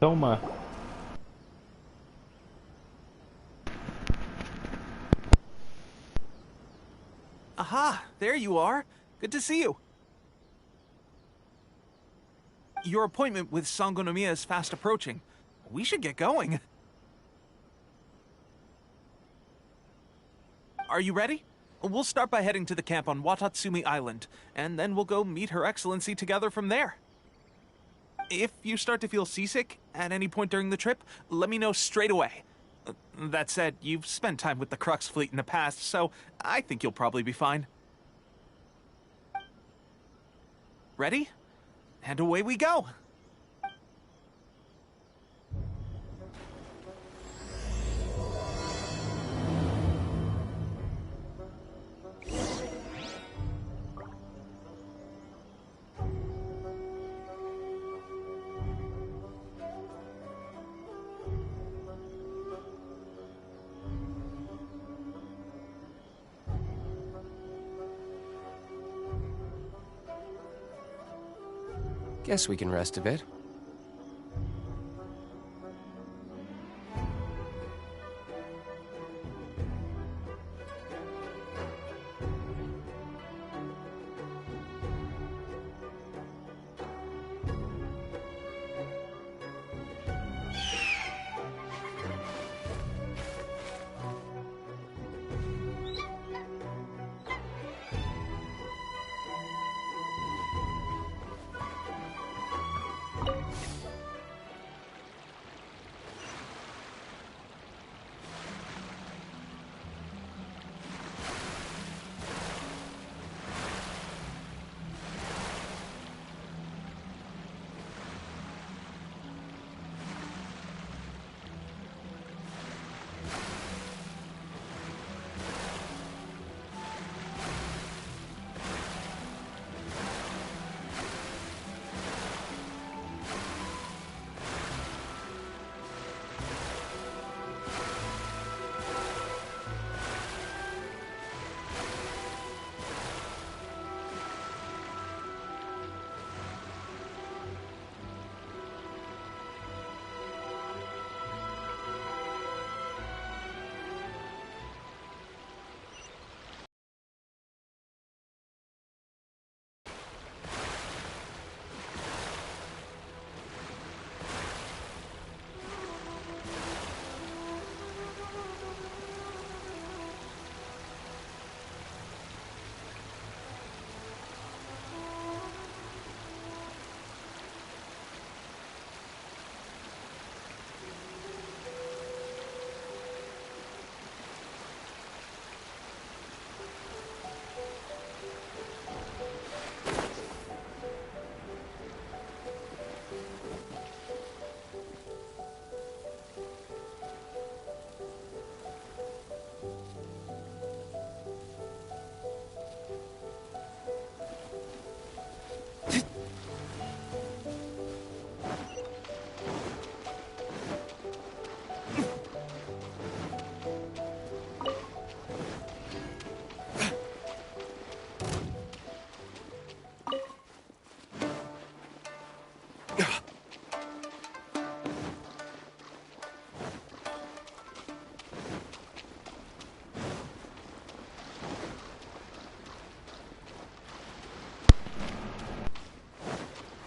coma. Aha, there you are. Good to see you. Your appointment with Sangonomiya is fast approaching. We should get going. Are you ready? We'll start by heading to the camp on Watatsumi Island, and then we'll go meet Her Excellency together from there. If you start to feel seasick at any point during the trip, let me know straight away. That said, you've spent time with the Crux fleet in the past, so I think you'll probably be fine. Ready? And away we go! Guess we can rest a bit.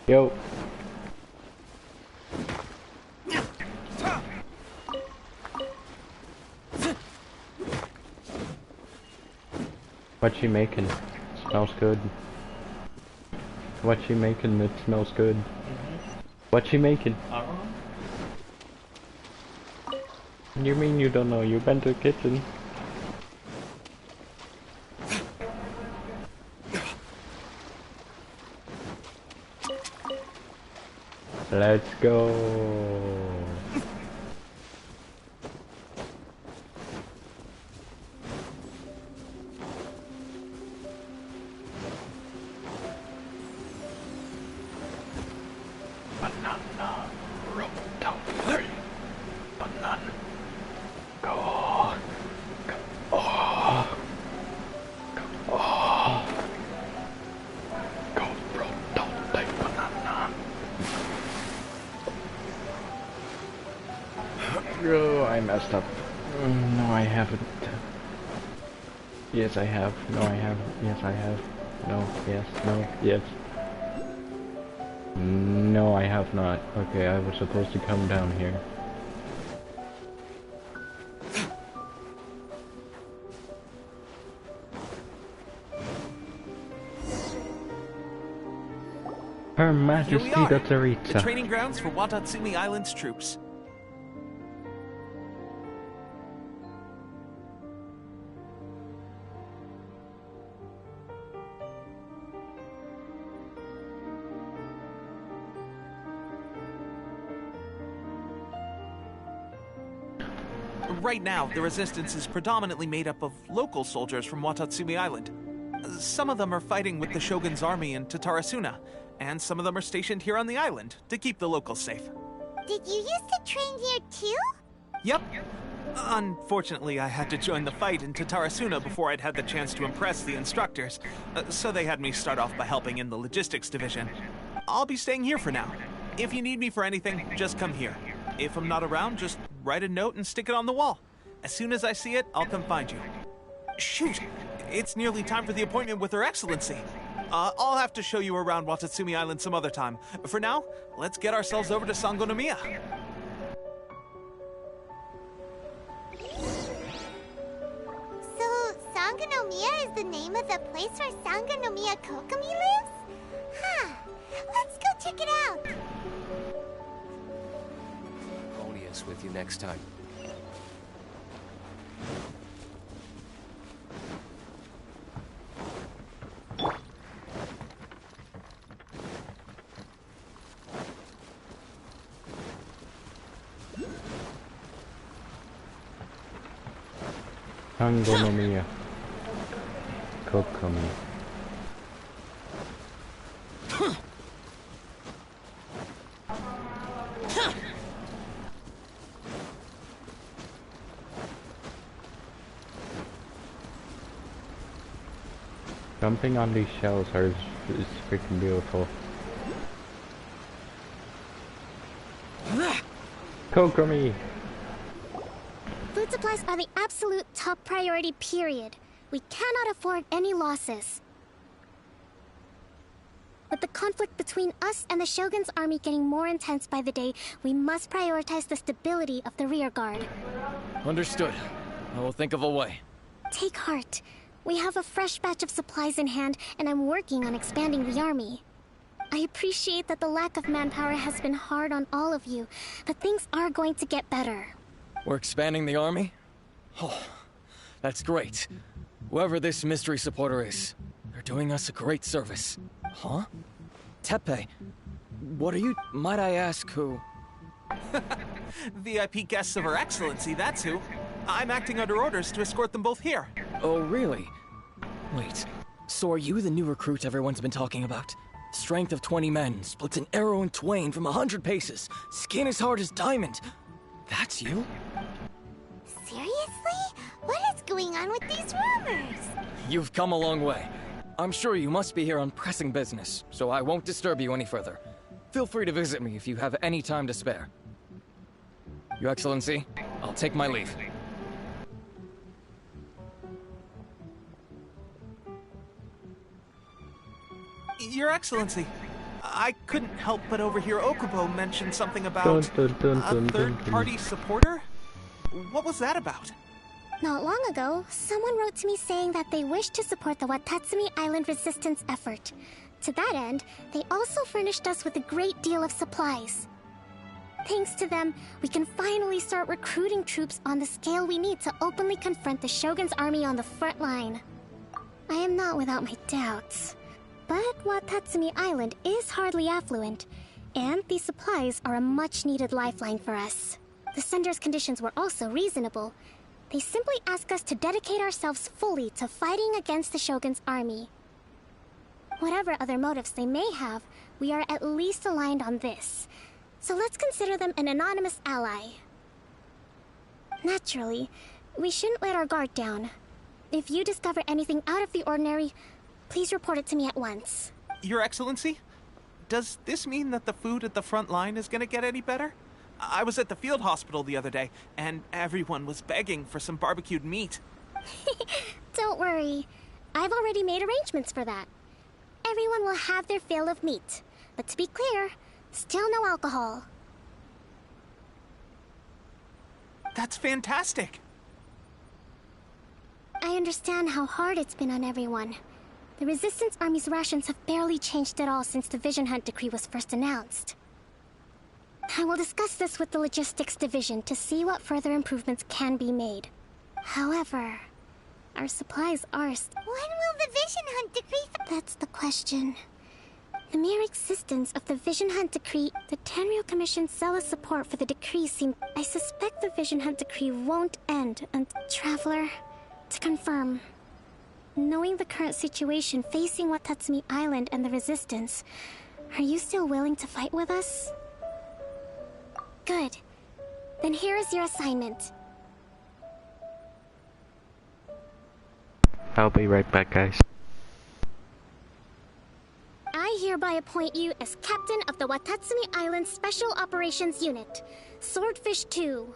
Yo. What she making? Smells good. What she making? It smells good. What she making? You mean you don't know? You've been to the kitchen. Let's go. Banana, roll down three. Banana, go, go, oh, go, oh, go, roll down, take banana. Oh, I messed up. No, I haven't. Yes, I have. No, I haven't. Yes, I have. No, yes, no, yes. No, I have not. Okay, I was supposed to come down here. Her Majesty Here we are, Dotterita. the training grounds for Watatsumi Island's troops. Right now, the resistance is predominantly made up of local soldiers from Watatsumi Island. Some of them are fighting with the Shogun's army in Tatarasuna, and some of them are stationed here on the island to keep the locals safe. Did you used to train here too? Yep. Unfortunately, I had to join the fight in Tatarasuna before I'd had the chance to impress the instructors, so they had me start off by helping in the logistics division. I'll be staying here for now. If you need me for anything, just come here. If I'm not around, just write a note and stick it on the wall. As soon as I see it, I'll come find you. Shoot! It's nearly time for the appointment with Her Excellency. I'll have to show you around Watatsumi Island some other time. For now, let's get ourselves over to Sangonomiya. So, Sangonomiya is the name of the place where Sangonomiya Kokomi lives? Huh. Let's go check it out. Polnius with you next time. Sangonomiya. Kokomi. Jumping on these shells is freaking beautiful. Kokomi! Food supplies are the absolute top priority, period. We cannot afford any losses. With the conflict between us and the Shogun's army getting more intense by the day, we must prioritize the stability of the rear guard. Understood. I will think of a way. Take heart. We have a fresh batch of supplies in hand, and I'm working on expanding the army. I appreciate that the lack of manpower has been hard on all of you, but things are going to get better. We're expanding the army? Oh, that's great. Whoever this mystery supporter is, they're doing us a great service. Huh? Tepe, what are you... Might I ask who? VIP guests of Her Excellency, that's who. I'm acting under orders to escort them both here. Oh, really? Wait, so are you the new recruit everyone's been talking about? Strength of 20 men, splits an arrow in twain from 100 paces, skin as hard as diamond. That's you? Seriously? What is going on with these rumors? You've come a long way. I'm sure you must be here on pressing business, so I won't disturb you any further. Feel free to visit me if you have any time to spare. Your Excellency, I'll take my leave. Your Excellency, I couldn't help but overhear Okubo mention something about Dun, dun, dun, a dun, dun, third-party supporter? What was that about? Not long ago, someone wrote to me saying that they wish to support the Watatsumi Island resistance effort. To that end, they also furnished us with a great deal of supplies. Thanks to them, we can finally start recruiting troops on the scale we need to openly confront the Shogun's army on the front line. I am not without my doubts. But Watatsumi Island is hardly affluent, and these supplies are a much-needed lifeline for us. The sender's conditions were also reasonable. They simply ask us to dedicate ourselves fully to fighting against the Shogun's army. Whatever other motives they may have, we are at least aligned on this. So let's consider them an anonymous ally. Naturally, we shouldn't let our guard down. If you discover anything out of the ordinary, please report it to me at once. Your Excellency? Does this mean that the food at the front line is gonna get any better? I was at the field hospital the other day, and everyone was begging for some barbecued meat. Don't worry. I've already made arrangements for that. Everyone will have their fill of meat. But to be clear, still no alcohol. That's fantastic. I understand how hard it's been on everyone. The Resistance Army's rations have barely changed at all since the Vision Hunt decree was first announced. I will discuss this with the Logistics Division to see what further improvements can be made. However, our supplies are When will the Vision Hunt decree... That's the question. The mere existence of the Vision Hunt decree, the Tenryou Commission's zealous support for the decree seem... I suspect the Vision Hunt decree won't end until... Traveler, to confirm. Knowing the current situation facing Watatsumi Island and the Resistance, are you still willing to fight with us? Good. Then here is your assignment. I'll be right back, guys. I hereby appoint you as Captain of the Watatsumi Island Special Operations Unit, Swordfish 2.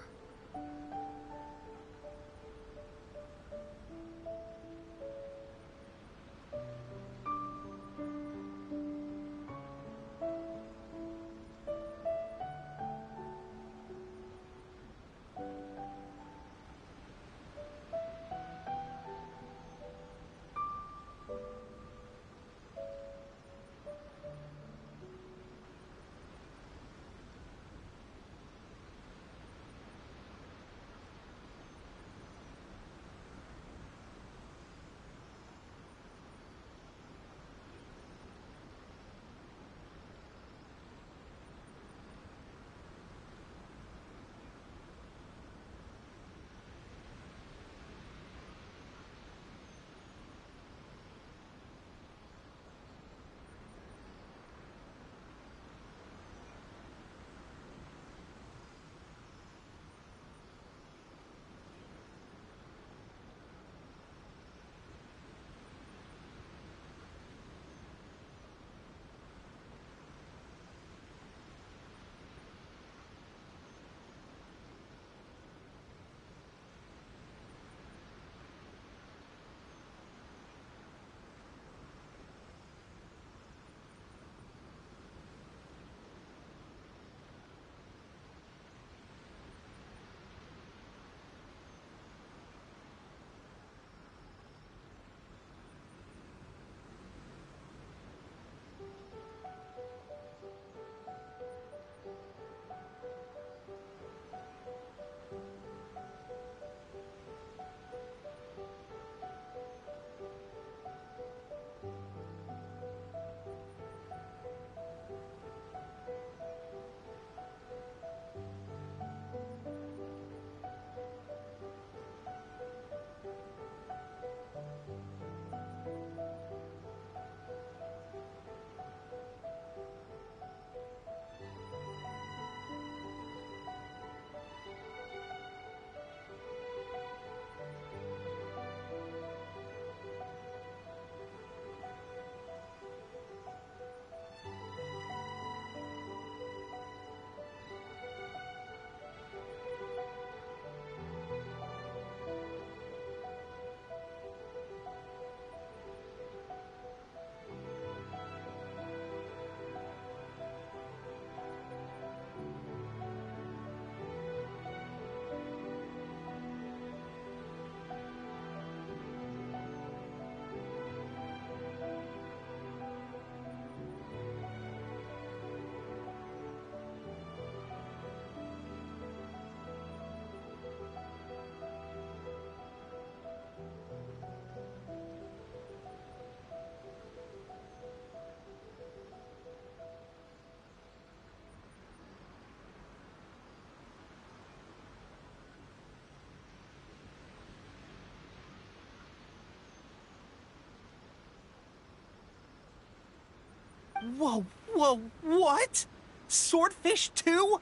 Whoa, what? Swordfish 2?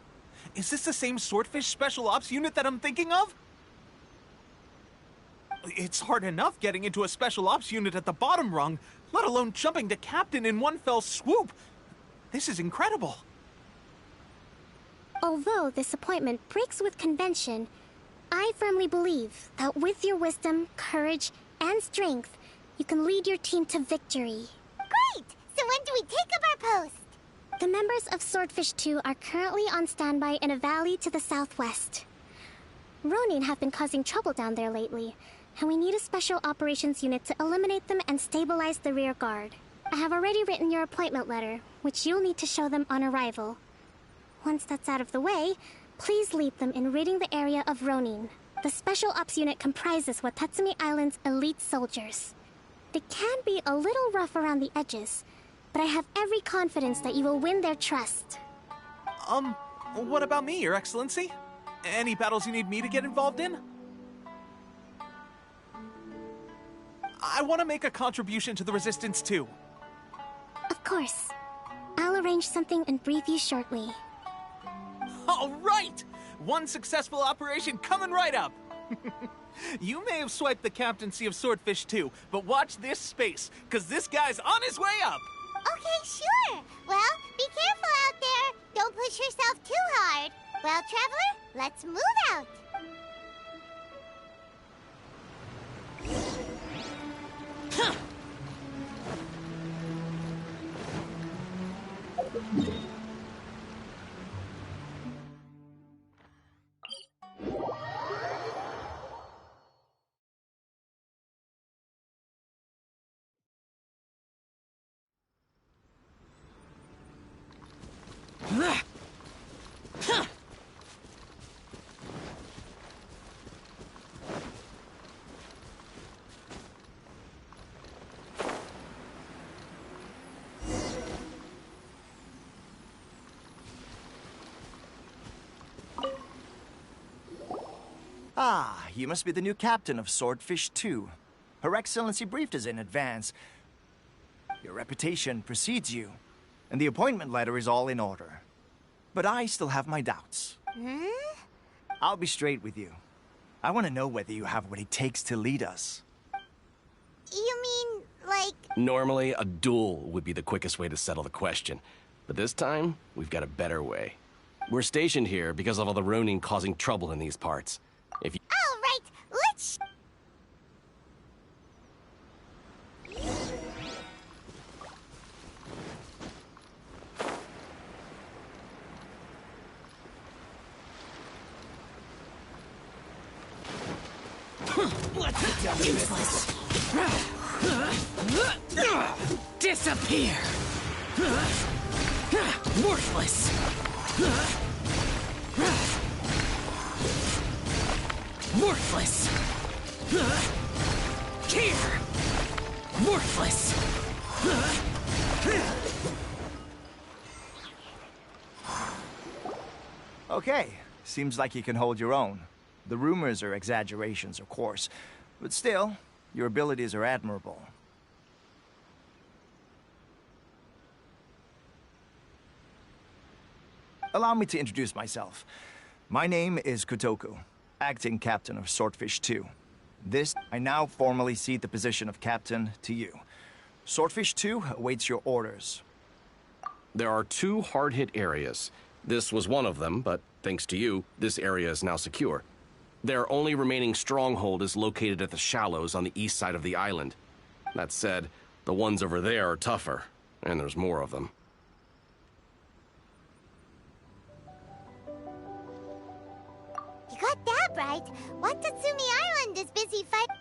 Is this the same Swordfish Special Ops unit that I'm thinking of? It's hard enough getting into a Special Ops unit at the bottom rung, let alone jumping to Captain in one fell swoop. This is incredible. Although this appointment breaks with convention, I firmly believe that with your wisdom, courage, and strength, you can lead your team to victory. Great! So when do we take up our post? The members of Swordfish 2 are currently on standby in a valley to the southwest. Ronin have been causing trouble down there lately, and we need a special operations unit to eliminate them and stabilize the rear guard. I have already written your appointment letter, which you'll need to show them on arrival. Once that's out of the way, please lead them in ridding the area of Ronin. The Special Ops unit comprises Watatsumi Island's elite soldiers. They can be a little rough around the edges, but I have every confidence that you will win their trust. What about me, Your Excellency? Any battles you need me to get involved in? I want to make a contribution to the Resistance too. Of course. I'll arrange something and brief you shortly. All right! One successful operation coming right up! You may have swiped the captaincy of Swordfish 2, but watch this space, because this guy's on his way up! Okay, sure. Well, be careful out there. Don't push yourself too hard. Well, Traveler, let's move out. Ah, you must be the new captain of Swordfish 2. Her Excellency briefed us in advance. Your reputation precedes you, and the appointment letter is all in order. But I still have my doubts. I'll be straight with you. I want to know whether you have what it takes to lead us. You mean, like... Normally, a duel would be the quickest way to settle the question. But this time, we've got a better way. We're stationed here because of all the Ronin causing trouble in these parts. If you... All right, let's... Useless. Disappear. Worthless. Worthless. Here. Worthless. Okay, seems like you can hold your own. The rumors are exaggerations, of course, but still, your abilities are admirable. Allow me to introduce myself. My name is Kotoku, acting captain of Swordfish 2. I now formally cede the position of captain to you. Swordfish 2 awaits your orders. There are 2 hard-hit areas. This was one of them, but thanks to you, this area is now secure. Their only remaining stronghold is located at the shallows on the east side of the island. That said, the ones over there are tougher, and there's more of them. You got that right. Watatsumi Island is busy fighting...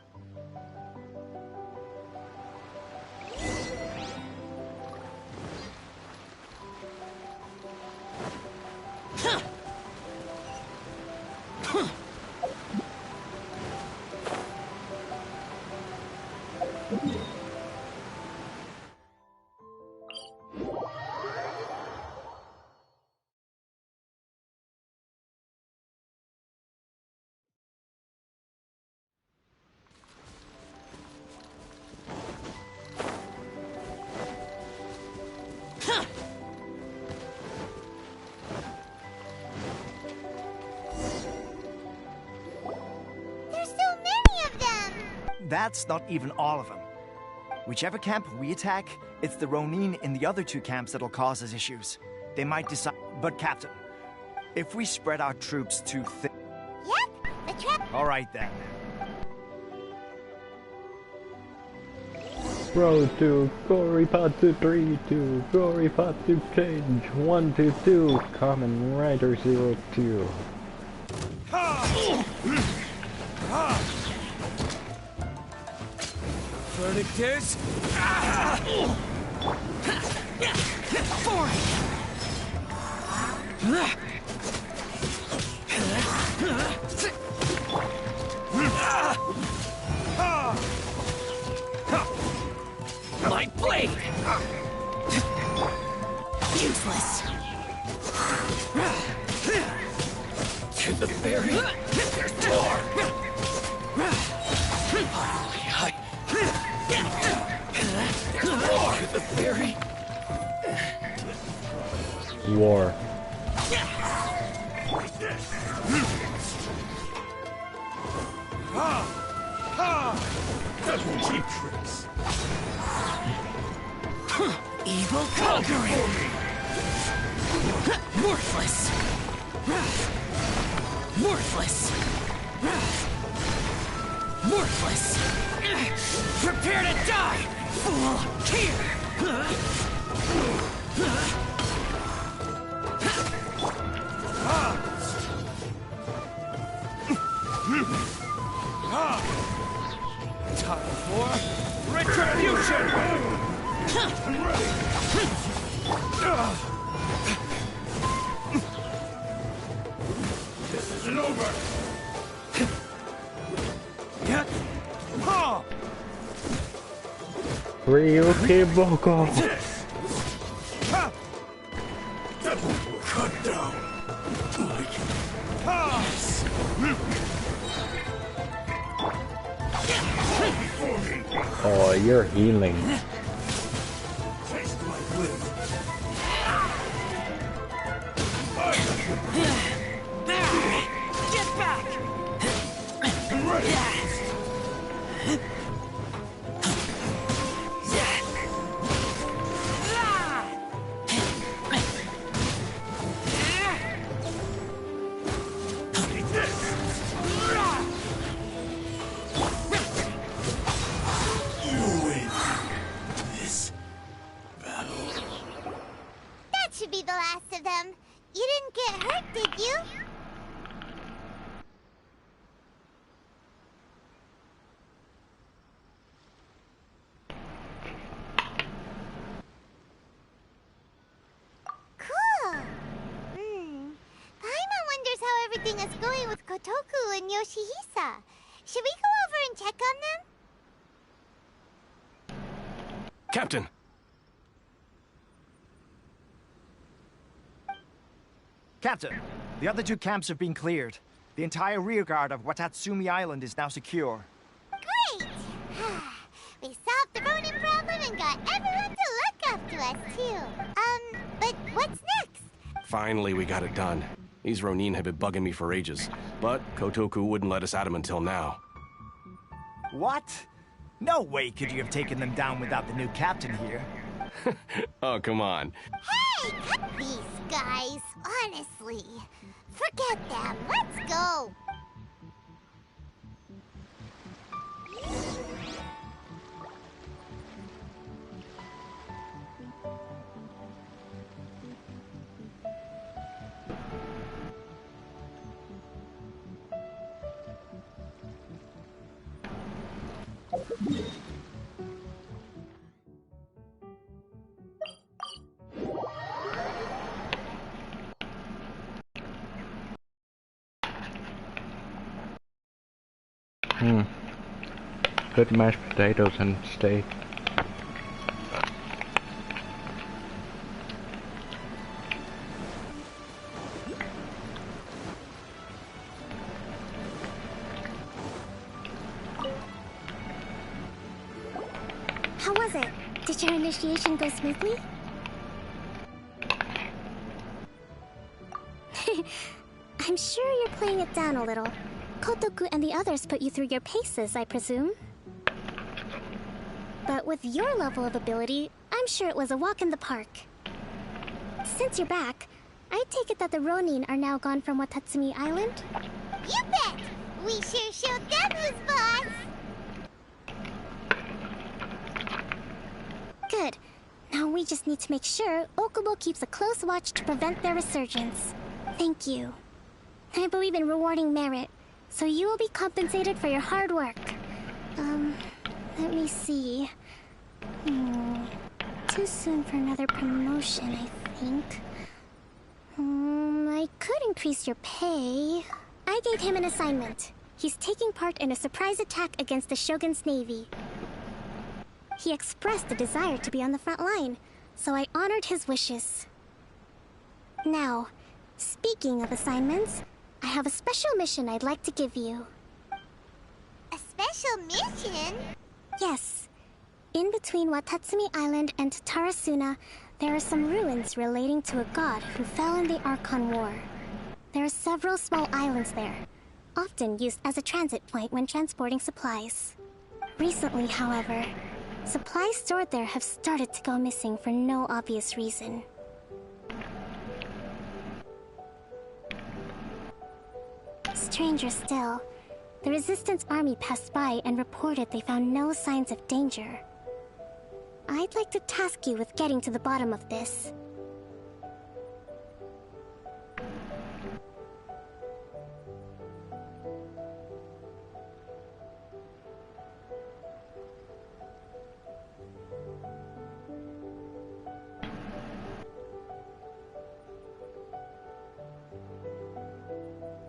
That's not even all of them. Whichever camp we attack, it's the Ronin in the other 2 camps that'll cause us issues. They might decide... But Captain, If we spread our troops too thin... Yep, the trap. All right then. Row to Gory Pot to 3 2, Gory Pot to change 1 to 2, Common Rider 02. Verdict is... My blade! Useless! To the very... There's more! There's more! To the very... War. Doesn't cheap tricks. Evil conquering! Worthless! Worthless! Worthless! Prepare to die, fool! Here! Time for retribution! I'm ready! This isn't over! Ryuki Boko! Cut down! Like this! Oh, you're healing. Taste my blade! Get back! I'm ready! That should be the last of them. You didn't get hurt, did you? Cool. Paimon wonders how everything is going with Kotoku and Yoshihisa. Should we go over and check on them? Captain! Captain, the other 2 camps have been cleared. The entire rearguard of Watatsumi Island is now secure. Great! We solved the Ronin problem and got everyone to look up to us, too. But what's next? Finally, we got it done. These Ronin had been bugging me for ages, but Kotoku wouldn't let us at him until now. What? No way could you have taken them down without the new captain here. Oh, come on. Hey, cut these guys, honestly. Forget them. Let's go. Good mashed potatoes and steak. How was it? Did your initiation go smoothly? I'm sure you're playing it down a little. Kotoku and the others put you through your paces, I presume. But with your level of ability, I'm sure it was a walk in the park. Since you're back, I take it that the Ronin are now gone from Watatsumi Island? You bet! We sure showed them who's boss! Good. Now we just need to make sure Okubo keeps a close watch to prevent their resurgence. Thank you. I believe in rewarding merit, so you will be compensated for your hard work. Let me see. Too soon for another promotion, I think. I could increase your pay. I gave him an assignment. He's taking part in a surprise attack against the Shogun's navy. He expressed a desire to be on the front line, so I honored his wishes. Now, speaking of assignments, I have a special mission I'd like to give you. A special mission? Yes. In between Watatsumi Island and Tarasuna, there are some ruins relating to a god who fell in the Archon War. There are several small islands there, often used as a transit point when transporting supplies. Recently, however, supplies stored there have started to go missing for no obvious reason. Stranger still, the Resistance army passed by and reported they found no signs of danger. I'd like to task you with getting to the bottom of this.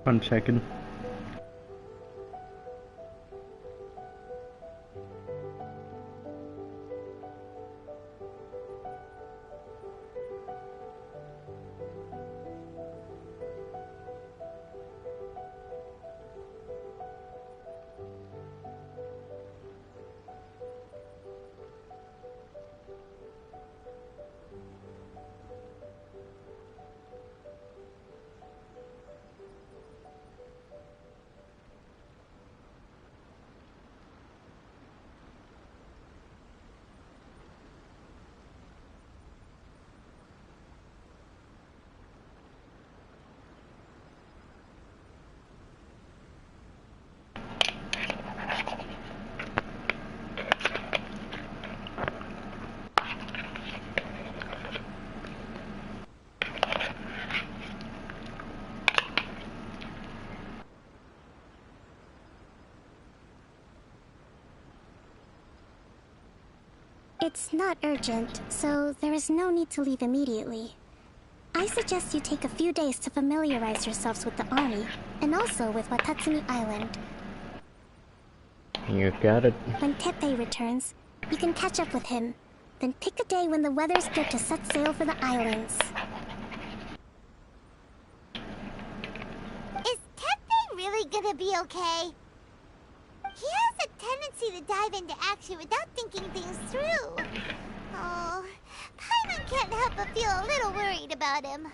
One second. It's not urgent, so there is no need to leave immediately. I suggest you take a few days to familiarize yourselves with the army, and also with Watatsumi Island. You got it. When Teppei returns, you can catch up with him, then pick a day when the weather's good to set sail for the islands. Is Teppei really gonna be okay? He has a tendency to dive into action without thinking things through. Oh, Paimon can't help but feel a little worried about him.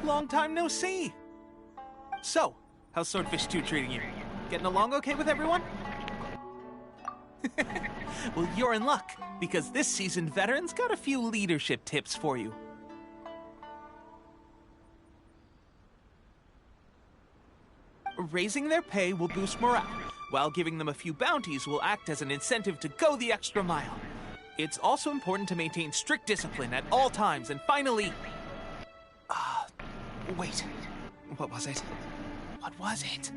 Long time no see! So, how's Swordfish 2 treating you? Getting along okay with everyone? Well, you're in luck, because this seasoned veteran's got a few leadership tips for you. Raising their pay will boost morale, while giving them a few bounties will act as an incentive to go the extra mile. It's also important to maintain strict discipline at all times, and finally... wait. What was it? What was it?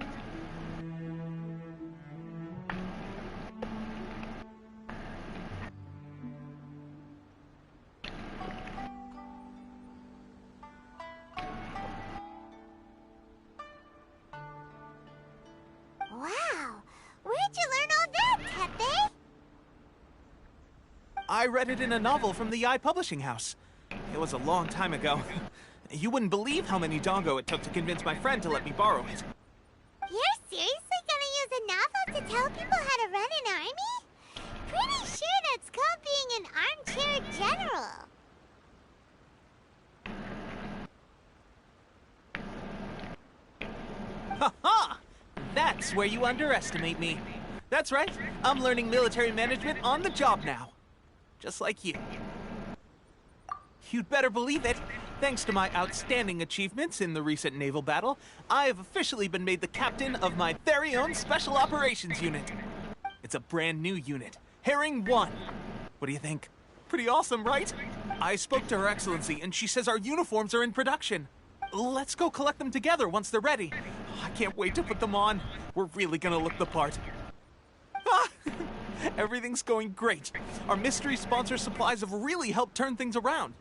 Wow, where'd you learn all that, Teppei? I read it in a novel from the Yae Publishing House. It was a long time ago. You wouldn't believe how many dongo it took to convince my friend to let me borrow it. You're seriously gonna use a novel to tell people how to run an army? Pretty sure that's called being an armchair general. Ha ha! That's where you underestimate me. That's right, I'm learning military management on the job now. Just like you. You'd better believe it. Thanks to my outstanding achievements in the recent naval battle, I have officially been made the captain of my very own Special Operations Unit. It's a brand new unit, Herring 1. What do you think? Pretty awesome, right? I spoke to Her Excellency, and she says our uniforms are in production. Let's go collect them together once they're ready. I can't wait to put them on. We're really gonna look the part. Ah! Everything's going great. Our mystery sponsor supplies have really helped turn things around.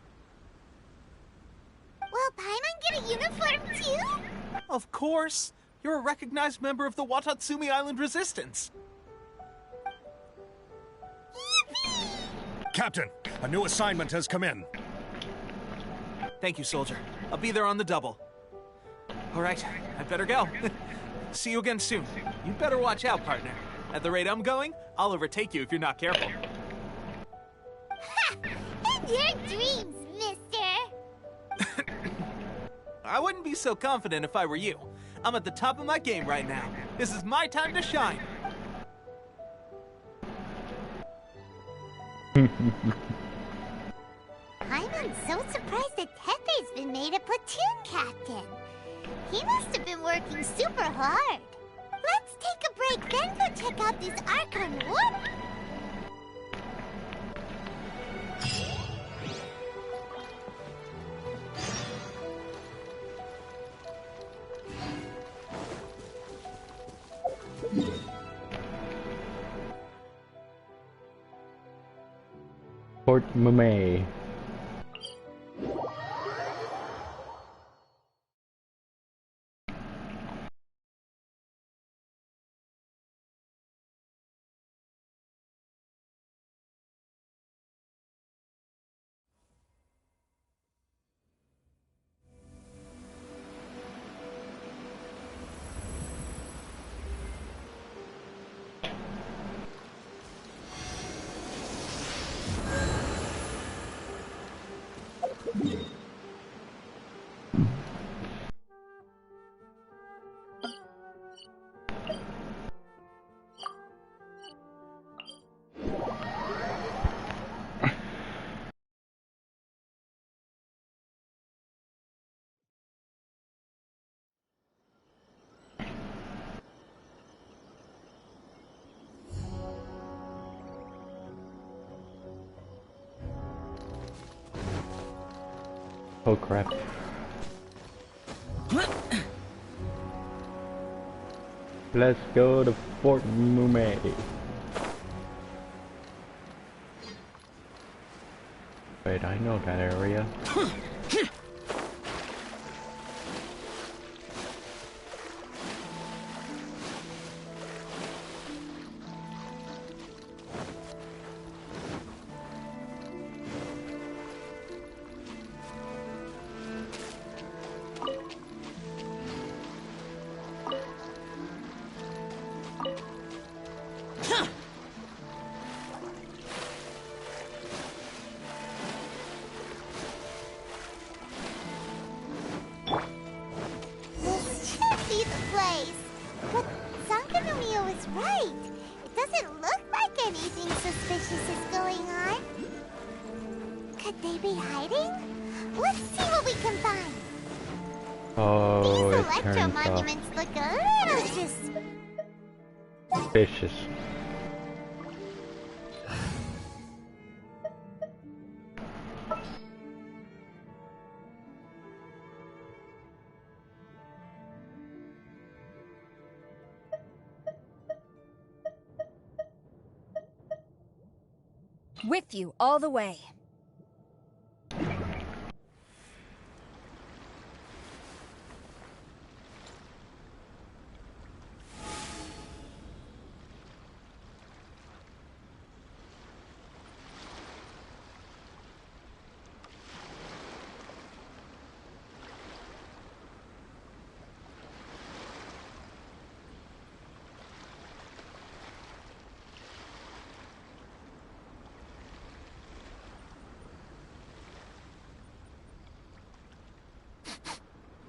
Will Paimon get a uniform too? Of course. You're a recognized member of the Watatsumi Island Resistance. Captain, a new assignment has come in. Thank you, soldier. I'll be there on the double. All right, I better go. See you again soon. You better watch out, partner. At the rate I'm going, I'll overtake you if you're not careful. Ha! In your dreams, mister! I wouldn't be so confident if I were you. I'm at the top of my game right now. This is my time to shine. I'm so surprised that Tepe's been made a platoon captain. He must have been working super hard. Let's take a break, then go check out this Archon Warp. Port Mumei. Oh crap. Let's go to Fort Mumei. Wait, I know that area. This should be the place. But Sankanomio is right. It doesn't look like anything suspicious is going on. Could they be hiding? Let's see what we can find. Oh, These it electro turns off. monuments look a little Suspicious. With you all the way.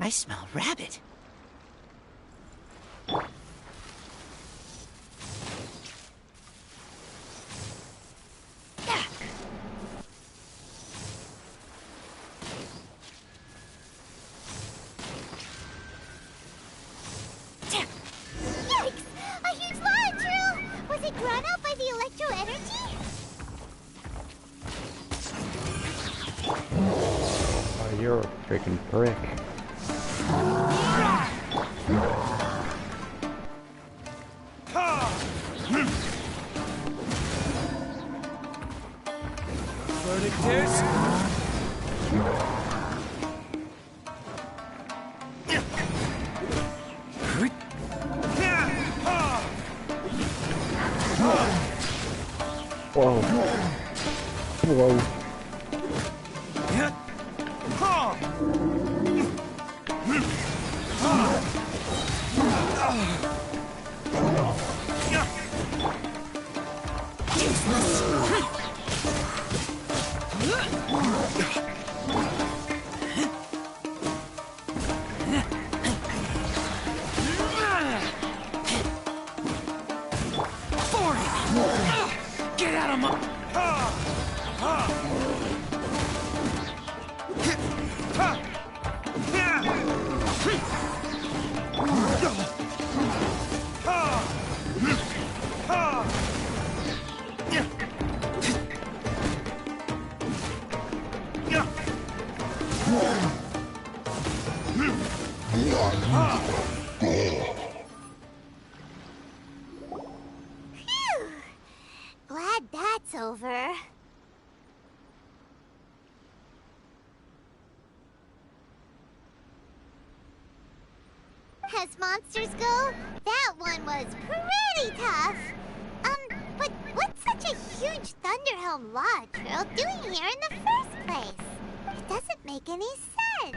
I smell rabbit. Yikes! A huge lava drill! Was it drawn out by the electro energy? Oh, you're a freaking prick. Verdict is... Whoa. Whoa. Get out of my... Phew! Glad that's over. As monsters go, that one was pretty tough. But what's such a huge Thunderhelm Lodge Trail doing here in the first place? It doesn't make any sense.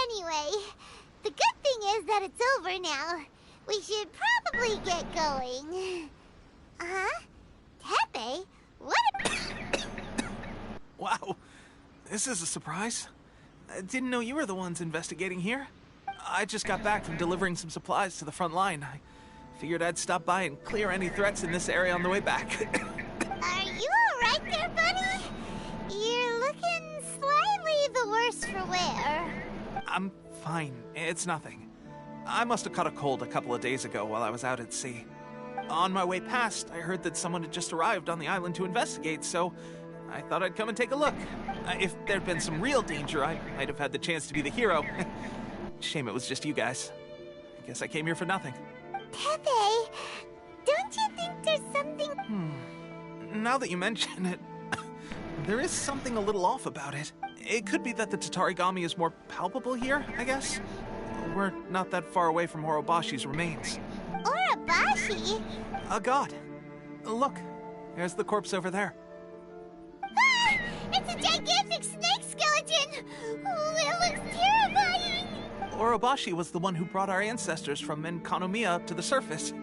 Anyway, the good thing is that it's over now. We should probably get going. Uh-huh? Tepe? What a... Wow, this is a surprise. I didn't know you were the ones investigating here. I just got back from delivering some supplies to the front line. I figured I'd stop by and clear any threats in this area on the way back. Are you alright there, buddy? You're looking slightly the worse for wear. I'm fine. It's nothing. I must have caught a cold a couple of days ago while I was out at sea. On my way past, I heard that someone had just arrived on the island to investigate, so I thought I'd come and take a look. If there'd been some real danger, I might have had the chance to be the hero. Shame it was just you guys. Guess I came here for nothing. Tepe, don't you think there's something... Now that you mention it, there is something a little off about it. It could be that the Tatarigami is more palpable here, I guess. We're not that far away from Orobashi's remains. Orobashi? A god. Look, there's the corpse over there. Ah! It's a gigantic snake skeleton! Oh, it looks terrifying! Orobashi was the one who brought our ancestors from Enkanomiya up to the surface.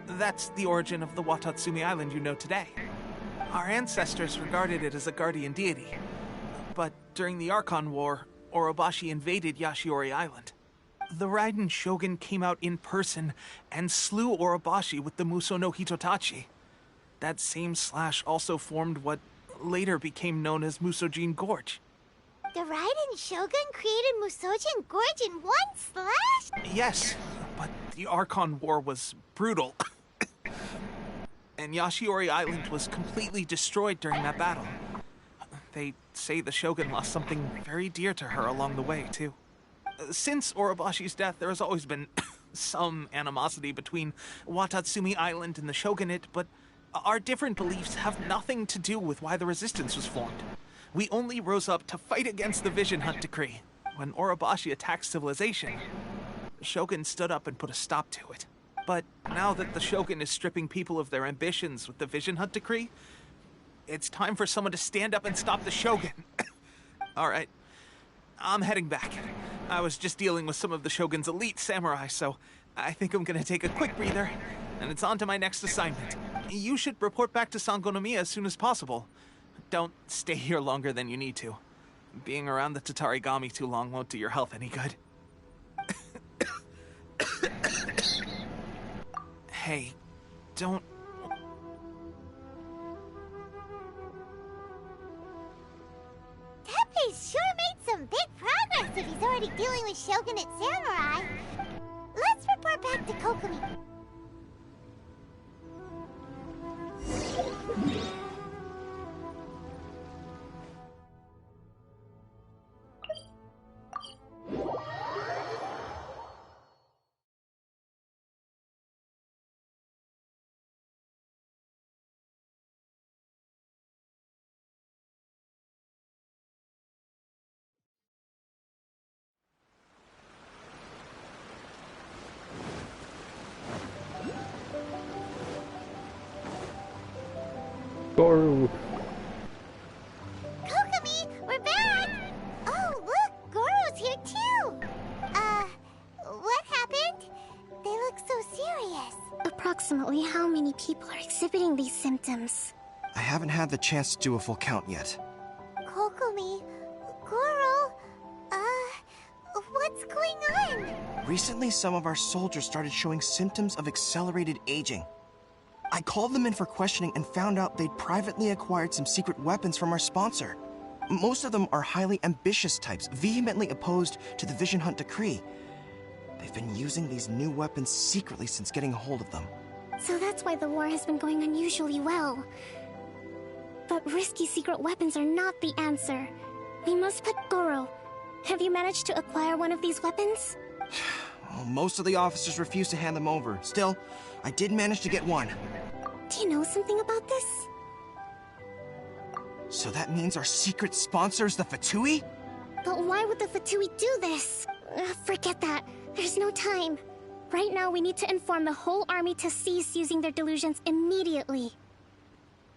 That's the origin of the Watatsumi Island you know today. Our ancestors regarded it as a guardian deity. But during the Archon War, Orobashi invaded Yashiori Island. The Raiden Shogun came out in person and slew Orobashi with the Muso no Hitotachi. That same slash also formed what later became known as Musojin Gorge. The Raiden Shogun created Musojin Gorge in one slash? Yes, but the Archon War was brutal. And Yashiori Island was completely destroyed during that battle. They say the Shogun lost something very dear to her along the way, too. Since Orobashi's death, there has always been some animosity between Watatsumi Island and the Shogunate, but our different beliefs have nothing to do with why the resistance was formed. We only rose up to fight against the Vision Hunt Decree. When Orobashi attacked civilization, the Shogun stood up and put a stop to it. But now that the Shogun is stripping people of their ambitions with the Vision Hunt Decree, it's time for someone to stand up and stop the Shogun. All right, I'm heading back. I was just dealing with some of the Shogun's elite samurai, so I think I'm gonna take a quick breather, and it's on to my next assignment. You should report back to Sangonomiya as soon as possible. Don't stay here longer than you need to. Being around the Tatarigami too long won't do your health any good. Hey, don't... Tepe's sure made some big progress if he's already dealing with Shogunate samurai. report back to Kokomi. Goro. Kokomi, we're back! Oh, look, Goro's here too! What happened? They look so serious. Approximately how many people are exhibiting these symptoms? I haven't had the chance to do a full count yet. Kokomi, Goro, what's going on? Recently, some of our soldiers started showing symptoms of accelerated aging. I called them in for questioning and found out they'd privately acquired some secret weapons from our sponsor. Most of them are highly ambitious types, vehemently opposed to the Vision Hunt decree. They've been using these new weapons secretly since getting a hold of them. So that's why the war has been going unusually well. But risky secret weapons are not the answer. We must put Goro. Have you managed to acquire one of these weapons? Well, most of the officers refuse to hand them over. Still, I did manage to get one. Do you know something about this? So that means our secret sponsor is the Fatui? But why would the Fatui do this? Forget that. There's no time. Right now, we need to inform the whole army to cease using their delusions immediately.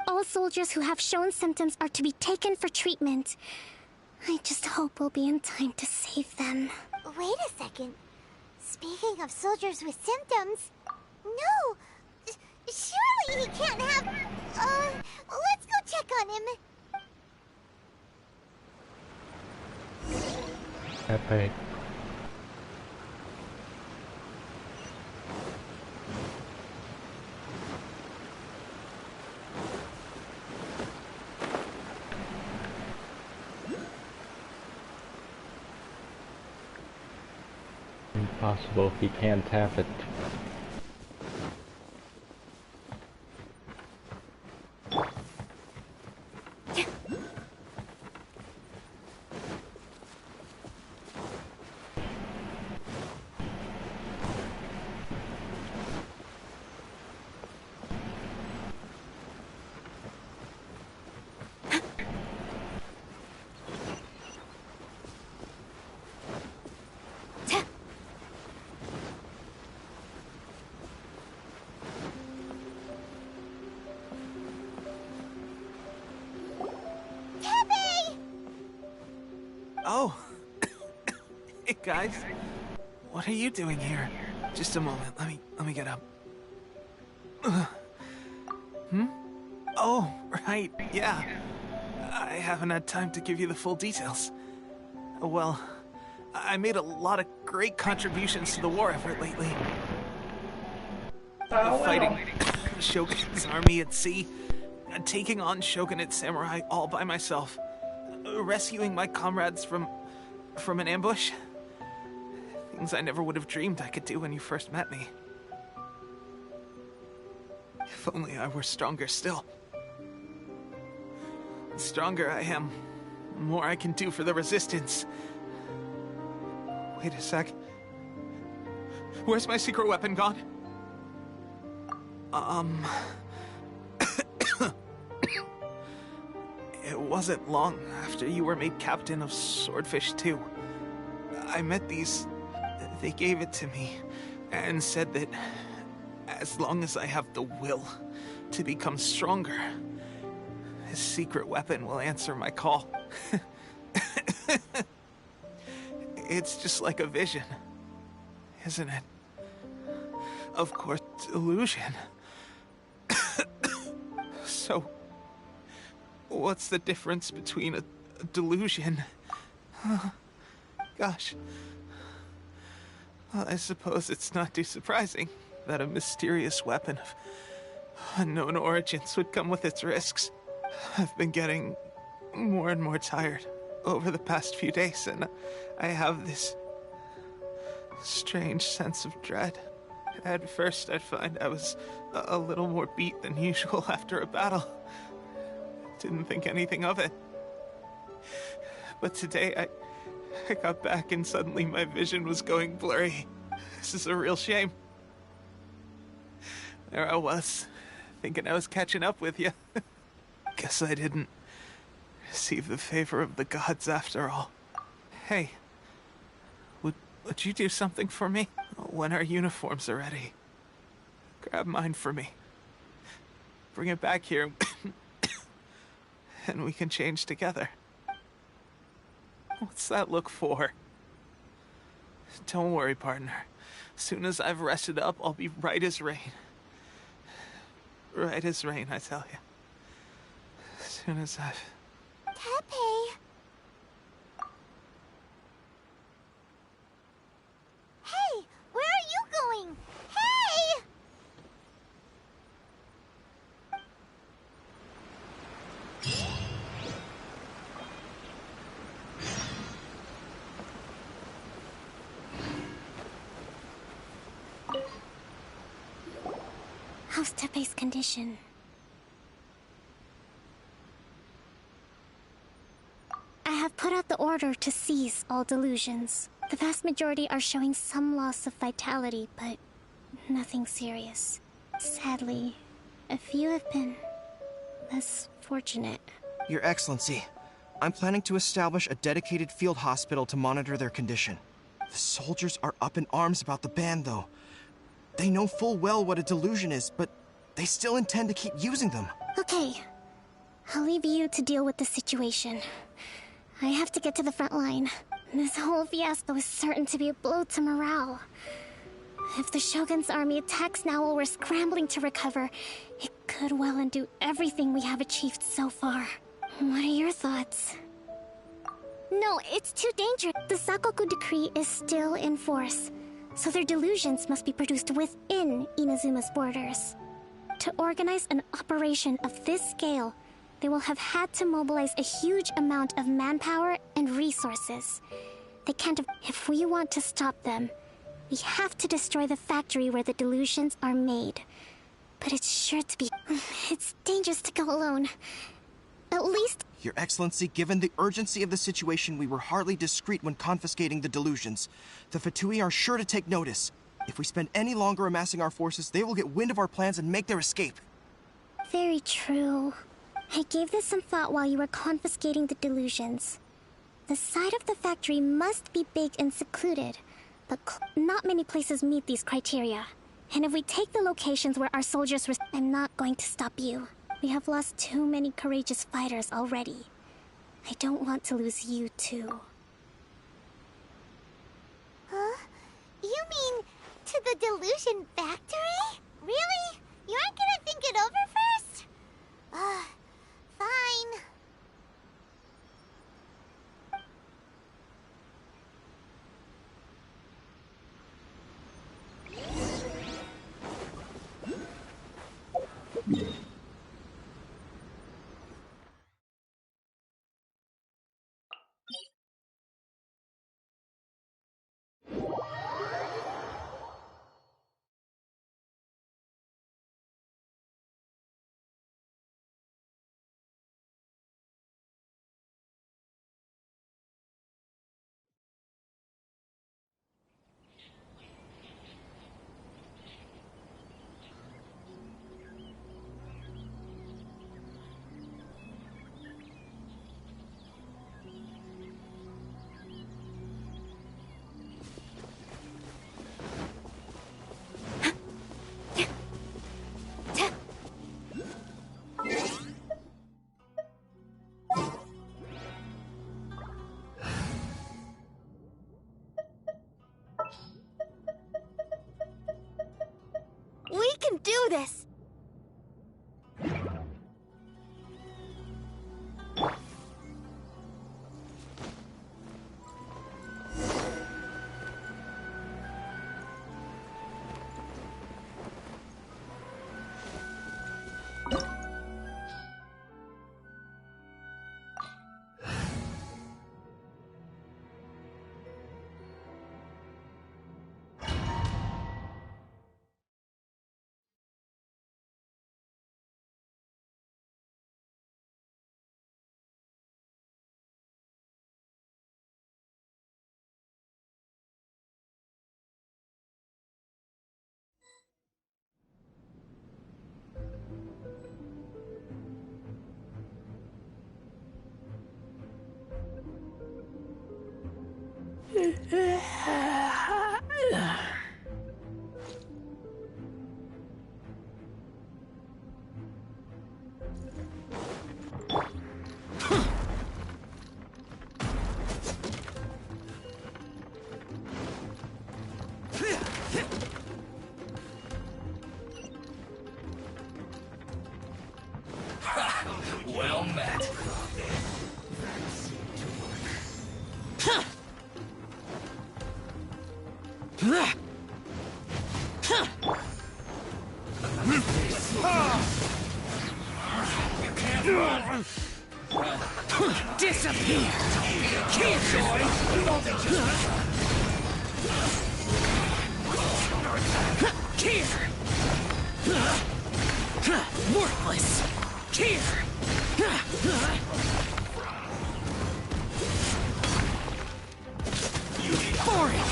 All soldiers who have shown symptoms are to be taken for treatment. I just hope we'll be in time to save them. Wait a second. Speaking of soldiers with symptoms... No! Surely he can't have... let's go check on him. Epic. Impossible, he can't have it. Oh. Hey, guys. What are you doing here? Just a moment. Let me get up. Oh, right. Yeah. I haven't had time to give you the full details. Well, I made a lot of great contributions to the war effort lately. Fighting Shogun's army at sea, taking on Shogunate samurai all by myself, rescuing my comrades from an ambush. Things I never would have dreamed I could do when you first met me. If only I were stronger still. The stronger I am, the more I can do for the Resistance. Wait a sec. Where's my secret weapon gone? It wasn't long after you were made captain of Swordfish 2. I met these... They gave it to me and said that as long as I have the will to become stronger, his secret weapon will answer my call. It's just like a vision, isn't it? Of course, illusion. So, what's the difference between a delusion? Gosh. Well, I suppose it's not too surprising that a mysterious weapon of unknown origins would come with its risks. I've been getting more and more tired over the past few days, and I have this strange sense of dread. At first, I'd find I was a little more beat than usual after a battle. Didn't think anything of it. But today, I got back and suddenly my vision was going blurry. This is a real shame. There I was, thinking I was catching up with you. Guess I didn't receive the favor of the gods after all. Hey, would you do something for me? When our uniforms are ready, grab mine for me. Bring it back here, and we can change together. What's that look for? Don't worry, partner. As soon as I've rested up, I'll be right as rain. Right as rain, I tell you. As soon as I've... Tepe! Hey! Where are you going? Hey! How's Tepe's condition? I have put out the order to seize all delusions. The vast majority are showing some loss of vitality, but nothing serious. Sadly, a few have been less fortunate. Your Excellency, I'm planning to establish a dedicated field hospital to monitor their condition. The soldiers are up in arms about the ban, though. They know full well what a delusion is, but they still intend to keep using them. Okay, I'll leave you to deal with the situation. I have to get to the front line. This whole fiasco is certain to be a blow to morale. If the Shogun's army attacks now while we're scrambling to recover, it could well undo everything we have achieved so far. What are your thoughts? No, it's too dangerous. The Sakoku decree is still in force, so their delusions must be produced within Inazuma's borders. To organize an operation of this scale, they will have had to mobilize a huge amount of manpower and resources. They can't have... If we want to stop them, we have to destroy the factory where the delusions are made. But it's sure to be... It's dangerous to go alone. At least... Your Excellency, given the urgency of the situation, we were hardly discreet when confiscating the delusions. The Fatui are sure to take notice. If we spend any longer amassing our forces, they will get wind of our plans and make their escape. Very true. I gave this some thought while you were confiscating the delusions. The side of the factory must be big and secluded, but not many places meet these criteria. And if we take the locations where our soldiers were... I'm not going to stop you. We have lost too many courageous fighters already. I don't want to lose you too. Huh? You mean to the delusion factory? Really? You aren't gonna think it over first? Fine. We can do this! Well met. You can't run. Disappear. Killjoy. Here. Worthless. Here. For it.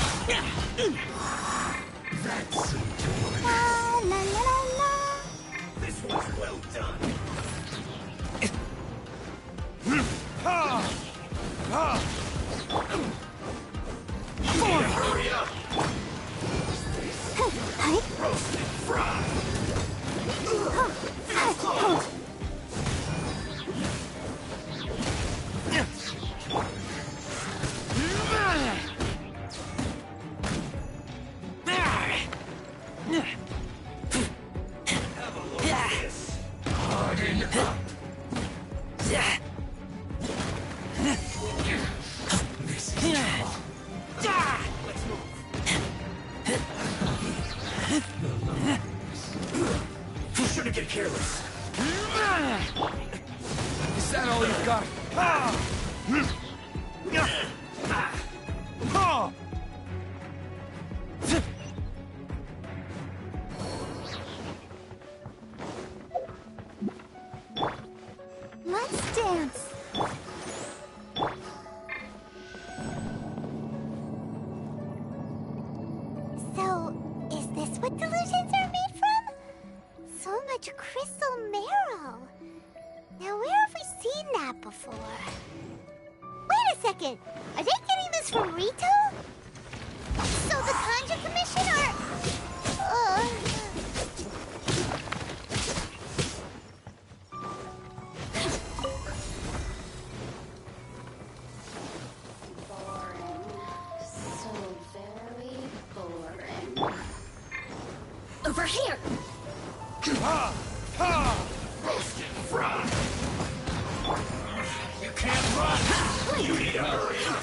That's La la la la. This was well done. Hurry up. Roasted fry. Have a look at this. Harden up. This is let's move. Shouldn't get careless. Is that all you've got? Let's dance. So, is this what delusions are made from? So much crystal marrow. Now, where have we seen that before? Wait a second. Are they getting this from Rito? So the Conjure Commission are... Over here! Roasted fry. You can't run. You need to hurry up.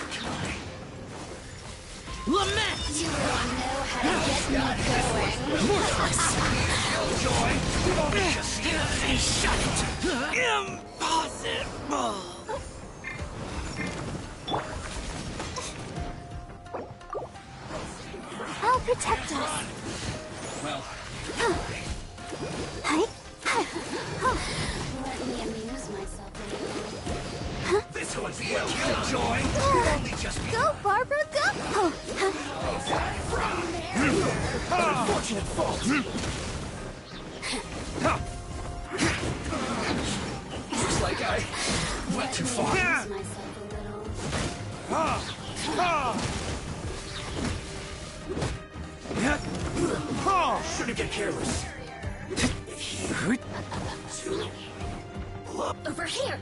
Lament! You don't know how to get me going. Worthless! Killjoy. Shut it! Impossible! I'll protect us. Well, Let me amuse myself. this one's for you, Killjoy. You've only just begun. Go, Barbara, go! Unfortunate fault. Looks like I went too far. Amuse myself a little. Shouldn't get careless. Over here!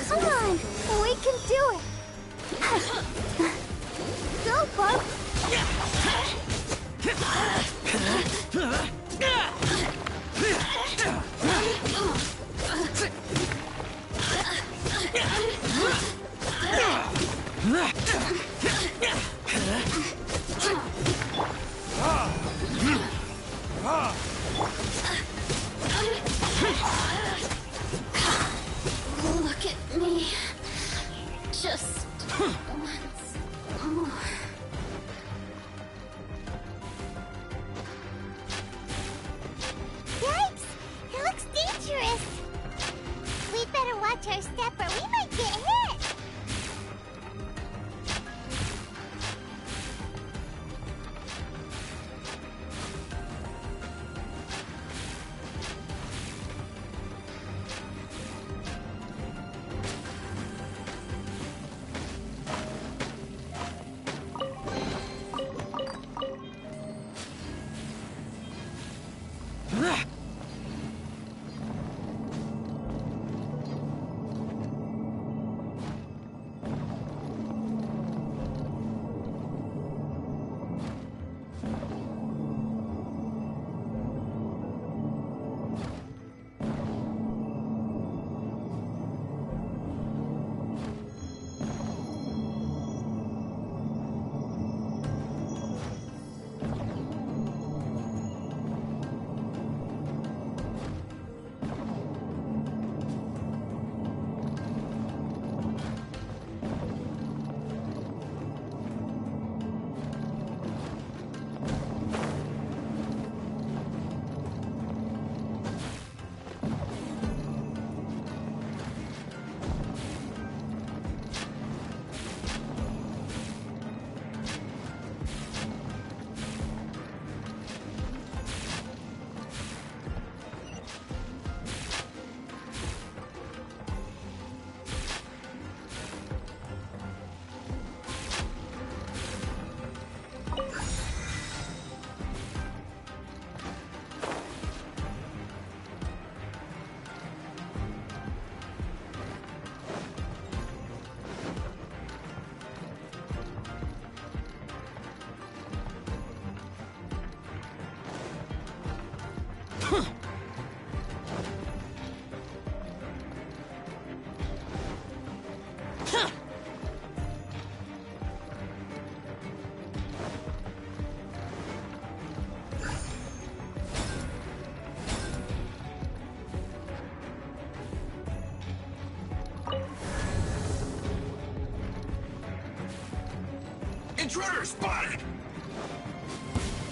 Come on, we can do it. Go, Barb. Look at me. Just once more. Yikes! It looks dangerous. We'd better watch our step or we might get hit. Intruder spotted!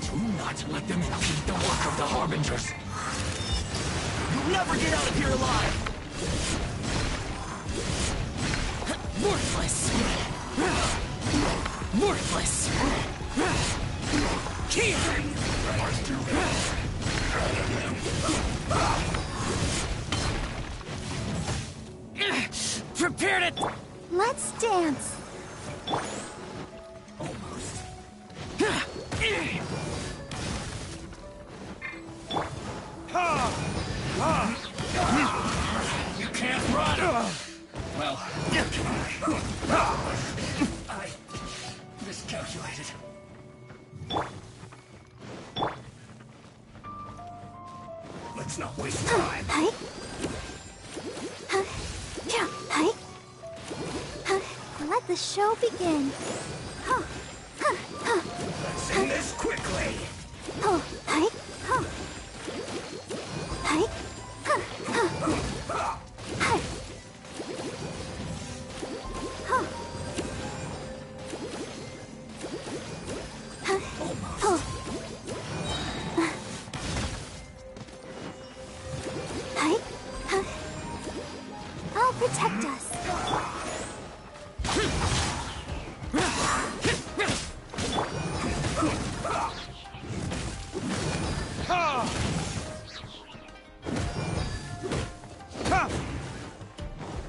Do not let them impede the work of the Harbingers. You'll never get out of here alive! Worthless! Worthless! Here! Prepare to... Let's dance. Almost. You can't run! Well, I miscalculated. Let's not waste time. Hi. Hi. Let the show begin. Let's end this quickly. Hi. Hi. Hi. I'll protect us.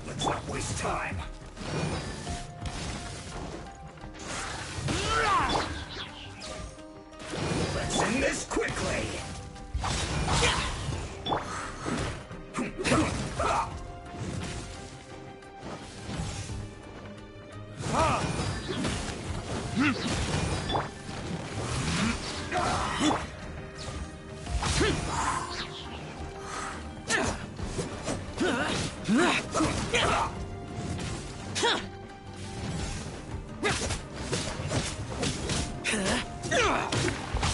Let's not waste time. Let's end this quickly.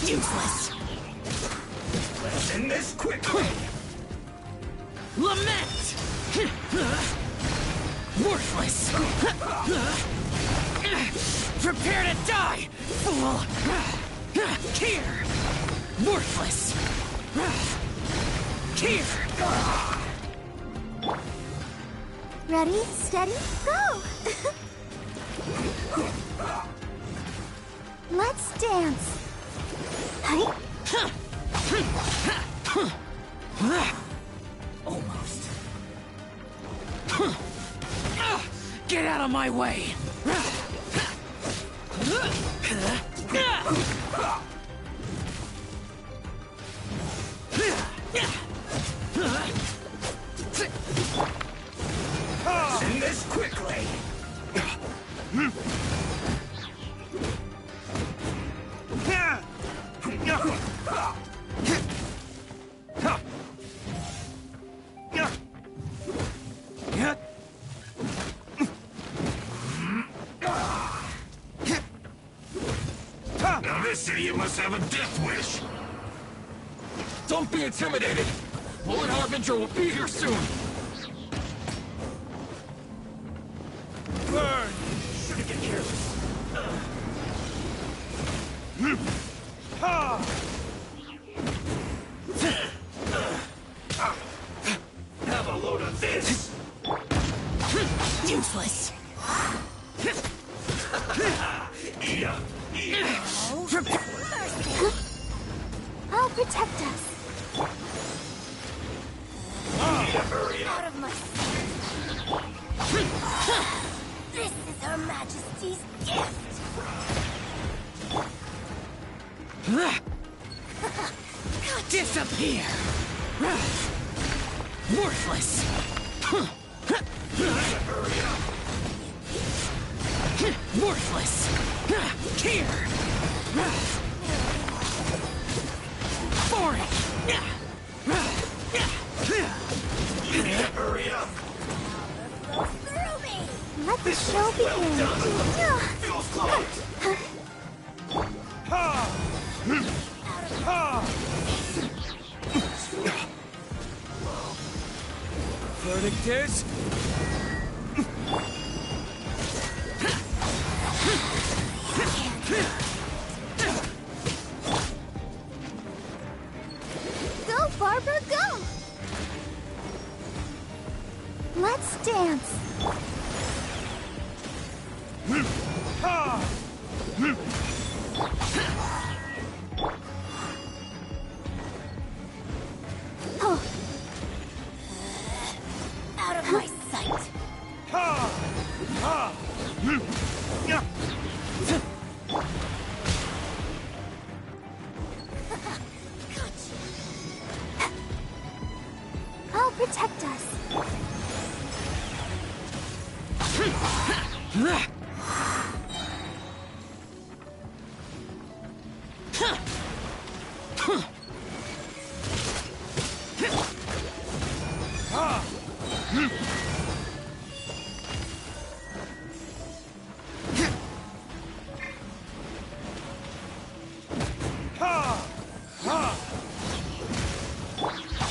Useless. Let's end this quickly. Lament. Worthless. Prepare to die, fool. Here. Worthless. Here. Ready, steady, go! Let's dance. Hi. Almost. Get out of my way! Send this quickly! Now this idiot must have a death wish! Don't be intimidated! Bullet Harbinger will be here soon! Burn! Shouldn't get careless. Have a load of this! Useless! Eat up! Eat up! I'll protect us. Hurry up! Out of my This is Her Majesty's gift. Disappear! Worthless! Hurry up! Worthless! Here! Boring! Hurry up! Let the show begin. Feels close! Verdict is... Out of my sight. I'll protect us.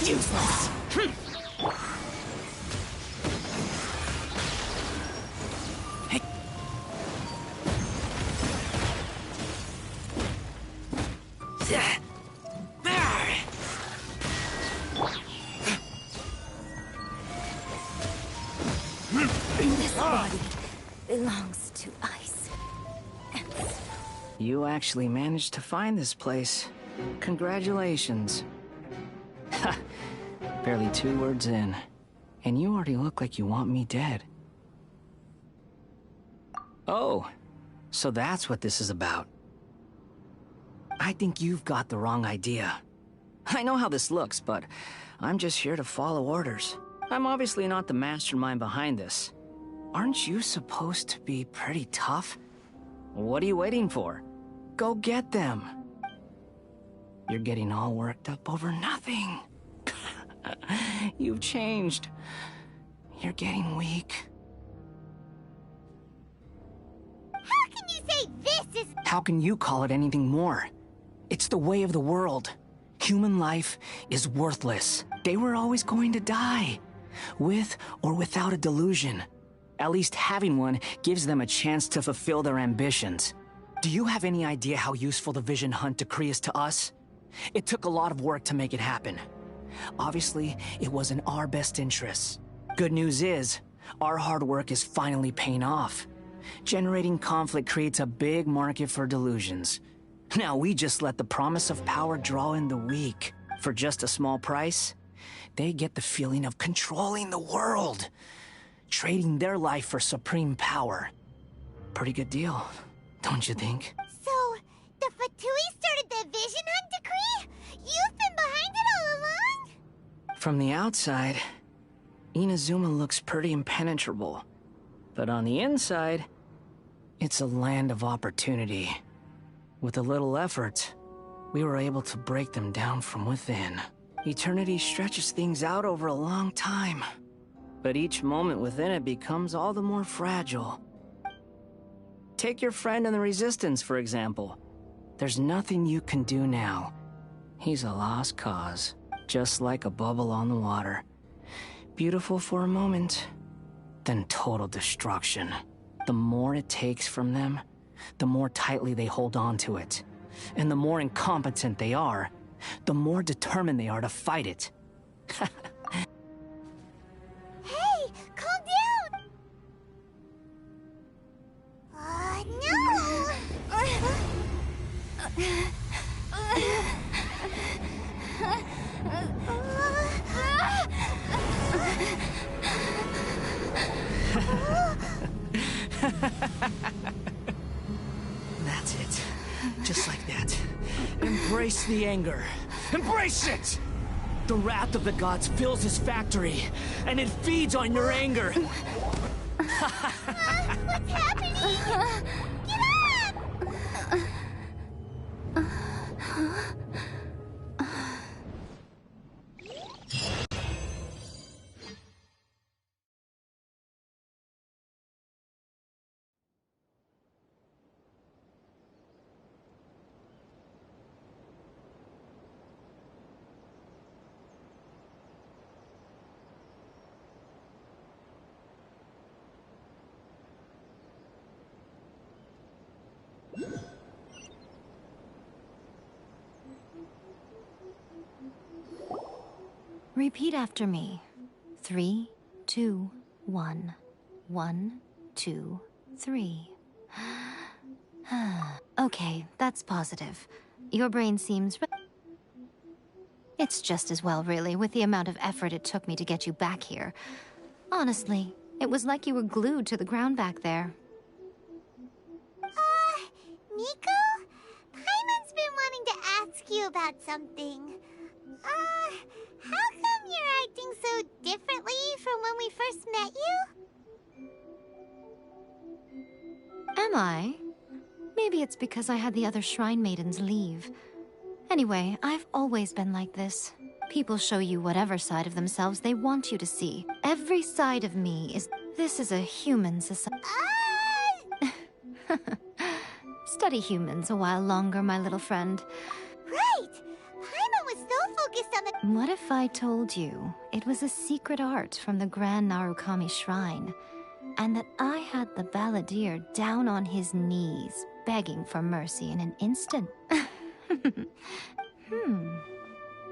Useless. This body belongs to ice and snow. You actually managed to find this place. Congratulations. Ha! Barely 2 words in, and you already look like you want me dead. Oh, so that's what this is about. I think you've got the wrong idea. I know how this looks, but I'm just here to follow orders. I'm obviously not the mastermind behind this. Aren't you supposed to be pretty tough? What are you waiting for? Go get them. You're getting all worked up over nothing. You've changed. You're getting weak. How can you say this is... How can you call it anything more? It's the way of the world. Human life is worthless. They were always going to die, with or without a delusion. At least having one gives them a chance to fulfill their ambitions. Do you have any idea how useful the Vision Hunt decree is to us? It took a lot of work to make it happen. Obviously, it was in our best interests. Good news is, our hard work is finally paying off. Generating conflict creates a big market for delusions. Now we just let the promise of power draw in the weak. For just a small price, they get the feeling of controlling the world. Trading their life for supreme power. Pretty good deal, don't you think? So, the Fatui started the Vision Hunt decree? You've been behind it all along? From the outside, Inazuma looks pretty impenetrable. But on the inside, it's a land of opportunity. With a little effort, we were able to break them down from within. Eternity stretches things out over a long time, but each moment within it becomes all the more fragile. Take your friend in the Resistance, for example. There's nothing you can do now. He's a lost cause, just like a bubble on the water. Beautiful for a moment, then total destruction. The more it takes from them, the more tightly they hold on to it. And the more incompetent they are, the more determined they are to fight it. Hey, calm down! No! That's it. Just like that. Embrace the anger. Embrace it! The wrath of the gods fills his factory, and it feeds on your anger. What's happening? Get up! Repeat after me. 3, 2, 1. 1, 2, 3. Okay, that's positive. Your brain seems... It's just as well, really, with the amount of effort it took me to get you back here. Honestly, it was like you were glued to the ground back there. Nico? Paimon's been wanting to ask you about something. How come you're acting so differently from when we first met you? Am I? Maybe it's because I had the other Shrine Maidens leave. Anyway, I've always been like this. People show you whatever side of themselves they want you to see. Every side of me is... This is a human society. Study humans a while longer, my little friend. Right! Paimon was so focused on the... What if I told you it was a secret art from the Grand Narukami Shrine, and that I had the balladeer down on his knees, begging for mercy in an instant?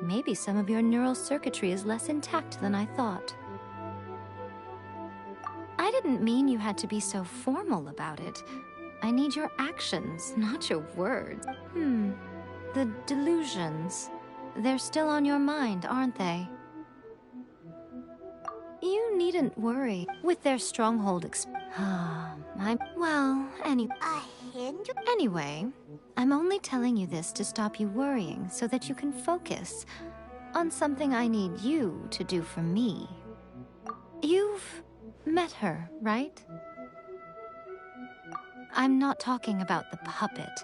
Maybe some of your neural circuitry is less intact than I thought. I didn't mean you had to be so formal about it. I need your actions, not your words. The delusions. They're still on your mind, aren't they? You needn't worry. With their stronghold Anyway, I'm only telling you this to stop you worrying so that you can focus on something I need you to do for me. You've met her, right? I'm not talking about the puppet.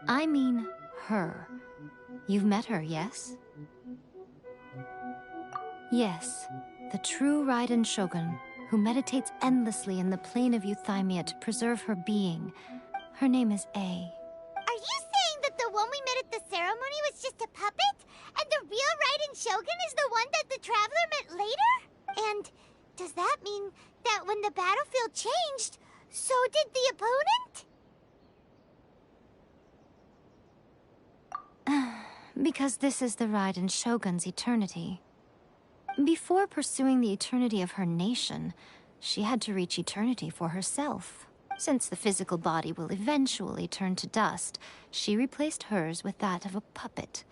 I mean her. You've met her, yes? Yes, the true Raiden Shogun, who meditates endlessly in the plane of Euthymia to preserve her being. Her name is A. Are you saying that the one we met at the ceremony was just a puppet? And the real Raiden Shogun is the one that the Traveler met later? And does that mean that when the battlefield changed, so did the opponent? Because this is the Raiden Shogun's eternity. Before pursuing the eternity of her nation, she had to reach eternity for herself. Since the physical body will eventually turn to dust, she replaced hers with that of a puppet.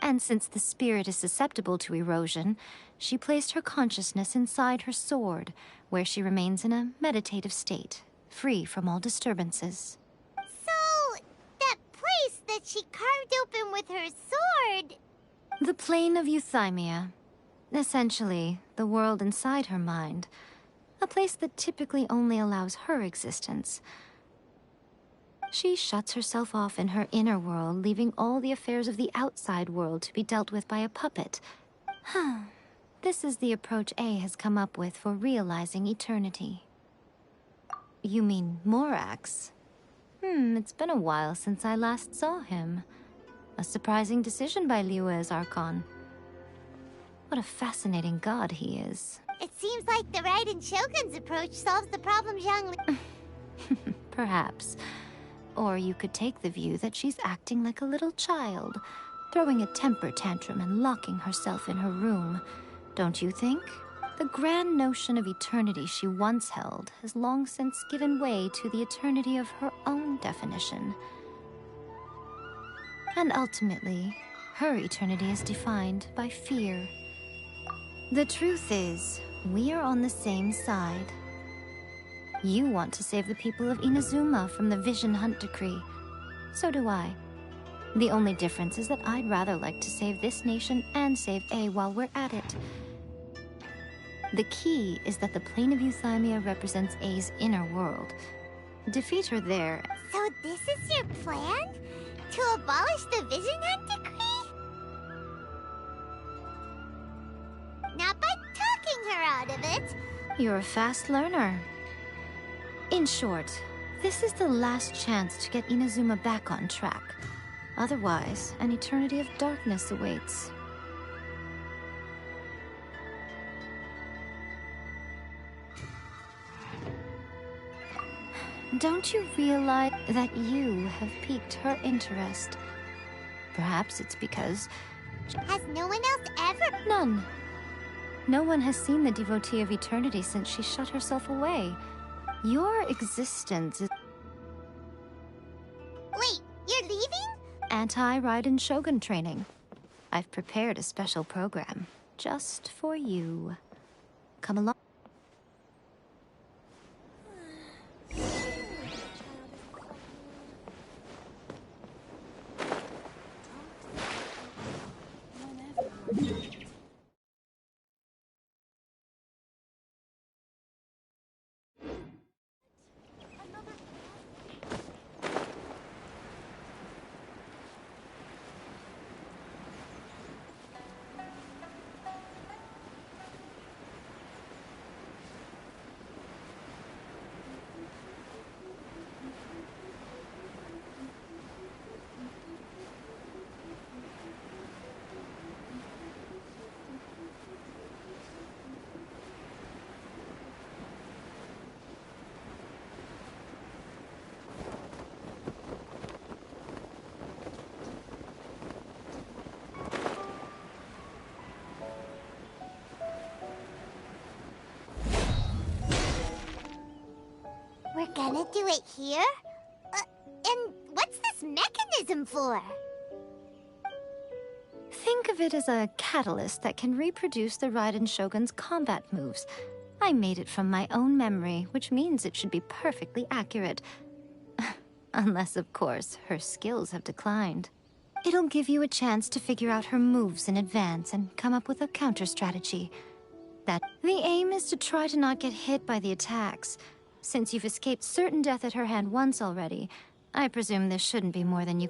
And since the spirit is susceptible to erosion, she placed her consciousness inside her sword, where she remains in a meditative state, free from all disturbances. So, that place that she carved open with her sword... The plane of Euthymia. Essentially, the world inside her mind. A place that typically only allows her existence. She shuts herself off in her inner world, leaving all the affairs of the outside world to be dealt with by a puppet. This is the approach A has come up with for realizing eternity. You mean Morax? It's been a while since I last saw him. A surprising decision by Liyue's Archon. What a fascinating god he is. It seems like the Raiden Shogun's approach solves the problem Zhangli... Perhaps. Or you could take the view that she's acting like a little child, throwing a temper tantrum and locking herself in her room. Don't you think? The grand notion of eternity she once held has long since given way to the eternity of her own definition. And ultimately, her eternity is defined by fear. The truth is, we are on the same side. You want to save the people of Inazuma from the Vision Hunt Decree. So do I. The only difference is that I'd rather like to save this nation and save A while we're at it. The key is that the plane of Euthymia represents A's inner world. Defeat her there. So this is your plan? To abolish the Vision Hunt Decree? Not by talking her out of it. You're a fast learner. In short, this is the last chance to get Inazuma back on track. Otherwise, an eternity of darkness awaits. Don't you realize that you have piqued her interest? Perhaps it's because... Has no one else ever... None. No one has seen the devotee of eternity since she shut herself away. Your existence is Wait, you're leaving? anti-Raiden Shogun training. I've prepared a special program just for you. Come along. We're gonna do it here? And what's this mechanism for? Think of it as a catalyst that can reproduce the Raiden Shogun's combat moves. I made it from my own memory, which means it should be perfectly accurate. Unless, of course, her skills have declined. It'll give you a chance to figure out her moves in advance and come up with a counter strategy. The aim is to try to not get hit by the attacks. Since you've escaped certain death at her hand once already, I presume this shouldn't be more than you...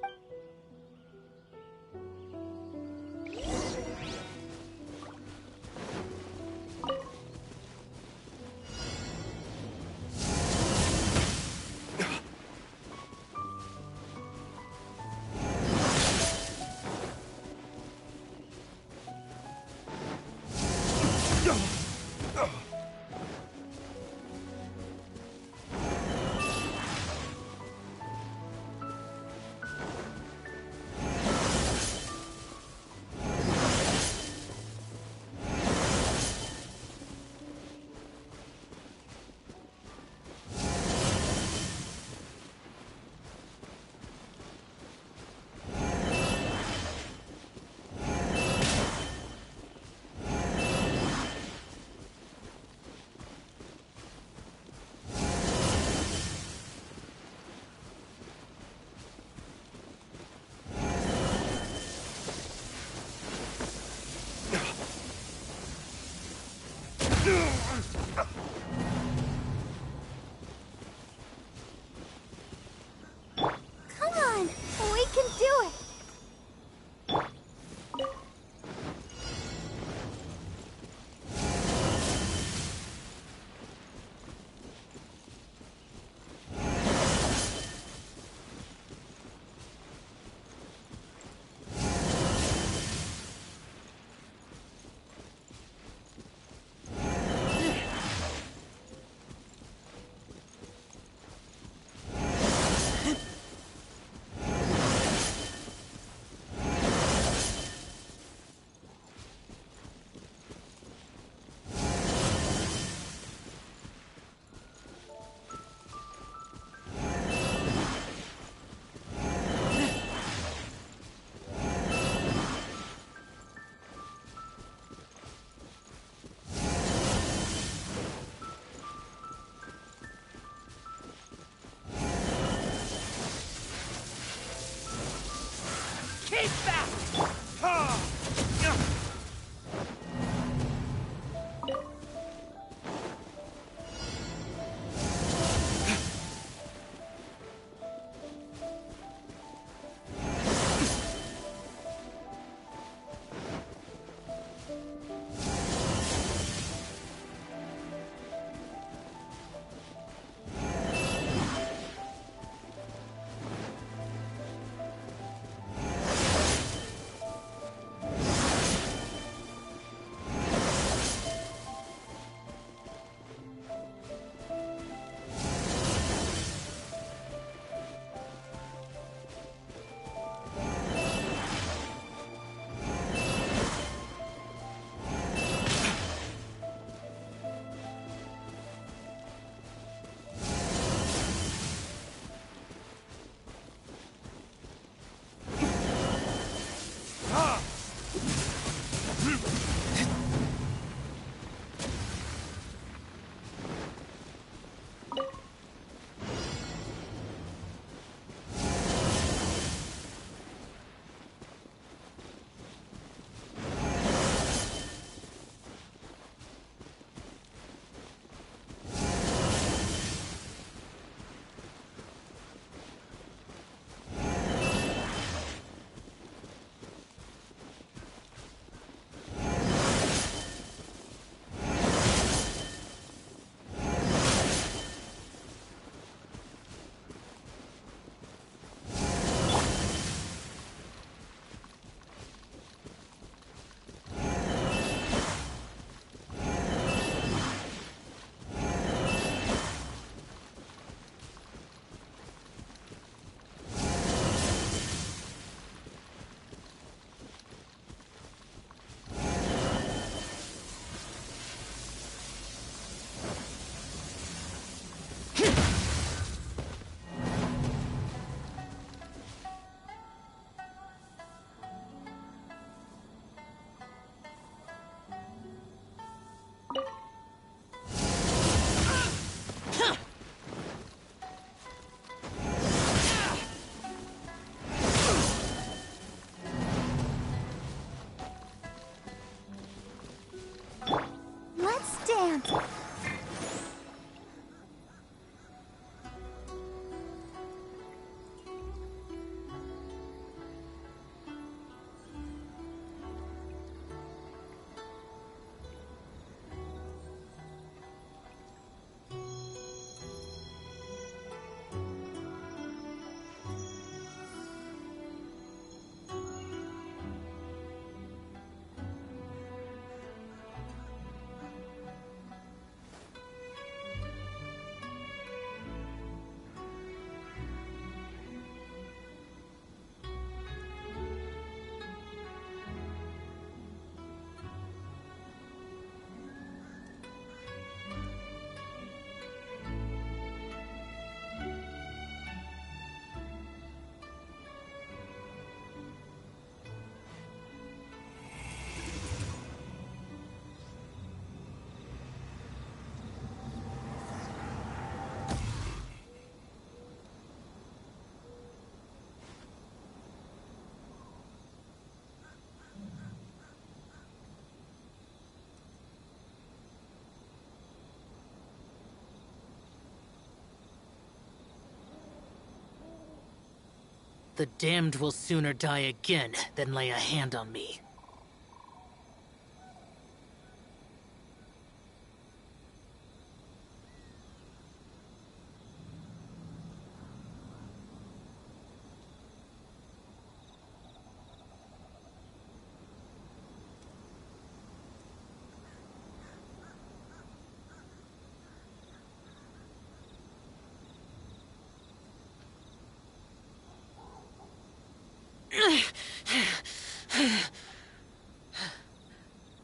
The damned will sooner die again than lay a hand on me.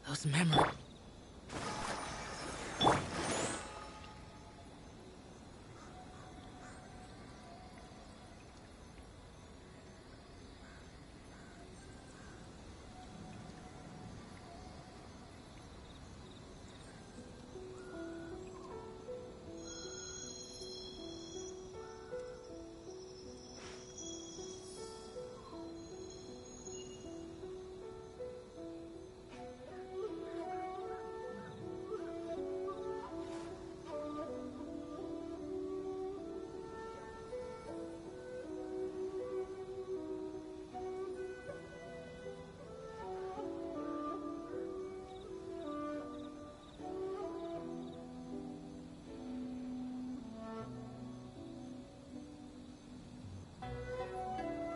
Those memories.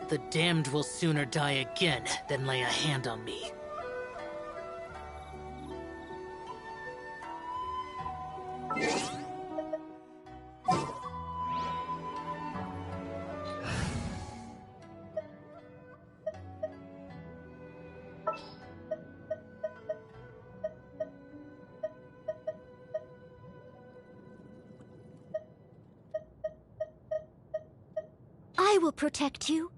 The damned will sooner die again than lay a hand on me. I will protect you.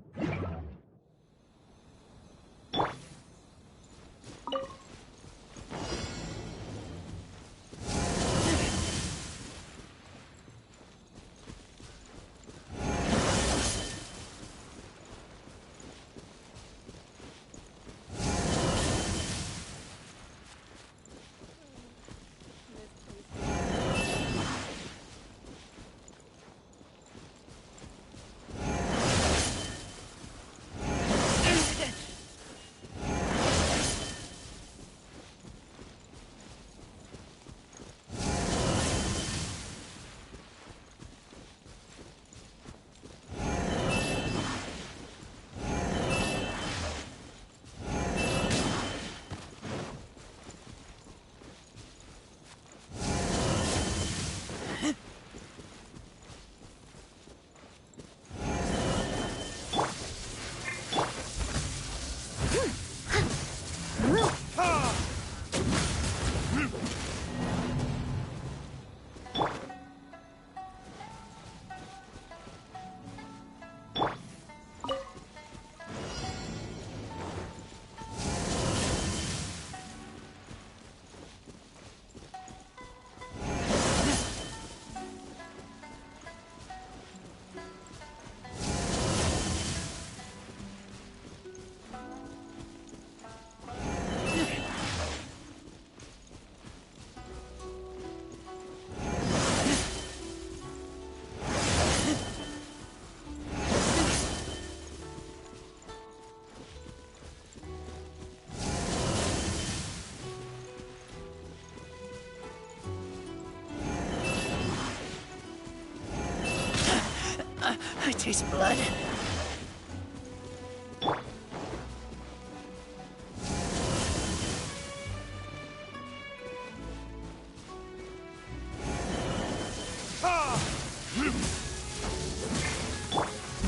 I taste blood.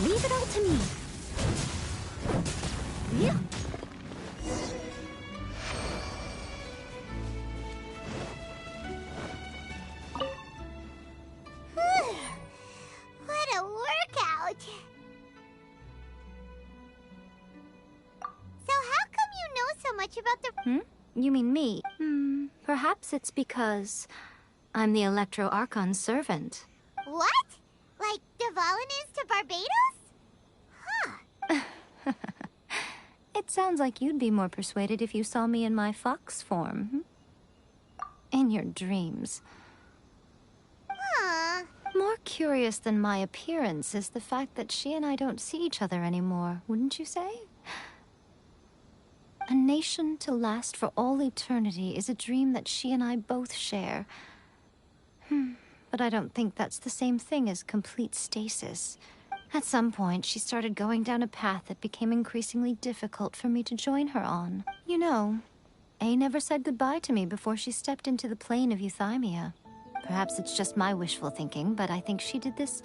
Leave it all to me. Yeah. What a workout! So how come you know so much about the... You mean me? Perhaps it's because I'm the Electro Archon's servant. What? Like Devalin is to Barbados? Huh. It sounds like you'd be more persuaded if you saw me in my fox form. In your dreams. Huh. More curious than my appearance is the fact that she and I don't see each other anymore, wouldn't you say? A nation to last for all eternity is a dream that she and I both share. But I don't think that's the same thing as complete stasis. At some point, she started going down a path that became increasingly difficult for me to join her on. You know, A never said goodbye to me before she stepped into the plane of euthymia. Perhaps it's just my wishful thinking, but I think she did this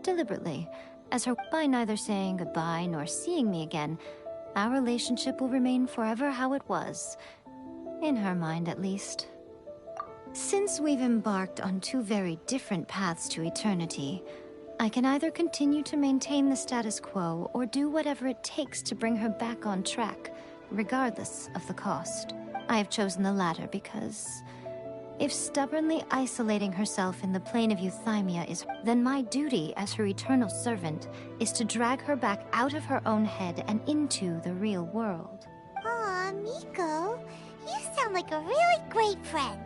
deliberately, as her by neither saying goodbye nor seeing me again, our relationship will remain forever how it was. In her mind, at least. Since we've embarked on two very different paths to eternity, I can either continue to maintain the status quo or do whatever it takes to bring her back on track, regardless of the cost. I have chosen the latter because if stubbornly isolating herself in the plane of euthymia is, then my duty as her eternal servant is to drag her back out of her own head and into the real world. Aw, Miko, you sound like a really great friend.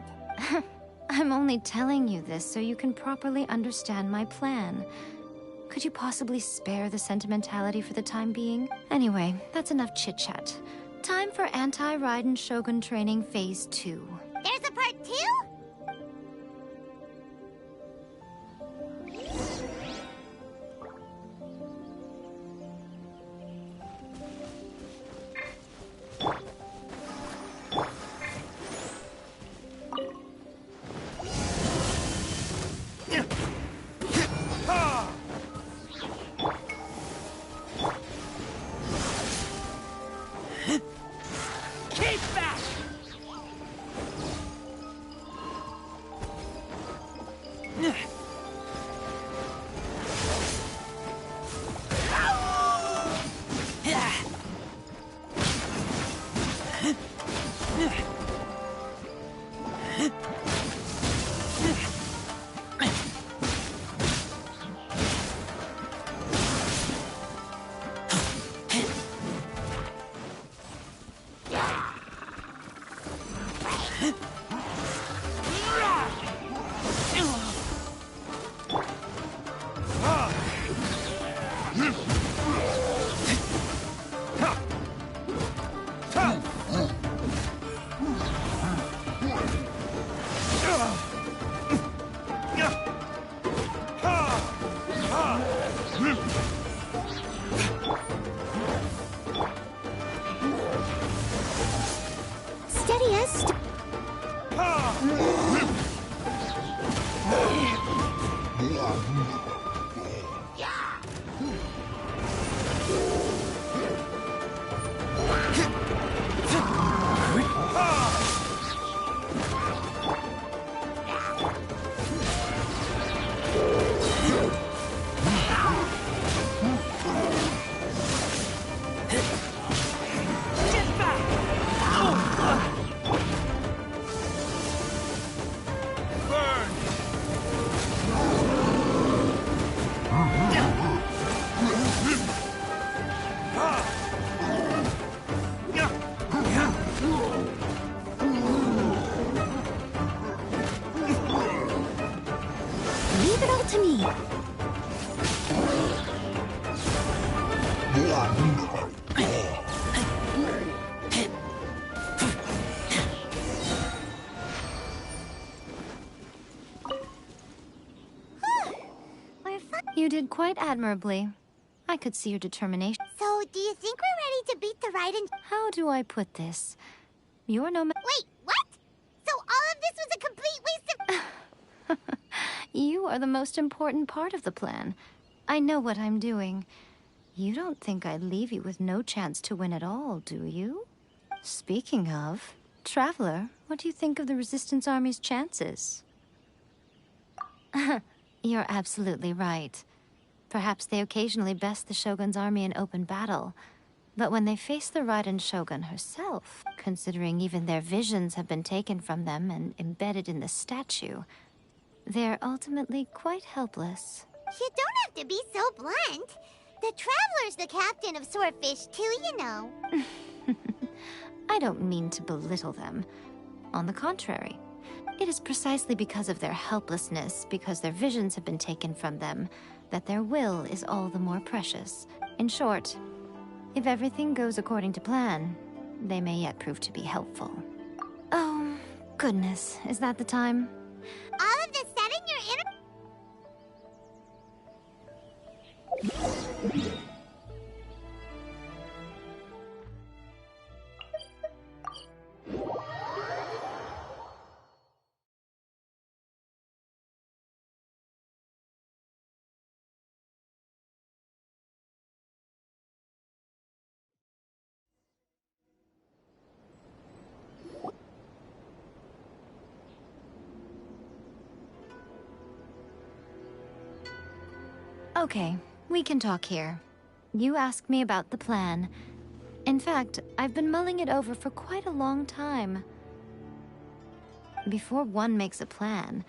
I'm only telling you this so you can properly understand my plan. Could you possibly spare the sentimentality for the time being? Anyway, that's enough chit-chat. Time for Anti-Raiden Shogun Training Phase 2. There's a part 2? You did quite admirably. I could see your determination. So, do you think we're ready to beat the Raiden? How do I put this? You're no Wait, what? So all of this was a complete waste of... You are the most important part of the plan. I know what I'm doing. You don't think I'd leave you with no chance to win at all, do you? Speaking of, Traveler, what do you think of the Resistance Army's chances? You're absolutely right. Perhaps they occasionally best the Shogun's army in open battle. But when they face the Raiden Shogun herself, considering even their visions have been taken from them and embedded in the statue, they're ultimately quite helpless. You don't have to be so blunt. The Traveler's the captain of Swordfish too, you know. I don't mean to belittle them. On the contrary, It is precisely because of their helplessness, because their visions have been taken from them, that their will is all the more precious. In short, if everything goes according to plan, they may yet prove to be helpful. Oh, goodness, is that the time? All of the sudden you're in Okay, we can talk here. You asked me about the plan. In fact, I've been mulling it over for quite a long time. Before one makes a plan,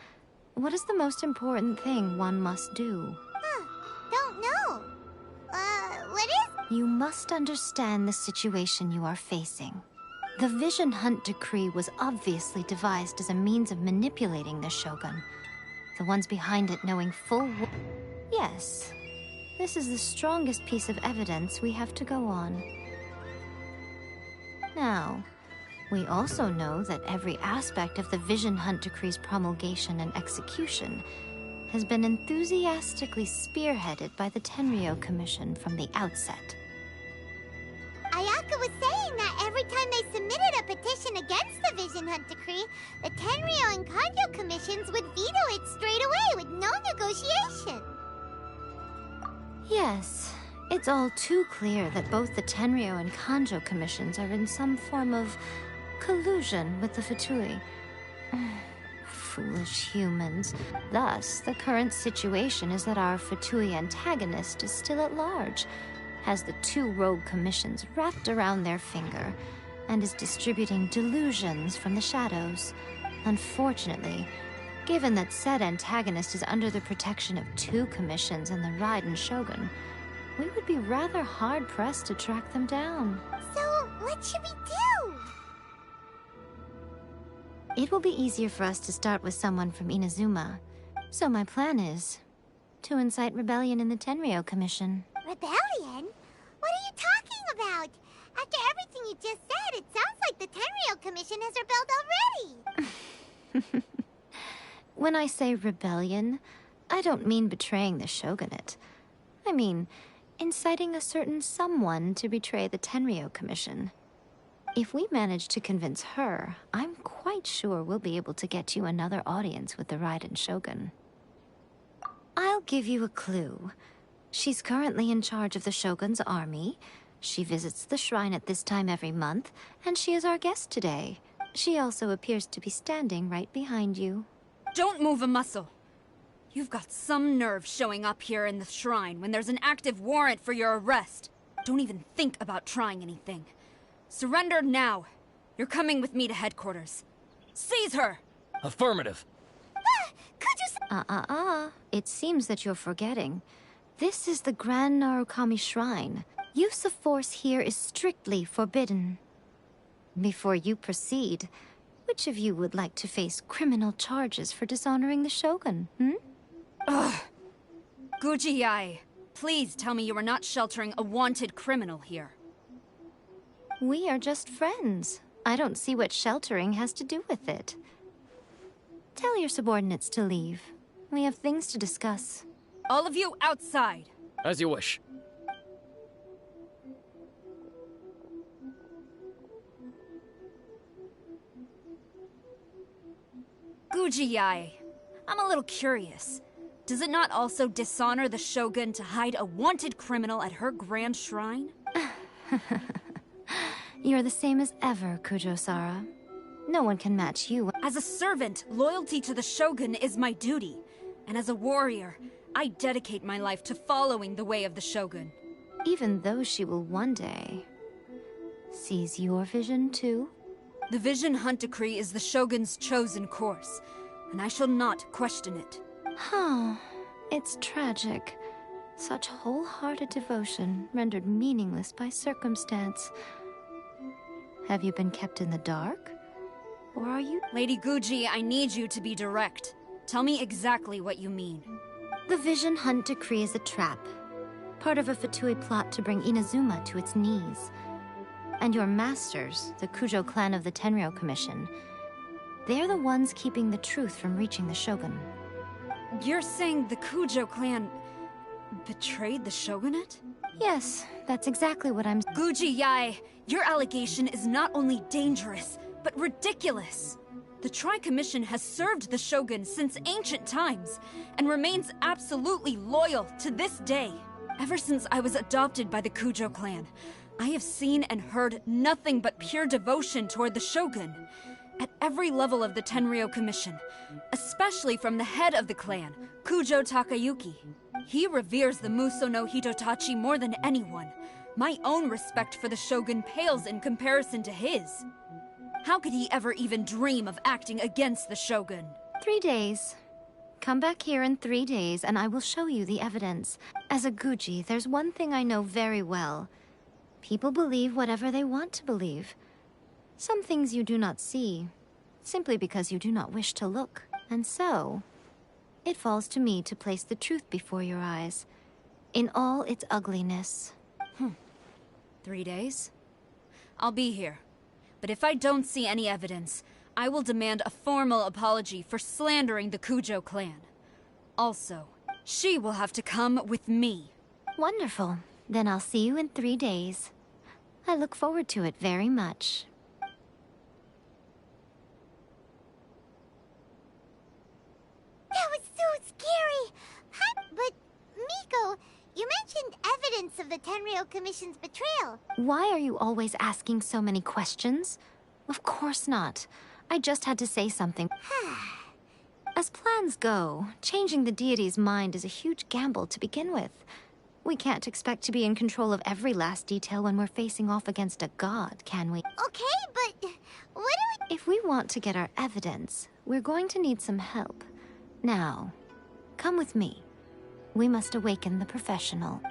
what is the most important thing one must do? Don't know. What is? You must understand the situation you are facing. The Vision Hunt Decree was obviously devised as a means of manipulating the Shogun. The ones behind it knowing full well. Yes, this is the strongest piece of evidence we have to go on. Now, we also know that every aspect of the Vision Hunt Decree's promulgation and execution has been enthusiastically spearheaded by the Tenryou Commission from the outset. Ayaka was saying that every time they submitted a petition against the Vision Hunt Decree, the Tenryou and Kanjo commissions would veto it straight away with no negotiation. Yes, it's all too clear that both the Tenryou and Kanjo commissions are in some form of collusion with the Fatui. Foolish humans. Thus, the current situation is that our Fatui antagonist is still at large, has the two rogue commissions wrapped around their finger, and is distributing delusions from the shadows. Unfortunately, given that said antagonist is under the protection of two commissions and the Raiden Shogun, we would be rather hard-pressed to track them down. So, what should we do? It will be easier for us to start with someone from Inazuma. So my plan is to incite rebellion in the Tenryou Commission. Rebellion? What are you talking about? After everything you just said, it sounds like the Tenryou Commission has rebelled already. When I say rebellion, I don't mean betraying the shogunate. I mean inciting a certain someone to betray the Tenryou Commission. If we manage to convince her, I'm quite sure we'll be able to get you another audience with the Raiden Shogun. I'll give you a clue. She's currently in charge of the Shogun's army. She visits the shrine at this time every month, and she is our guest today. She also appears to be standing right behind you. Don't move a muscle. You've got some nerve showing up here in the shrine when there's an active warrant for your arrest. Don't even think about trying anything. Surrender now. You're coming with me to headquarters. Seize her! Affirmative. It seems that you're forgetting. This is the Grand Narukami Shrine. Use of force here is strictly forbidden. Before you proceed, which of you would like to face criminal charges for dishonoring the Shogun, Ugh. Gujiyai, please tell me you are not sheltering a wanted criminal here. We are just friends. I don't see what sheltering has to do with it. Tell your subordinates to leave. We have things to discuss. All of you outside. As you wish. Gujiyai, I'm a little curious. Does it not also dishonor the Shogun to hide a wanted criminal at her grand shrine? You're the same as ever, Kujo-Sara. No one can match you. As a servant, loyalty to the Shogun is my duty. And as a warrior, I dedicate my life to following the way of the Shogun. Even though she will one day seize your vision too? The Vision Hunt Decree is the Shogun's chosen course, and I shall not question it. It's tragic. Such wholehearted devotion rendered meaningless by circumstance. Have you been kept in the dark? Or are you... Lady Guji, I need you to be direct. Tell me exactly what you mean. The Vision Hunt decree is a trap. Part of a Fatui plot to bring Inazuma to its knees. And your masters, the Kujo clan of the Tenryou Commission, they're the ones keeping the truth from reaching the Shogun. You're saying the Kujo clan betrayed the shogunate? Yes, that's exactly what I'm... Guji Yae, your allegation is not only dangerous, but ridiculous. The Tri-Commission has served the shogun since ancient times, and remains absolutely loyal to this day. Ever since I was adopted by the Kujo clan, I have seen and heard nothing but pure devotion toward the shogun. At every level of the Tenryou Commission, especially from the head of the clan, Kujo Takayuki. He reveres the Muso no Hitotachi more than anyone. My own respect for the shogun pales in comparison to his. How could he ever even dream of acting against the shogun? 3 days. Come back here in 3 days and I will show you the evidence. As a Guji, there's one thing I know very well. People believe whatever they want to believe. Some things you do not see, simply because you do not wish to look. And so, it falls to me to place the truth before your eyes, in all its ugliness. 3 days? I'll be here. But if I don't see any evidence, I will demand a formal apology for slandering the Kujo clan. Also, she will have to come with me. Wonderful. Then I'll see you in 3 days. I look forward to it very much. That was so scary! But, Miko, you mentioned evidence of the Tenryou Commission's betrayal. Why are you always asking so many questions? Of course not. I just had to say something. As plans go, changing the deity's mind is a huge gamble to begin with. We can't expect to be in control of every last detail when we're facing off against a god, can we? Okay, but what do we... If we want to get our evidence, we're going to need some help. Now, come with me. We must awaken the professional.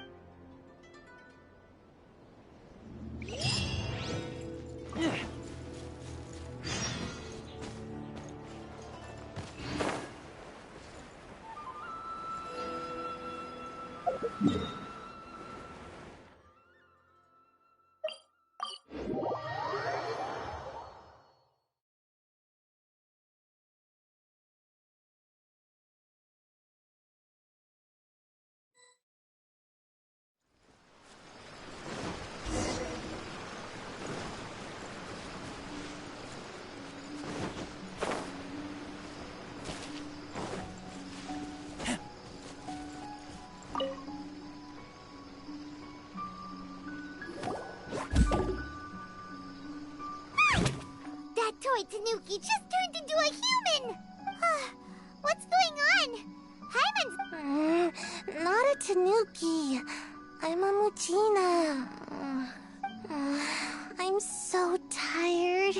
Toy Tanuki just turned into a human! What's going on? Hyman's... Not a Tanuki. I'm a Muchina. I'm so tired.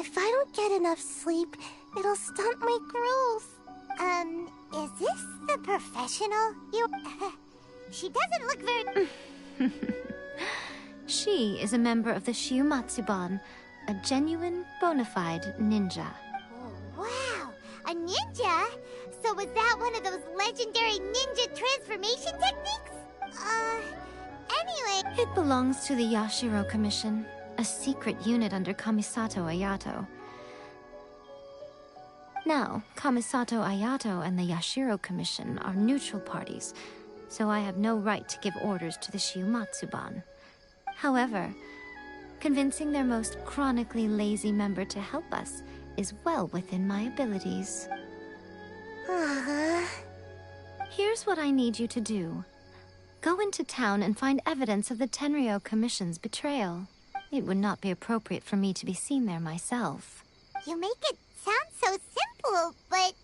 If I don't get enough sleep, it'll stunt my growth. Is this the professional? She doesn't look very... She is a member of the Shiumatsuban, a genuine, bona fide ninja. Oh, wow! A ninja? So was that one of those legendary ninja transformation techniques? Anyway... It belongs to the Yashiro Commission, a secret unit under Kamisato Ayato. Now, Kamisato Ayato and the Yashiro Commission are neutral parties, so I have no right to give orders to the Shiumatsuban. However, convincing their most chronically lazy member to help us is well within my abilities. Here's what I need you to do. Go into town and find evidence of the Tenryou Commission's betrayal. It would not be appropriate for me to be seen there myself. You make it sound so simple, but...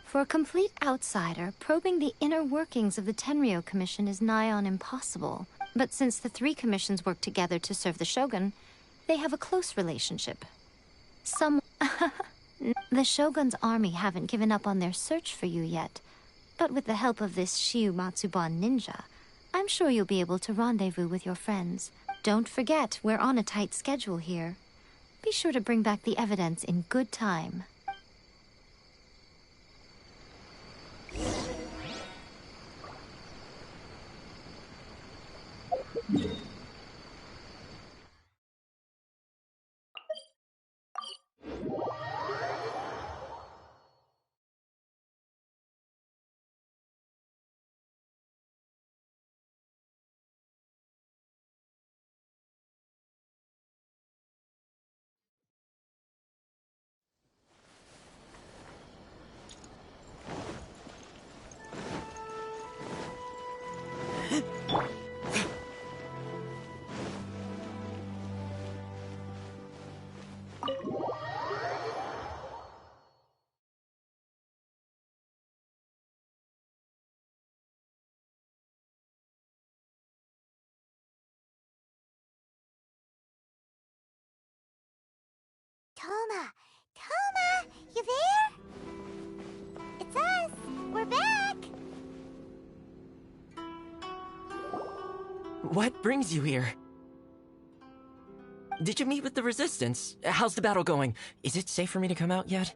For a complete outsider, probing the inner workings of the Tenryou Commission is nigh on impossible. But since the 3 commissions work together to serve the Shogun, they have a close relationship. The Shogun's army haven't given up on their search for you yet, but with the help of this Shiumatsuban ninja, I'm sure you'll be able to rendezvous with your friends. Don't forget, we're on a tight schedule here. Be sure to bring back the evidence in good time. Toma! Toma! You there? It's us! We're back! What brings you here? Did you meet with the Resistance? How's the battle going? Is it safe for me to come out yet?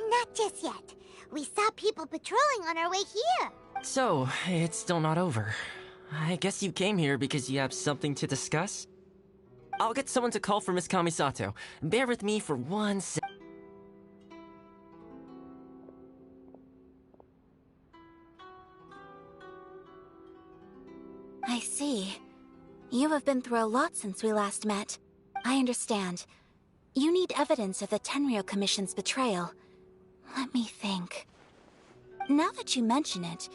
Not just yet. We saw people patrolling on our way here. So, it's still not over. I guess you came here because you have something to discuss? I'll get someone to call for Miss Kamisato. Bear with me for 1 sec. I see. You have been through a lot since we last met. I understand. You need evidence of the Tenryou Commission's betrayal. Let me think. Now that you mention it,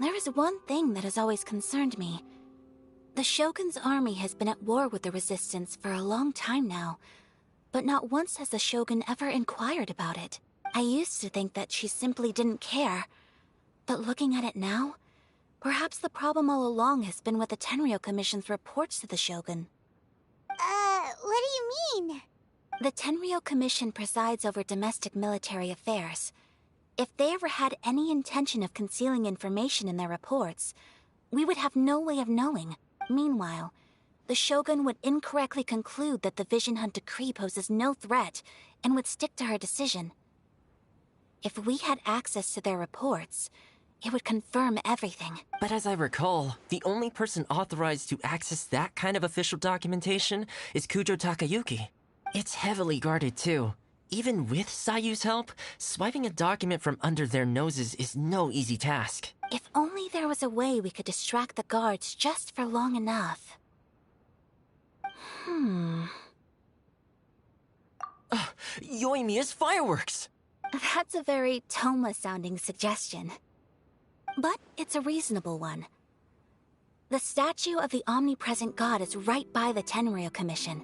there is one thing that has always concerned me. The Shogun's army has been at war with the Resistance for a long time now, but not once has the Shogun ever inquired about it. I used to think that she simply didn't care, but looking at it now, perhaps the problem all along has been with the Tenryou Commission's reports to the Shogun. What do you mean? The Tenryou Commission presides over domestic military affairs. If they ever had any intention of concealing information in their reports, we would have no way of knowing. Meanwhile, the Shogun would incorrectly conclude that the Vision Hunt decree poses no threat and would stick to her decision. If we had access to their reports, it would confirm everything. But as I recall, the only person authorized to access that kind of official documentation is Kujo Takayuki. It's heavily guarded too. Even with Sayu's help, swiping a document from under their noses is no easy task. If only there was a way we could distract the guards just for long enough. Yoimiya's fireworks! That's a very Toma-sounding suggestion. But it's a reasonable one. The statue of the omnipresent god is right by the Tenryou Commission.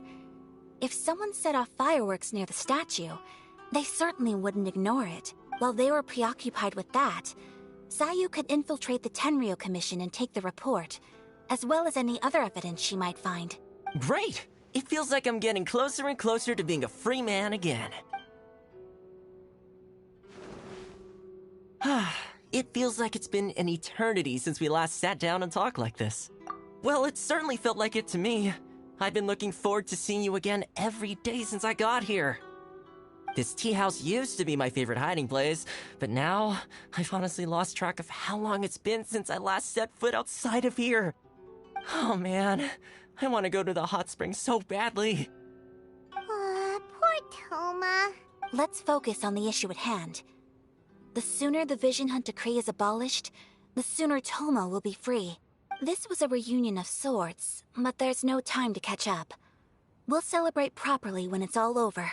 If someone set off fireworks near the statue, they certainly wouldn't ignore it. While they were preoccupied with that, Sayu could infiltrate the Tenryou Commission and take the report, as well as any other evidence she might find. Great! It feels like I'm getting closer and closer to being a free man again. It feels like it's been an eternity since we last sat down and talked like this. Well, it certainly felt like it to me. I've been looking forward to seeing you again every day since I got here. This tea house used to be my favorite hiding place, but now I've honestly lost track of how long it's been since I last set foot outside of here. Oh man, I want to go to the hot springs so badly. Poor Toma. Let's focus on the issue at hand. The sooner the Vision Hunt decree is abolished, the sooner Toma will be free. This was a reunion of sorts, but there's no time to catch up. We'll celebrate properly when it's all over.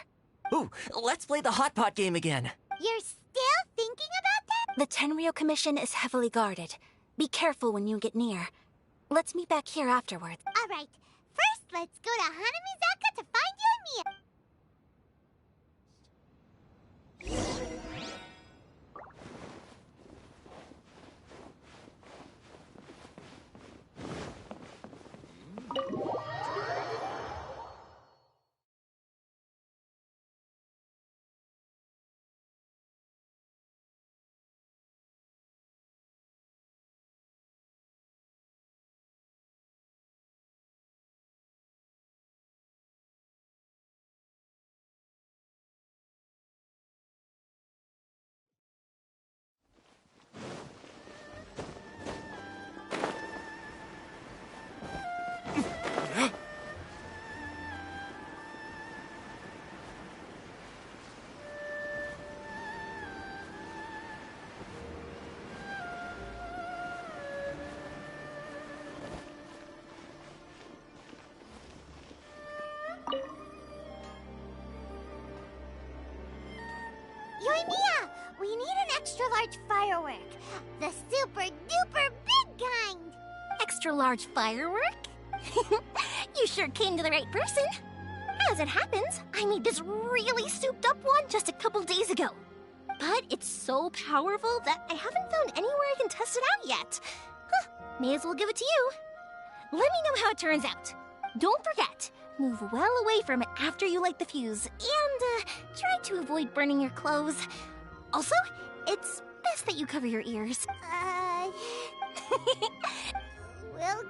Ooh, let's play the hot pot game again. You're still thinking about that? The Tenryou Commission is heavily guarded. Be careful when you get near. Let's meet back here afterwards. Alright, first let's go to Hanamizaka to find you and Mia. We need an extra large firework. The super duper big kind. Extra large firework? You sure came to the right person. As it happens, I made this really souped up one just a couple days ago. But it's so powerful that I haven't found anywhere I can test it out yet. Huh, may as well give it to you. Let me know how it turns out. Don't forget, move well away from it after you light the fuse, and try to avoid burning your clothes. Also, it's best that you cover your ears. We'll...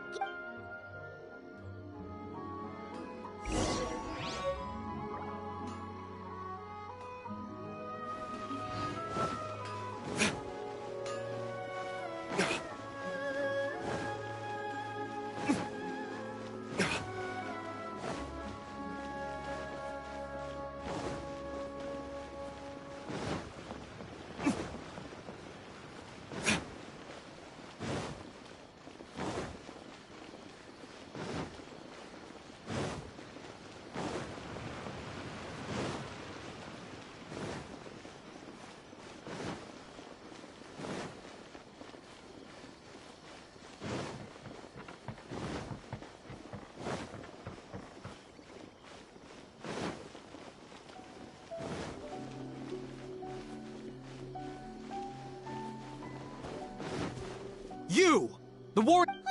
You! The war... Oh no!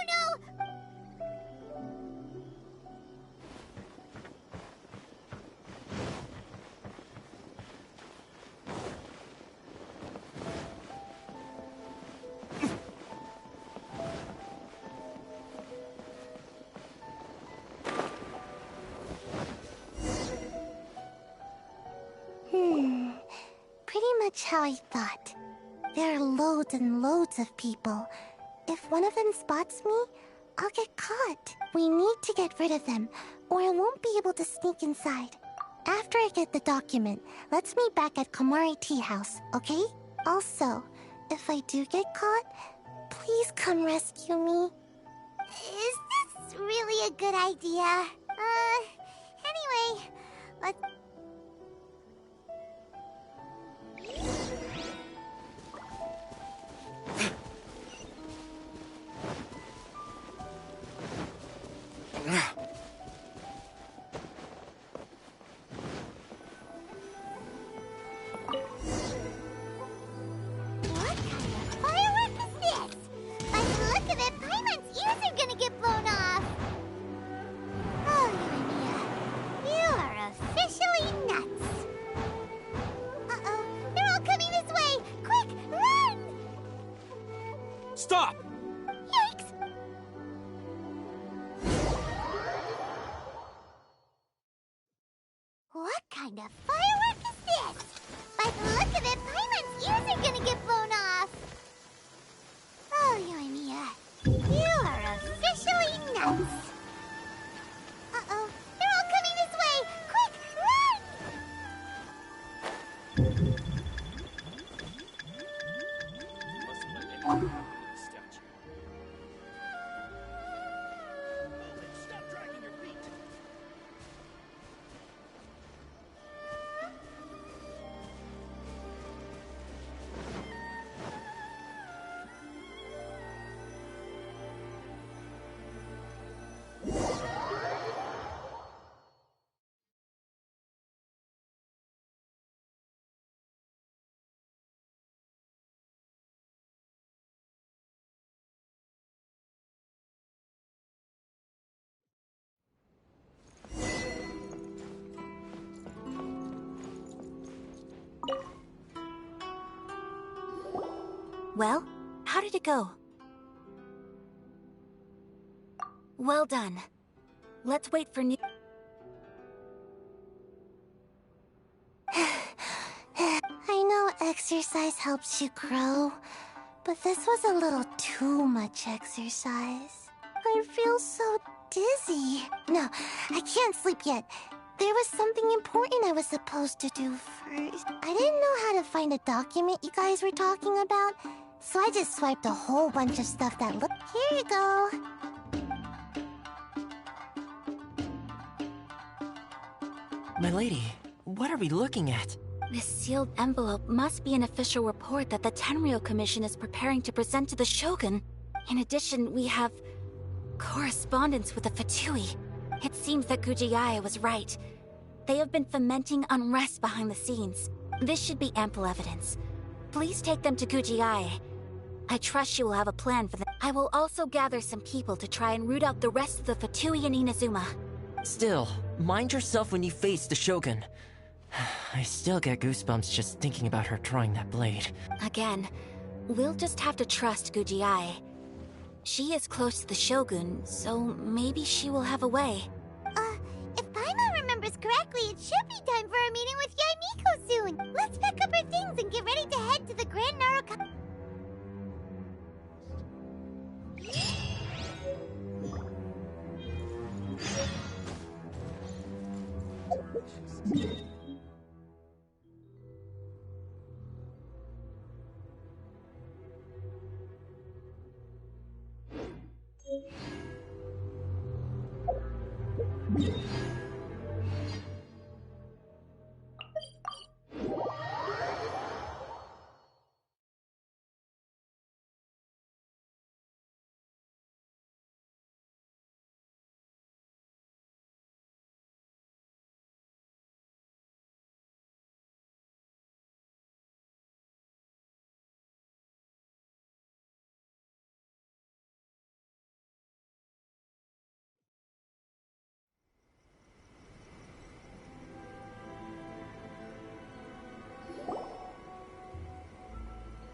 Pretty much how I thought. There are loads and loads of people. If one of them spots me, I'll get caught. We need to get rid of them, or I won't be able to sneak inside. After I get the document, let's meet back at Komari Tea House, okay? Also, if I do get caught, please come rescue me. Is this really a good idea? Anyway, let's... What kind of firework is this? By the look of it, Paimon's ears are gonna get blown off. Oh, Yoimiya, you are officially nuts. Uh-oh, they're all coming this way! Quick, run! Stop! Yikes! What kind of firework is this? By the look of it, Paimon's ears are gonna get blown off. Oh, Yoimiya, you are officially nuts. Uh-oh, they're all coming this way! Quick, run! Stop dragging your feet! Well, how did it go? Well done. Let's wait for new... I know exercise helps you grow, but this was a little too much exercise. I feel so dizzy. No, I can't sleep yet. There was something important I was supposed to do first. I didn't know how to find a document you guys were talking about, so I just swiped a whole bunch of stuff that looked... Here you go. My lady, what are we looking at? This sealed envelope must be an official report. report that the Tenryou Commission is preparing to present to the Shogun. In addition, we have correspondence with the Fatui. It seems that Gujiae was right. They have been fomenting unrest behind the scenes. This should be ample evidence. Please take them to Gujiae. I trust she will have a plan for them. I will also gather some people to try and root out the rest of the Fatui in Inazuma. Still, mind yourself when you face the Shogun. I still get goosebumps just thinking about her drawing that blade. Again, we'll just have to trust Gujiae. She is close to the Shogun, so maybe she will have a way. If Paimon remembers correctly, it should be time for a meeting with Yaimiko soon. Let's pack up our things and get ready to head to the Grand Naraka.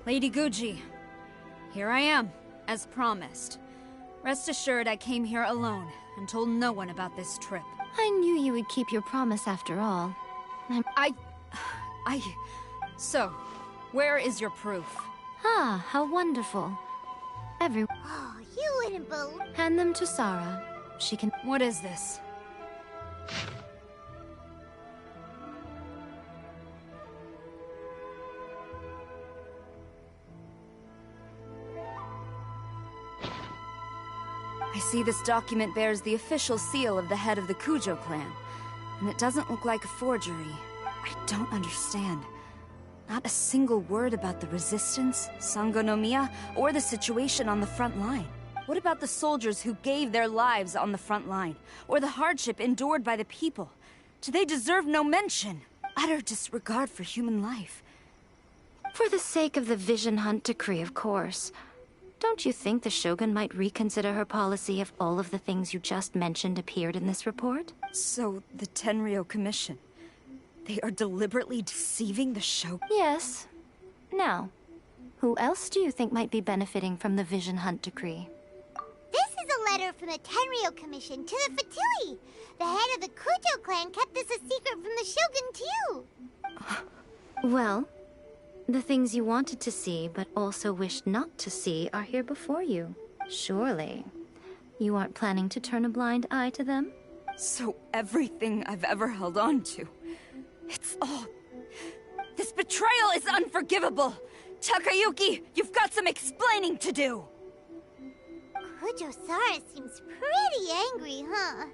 Lady Guji, here I am, as promised. Rest assured I came here alone and told no one about this trip. I knew you would keep your promise after all. So, where is your proof? Ah, how wonderful. Oh, you wouldn't believe... Hand them to Sarah. She can... What is this? I see this document bears the official seal of the head of the Kujo clan, and it doesn't look like a forgery. I don't understand. Not a single word about the resistance, Sangonomiya, or the situation on the front line. What about the soldiers who gave their lives on the front line, or the hardship endured by the people? Do they deserve no mention? Utter disregard for human life. For the sake of the Vision Hunt decree, of course. Don't you think the Shogun might reconsider her policy if all of the things you just mentioned appeared in this report? So, the Tenryou Commission... they are deliberately deceiving the Shogun? Yes. Now, who else do you think might be benefiting from the Vision Hunt decree? This is a letter from the Tenryou Commission to the Fatui. The head of the Kujo clan kept this a secret from the Shogun, too. Well, the things you wanted to see but also wished not to see are here before you. Surely, you aren't planning to turn a blind eye to them? So everything I've ever held on to, it's all... This betrayal is unforgivable! Takayuki, you've got some explaining to do! Kujo-Sara seems pretty angry, huh?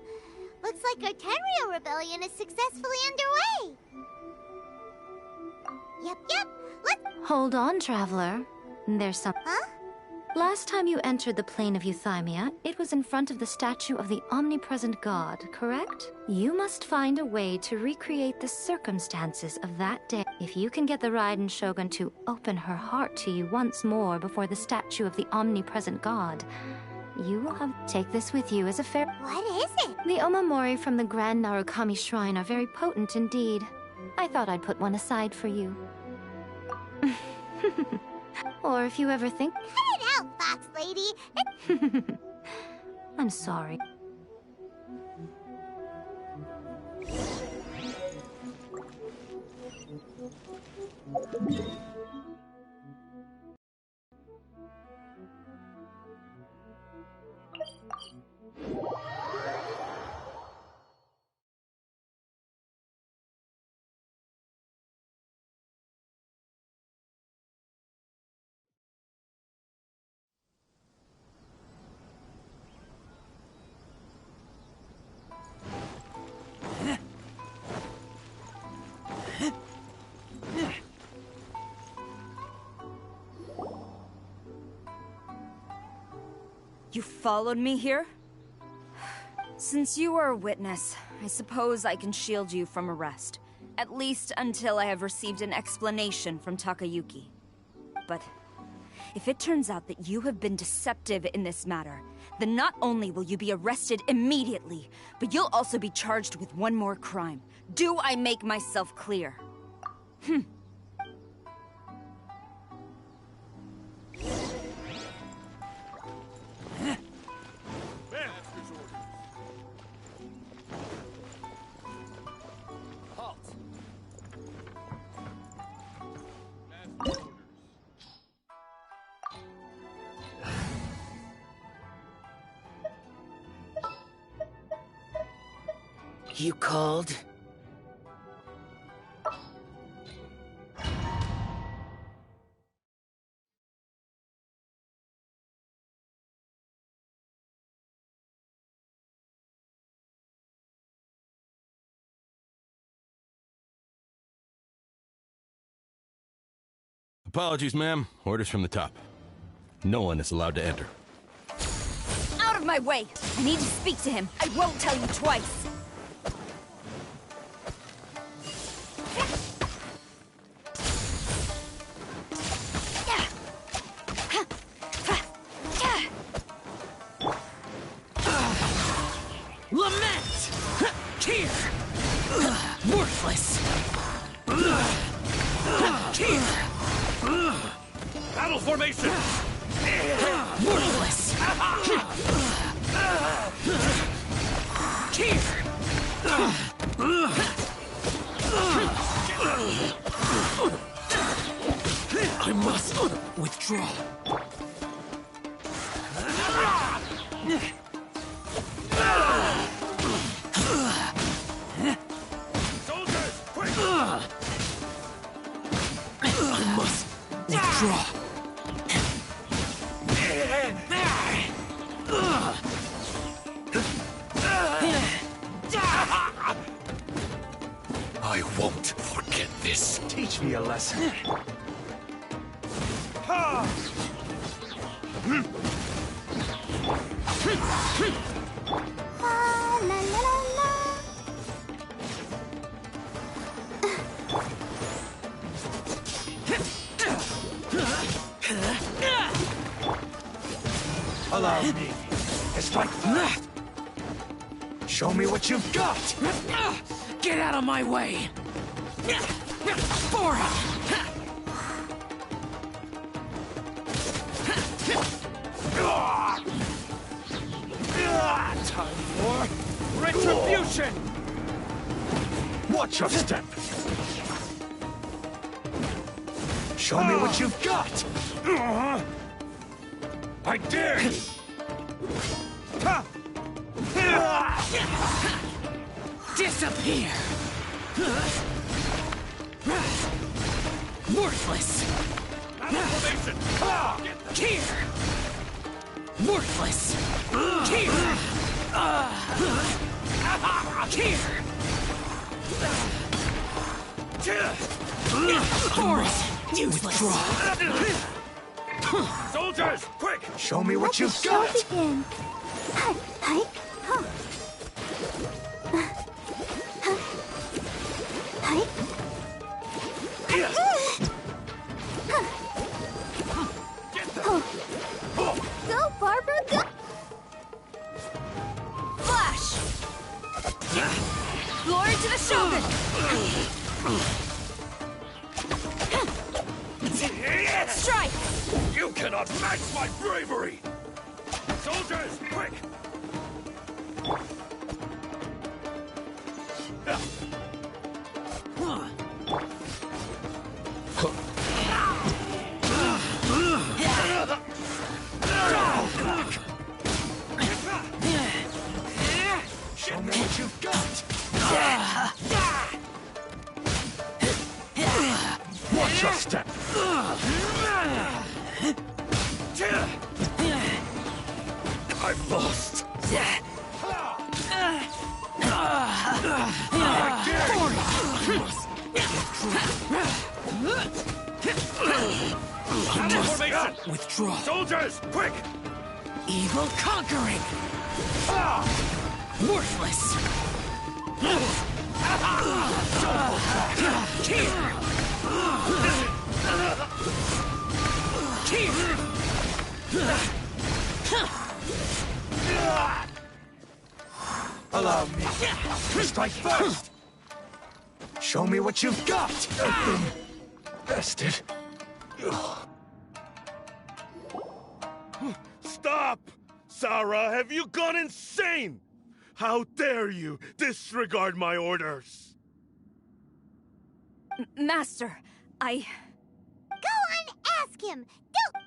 Looks like our Tenryou rebellion is successfully underway. Yep, let's... Hold on, Traveler. There's some... Huh? Last time you entered the plane of Euthymia, it was in front of the statue of the omnipresent god, correct? You must find a way to recreate the circumstances of that day. If you can get the Raiden Shogun to open her heart to you once more before the statue of the omnipresent god, you will have to take this with you as a fair... What is it? The Omamori from the Grand Narukami Shrine are very potent indeed. I thought I'd put one aside for you. Or if you ever think... Cut it out, Fox Lady! I'm sorry. You followed me here? Since you are a witness, I suppose I can shield you from arrest. At least until I have received an explanation from Takayuki. But if it turns out that you have been deceptive in this matter, then not only will you be arrested immediately, but you'll also be charged with one more crime. Do I make myself clear? You called? Apologies, ma'am. Orders from the top. No one is allowed to enter. Out of my way! I need to speak to him. I won't tell you twice. Lament! Here! Worthless! Here! Battle formation! Worthless! Here! I must withdraw. Soldiers, quick! I must withdraw. I won't forget this. Teach me a lesson. La la la la. Allow me. It's like that. Show me what you've got. Get out of my way! For him! Time for retribution! Watch your step! Show me what you've got! I dare you! Disappear! Worthless! Formation! Here! Worthless! Here! Here! Force! Useless! Soldiers, quick! Show me what you've got! Begin. Hi. Huh. Hi. Go, Barbara, go! Flash! Glory to the Shogun! Strike! You cannot match my bravery! Soldiers, quick! Show me what you've got! Watch your step! I've lost! Withdraw. Soldiers, quick! Evil conquering! Worthless! Allow me to strike first! Show me what you've got! Bested. Stop! Sarah, have you gone insane? How dare you disregard my orders? Master, Go on, ask him!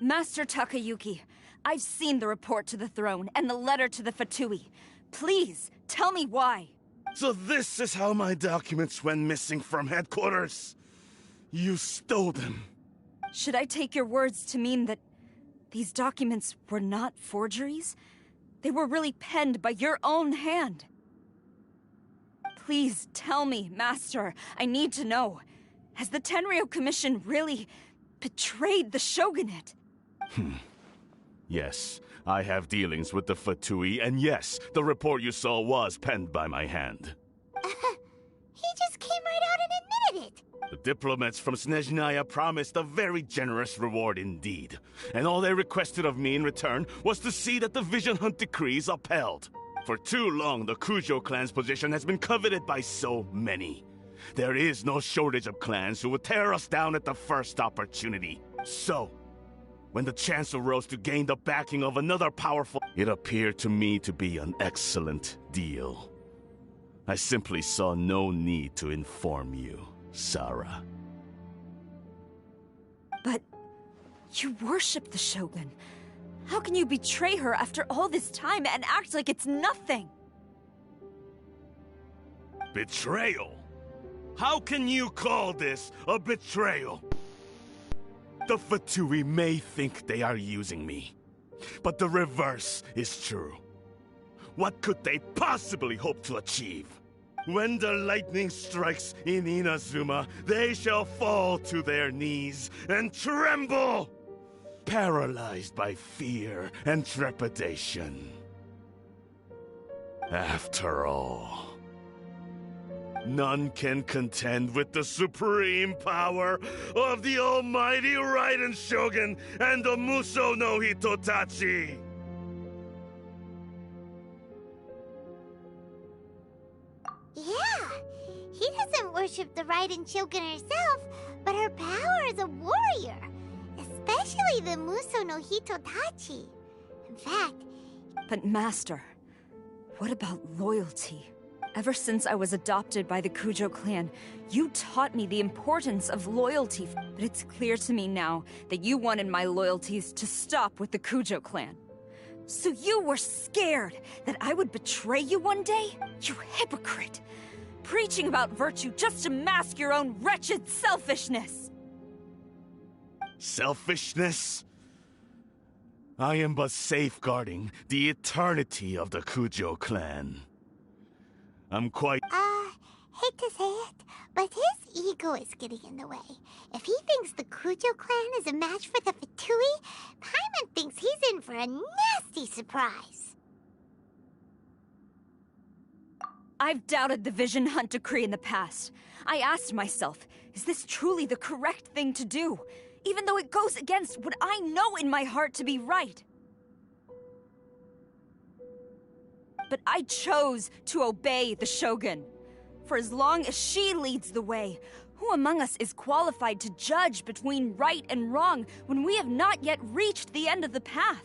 Master Takayuki, I've seen the report to the throne and the letter to the Fatui. Please, tell me why. So this is how my documents went missing from headquarters. You stole them. Should I take your words to mean that these documents were not forgeries? They were really penned by your own hand. Please tell me, Master. I need to know. Has the Tenryo Commission really betrayed the Shogunate? Yes, I have dealings with the Fatui, and yes, the report you saw was penned by my hand. He just came right out and admitted it. The diplomats from Snezhnaya promised a very generous reward indeed, and all they requested of me in return was to see that the Vision Hunt decree is upheld. For too long, the Kujo clan's position has been coveted by so many. There is no shortage of clans who would tear us down at the first opportunity. So, when the chance arose to gain the backing of another powerful, it appeared to me to be an excellent deal. I simply saw no need to inform you, Sarah. But you worship the Shogun. How can you betray her after all this time and act like it's nothing? Betrayal? How can you call this a betrayal? The Fatui may think they are using me, but the reverse is true. What could they possibly hope to achieve? When the lightning strikes in Inazuma, they shall fall to their knees and tremble, paralyzed by fear and trepidation. After all, none can contend with the supreme power of the almighty Raiden Shogun and the Muso no Hitotachi! Yeah, he doesn't worship the Raiden Shogun herself, but her power as a warrior, especially the Muso no Hitotachi. In fact... But Master, what about loyalty? Ever since I was adopted by the Kujo clan, you taught me the importance of loyalty. But it's clear to me now that you wanted my loyalties to stop with the Kujo clan. So you were scared that I would betray you one day? You hypocrite! Preaching about virtue just to mask your own wretched selfishness! Selfishness? I am but safeguarding the eternity of the Kujo clan. I'm quite... hate to say it, but his ego is getting in the way. If he thinks the Kujo clan is a match for the Fatui, Paimon thinks he's in for a nasty surprise. I've doubted the Vision Hunt decree in the past. I asked myself, is this truly the correct thing to do? Even though it goes against what I know in my heart to be right. But I chose to obey the Shogun. For as long as she leads the way, who among us is qualified to judge between right and wrong when we have not yet reached the end of the path?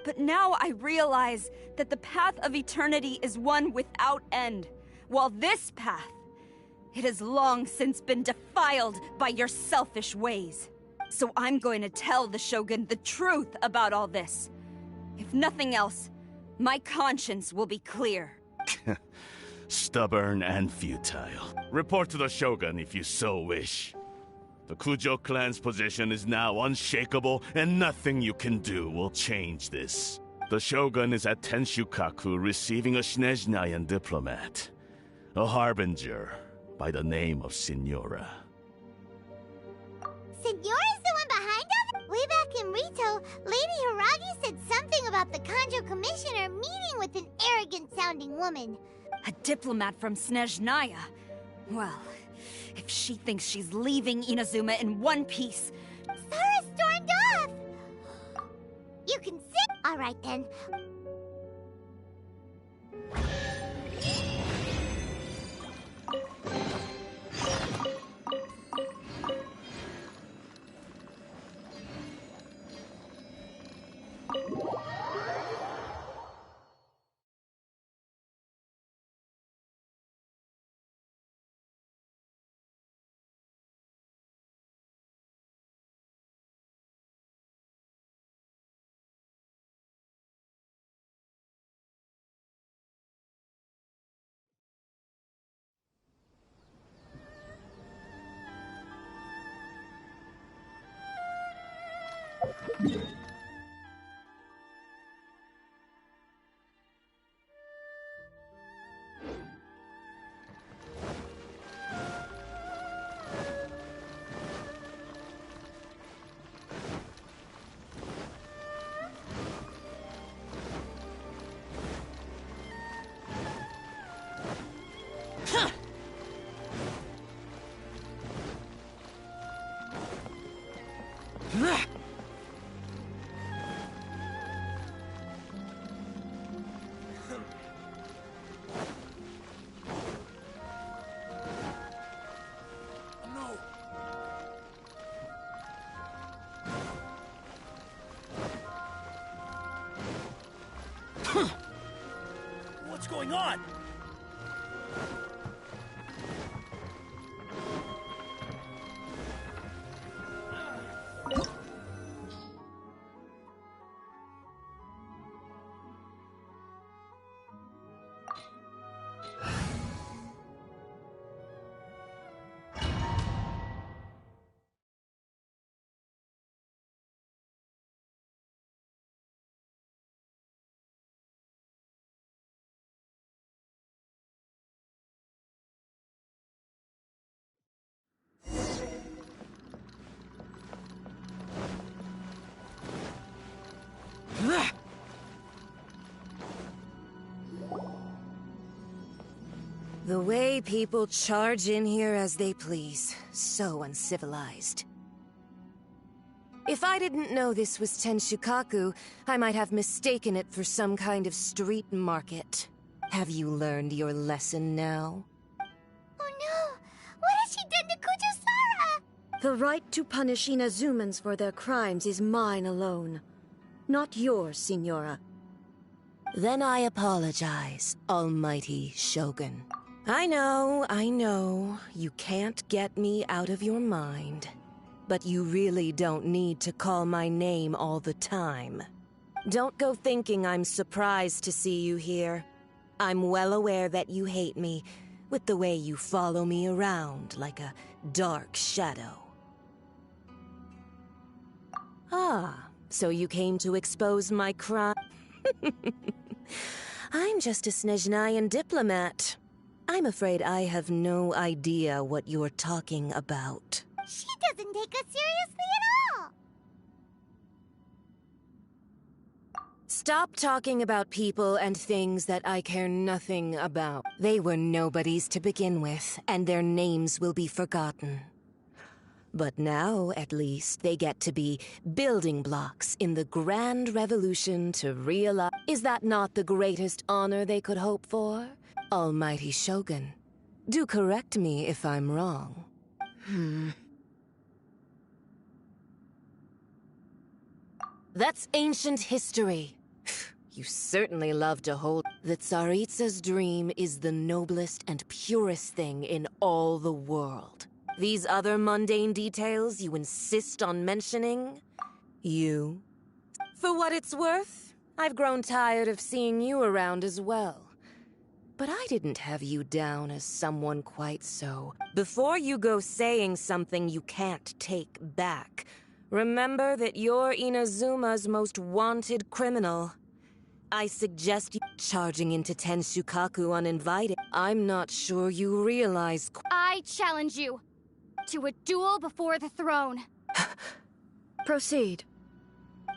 But now I realize that the path of eternity is one without end, while this path, it has long since been defiled by your selfish ways. So I'm going to tell the Shogun the truth about all this. If nothing else, my conscience will be clear. Stubborn and futile. Report to the Shogun if you so wish. The Kujo clan's position is now unshakable, and nothing you can do will change this. The Shogun is at Tenshukaku receiving a Snezhnayan diplomat, a harbinger by the name of Signora. Signora's the one behind him? Way back in Rito, Lady Hiragi said something about about the Kanjo Commissioner meeting with an arrogant-sounding woman. A diplomat from Snezhnaya. Well, if she thinks she's leaving Inazuma in one piece... Sara stormed off! You can sit... Alright then. What's going on? The way people charge in here as they please. So uncivilized. If I didn't know this was Tenshukaku, I might have mistaken it for some kind of street market. Have you learned your lesson now? Oh no! What has she done to Kujusara? The right to punish Inazumans for their crimes is mine alone. Not yours, Signora. Then I apologize, Almighty Shogun. I know, you can't get me out of your mind. But you really don't need to call my name all the time. Don't go thinking I'm surprised to see you here. I'm well aware that you hate me, with the way you follow me around like a dark shadow. Ah, so you came to expose my crime? I'm just a Snezhnayan diplomat. I'm afraid I have no idea what you're talking about. She doesn't take us seriously at all! Stop talking about people and things that I care nothing about. They were nobodies to begin with, and their names will be forgotten. But now, at least, they get to be building blocks in the grand revolution to realize... Is that not the greatest honor they could hope for? Almighty Shogun, do correct me if I'm wrong. That's ancient history. You certainly love to hold... The Tsaritsa's dream is the noblest and purest thing in all the world. These other mundane details you insist on mentioning? For what it's worth, I've grown tired of seeing you around as well. But I didn't have you down as someone quite so. Before you go saying something you can't take back, remember that you're Inazuma's most wanted criminal. I suggest you charging into Tenshukaku uninvited. I'm not sure you realize... I challenge you to a duel before the throne. Proceed.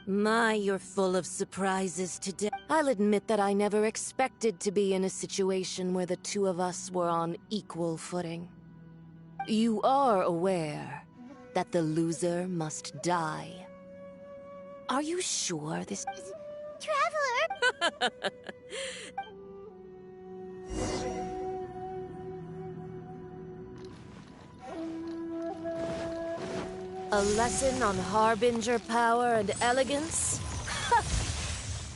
My, you're full of surprises today. I'll admit that I never expected to be in a situation where the two of us were on equal footing. You are aware that the loser must die. Are you sure this... Traveler! A lesson on Harbinger power and elegance?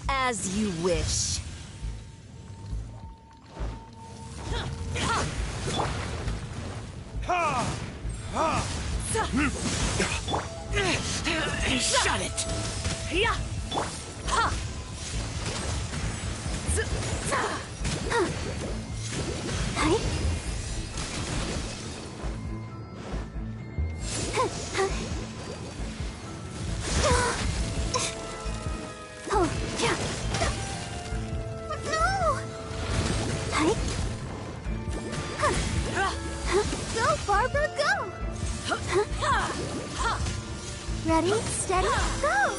As you wish. Shut it! Go, Barbara, go! Ready, steady, go!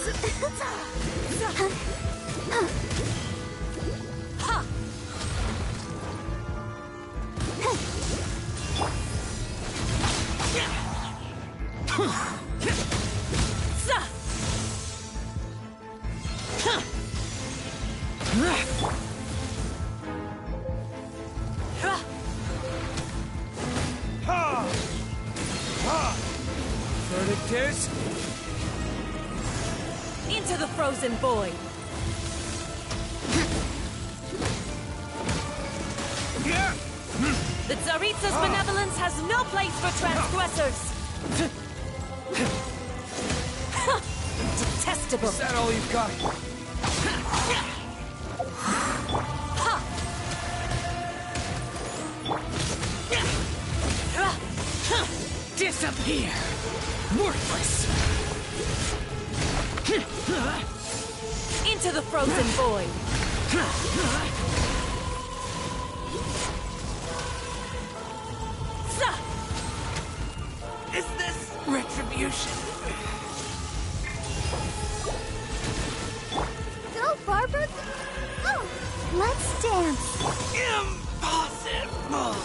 Verdict is... Into the frozen void! The Tsaritsa's benevolence has no place for transgressors! Detestable! Is that all you've got? Disappear! Worthless! Into the frozen void! Is this retribution? Go, Barbara, go! Let's dance! Impossible!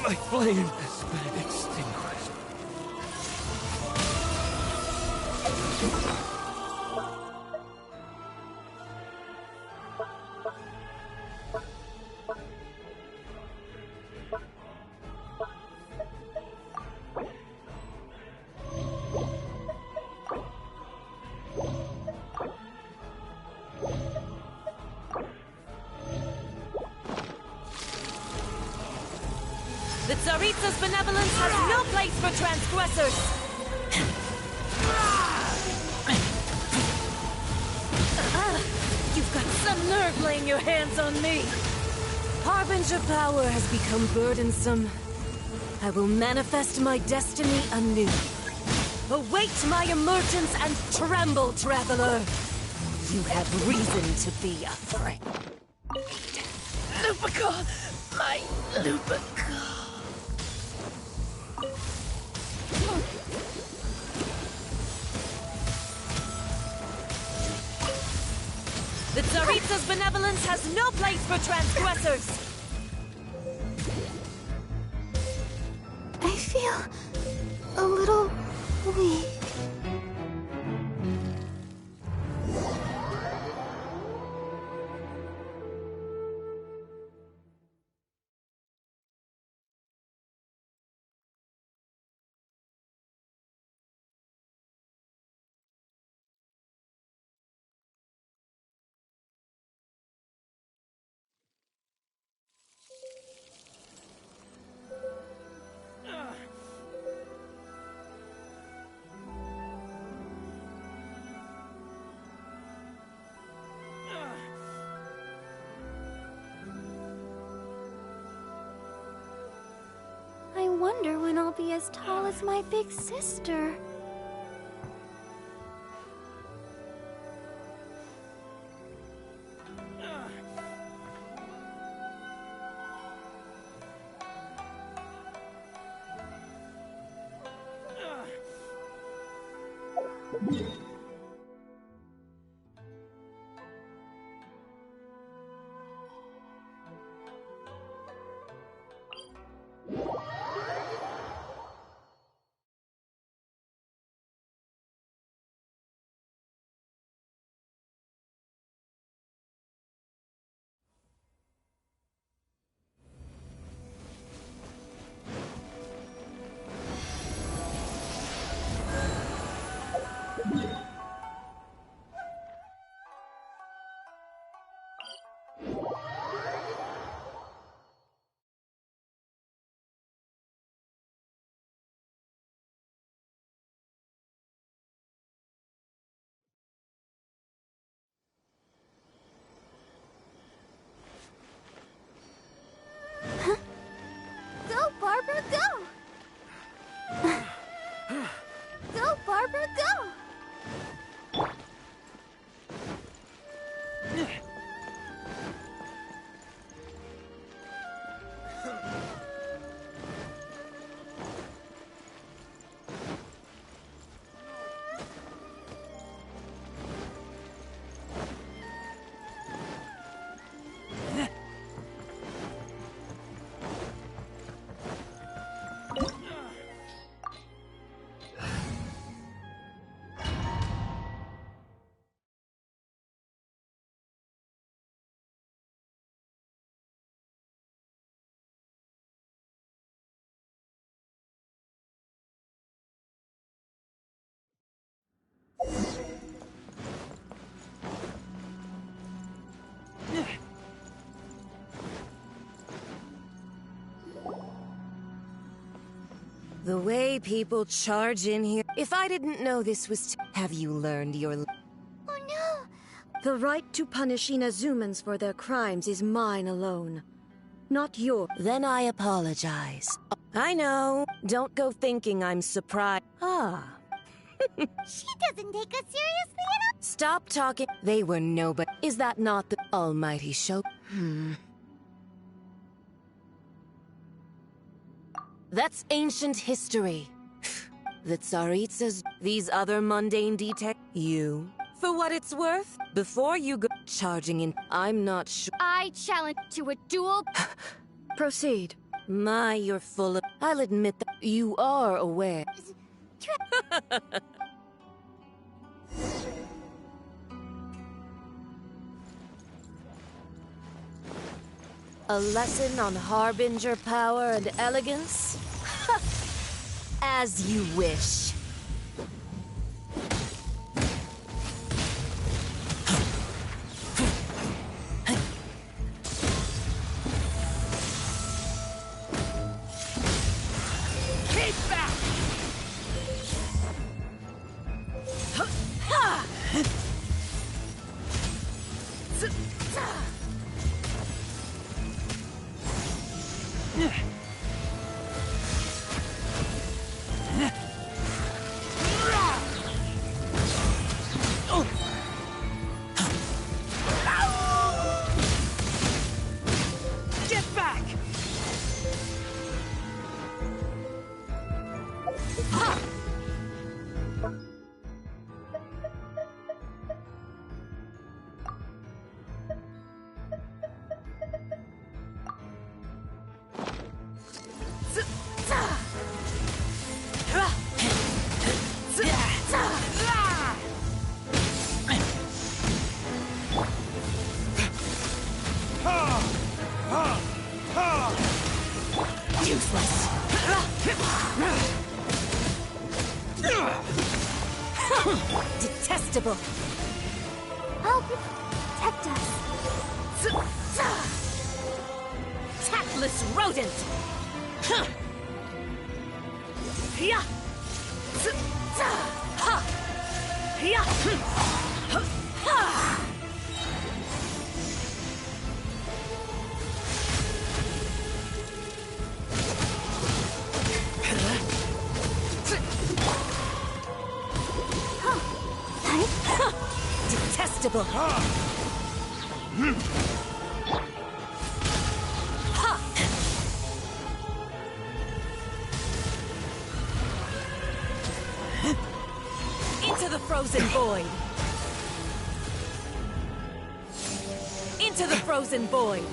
My flame has been extinguished. The Tsaritsa's benevolence has no place for transgressors! You've got some nerve laying your hands on me! Harbinger power has become burdensome. I will manifest my destiny anew. Await my emergence and tremble, traveler! You have reason to be afraid. Lupica! My Lupica! The Tsaritsa's benevolence has no place for transgressors! I feel a little weak. I wonder when I'll be as tall as my big sister. The way people charge in here. If I didn't know this was have you learned your... Oh no! The right to punish Inazumans for their crimes is mine alone. Not yours. Then I apologize. I know. Don't go thinking I'm surprised. Ah. She doesn't take us seriously at all. Stop talking. They were nobody. Is that not the almighty show? That's ancient history. The Tsaritsas, these other mundane details. You. For what it's worth, before you go charging in, I'm not sure. I challenge to a duel. Proceed. My, you're full of... I'll admit that you are aware. A lesson on harbinger power and elegance? As you wish. Keep back! Get back! Useless. Detestable. I'll protect us. Tactless rodent. Yeah. Detestable. Into the frozen void. Into the frozen void.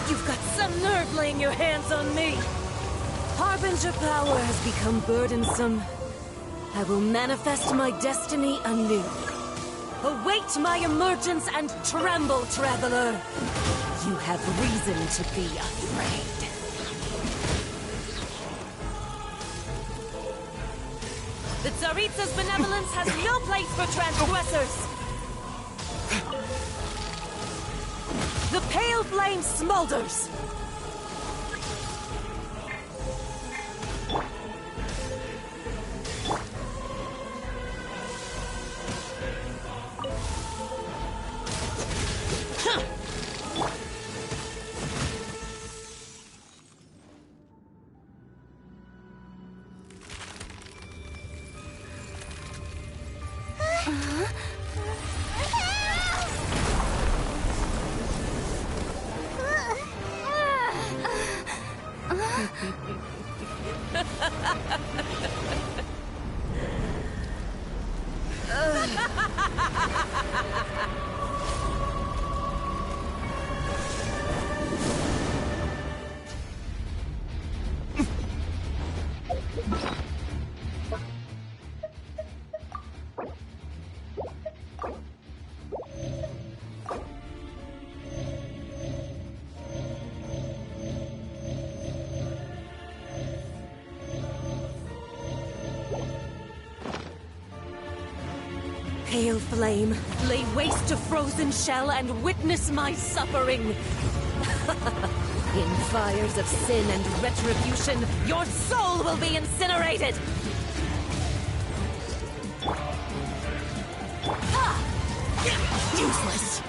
You've got some nerve laying your hands on me. Harbinger power has become burdensome. I will manifest my destiny anew. Await my emergence and tremble, traveler. You have reason to be afraid. The Tsaritsa's benevolence has no place for transgressors. The pale flame smolders. Pale flame, lay waste to frozen shell and witness my suffering. In fires of sin and retribution, your soul will be incinerated! Useless!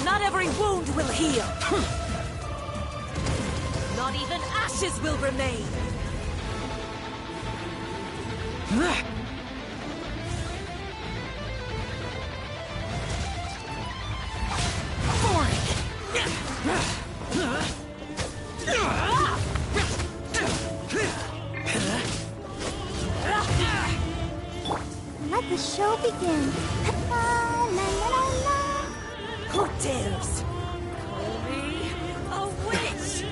Not every wound will heal. Not even ashes will remain. Let the show begin. La, la, la, la. Who dares call me a witch?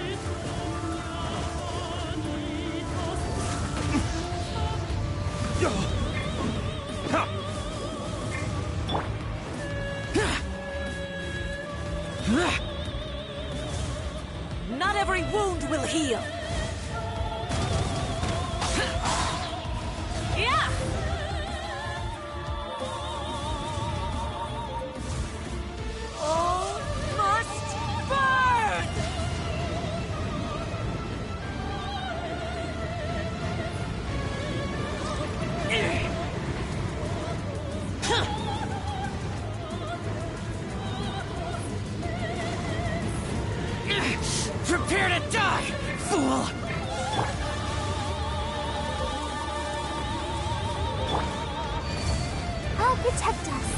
Not every wound will heal. Yeah! All must burn! Prepare to die, fool! I'll protect us.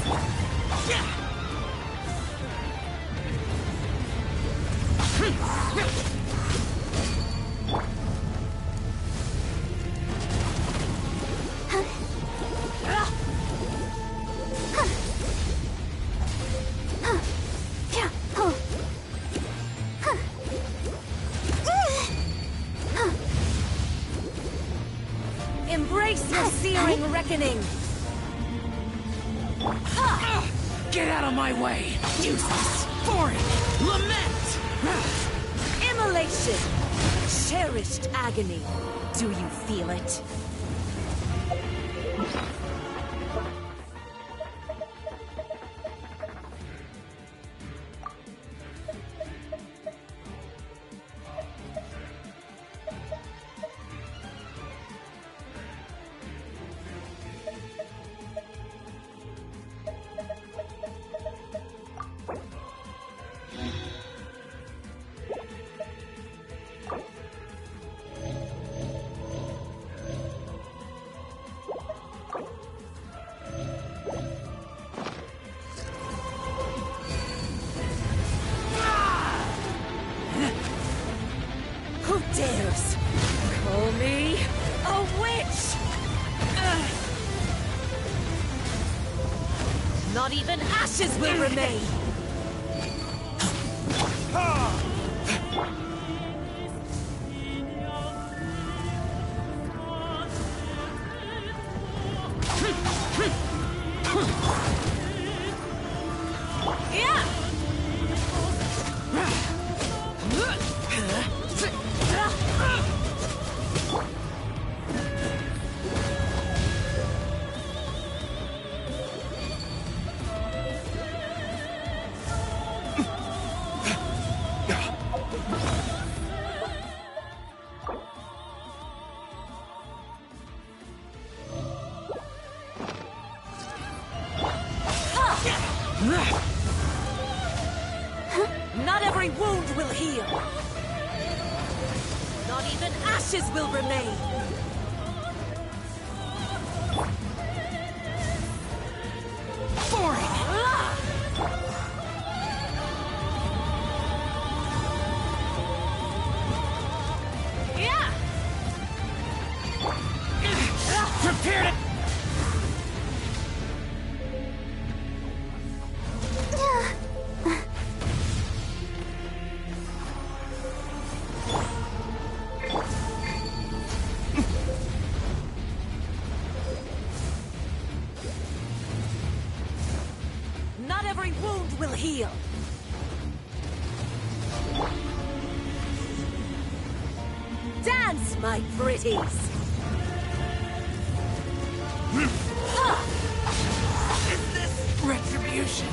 Embrace your searing reckoning! Get out of my way! Useless! Boring! Lament! Immolation! Cherished agony. Do you feel it? Who dares call me a witch? Not even ashes will remain! Not every wound will heal. Not even ashes will remain. Boring! Yeah! Prepare to... Dance, my pretties! Is this retribution?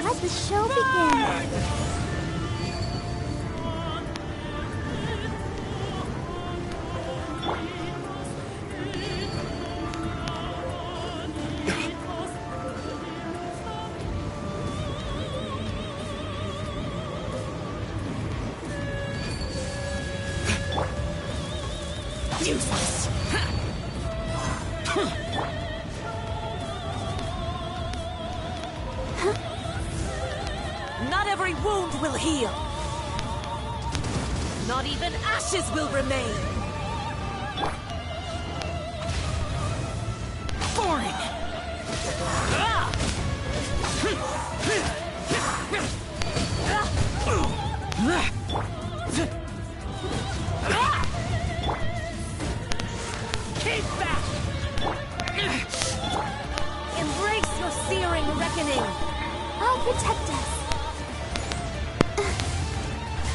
Let the show begin. Useless. Not every wound will heal. Not even ashes will remain. Boring. Keep back. Embrace your searing reckoning. I'll protect us.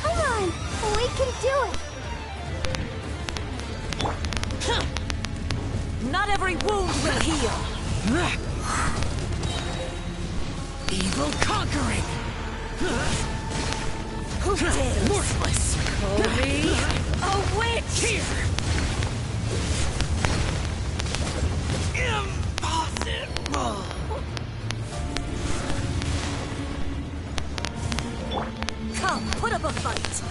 Come on, we can do it. Not every wound will heal. Evil conquering. Who dares? Worthless. Call me a witch. Here. Impossible. Come, put up a fight.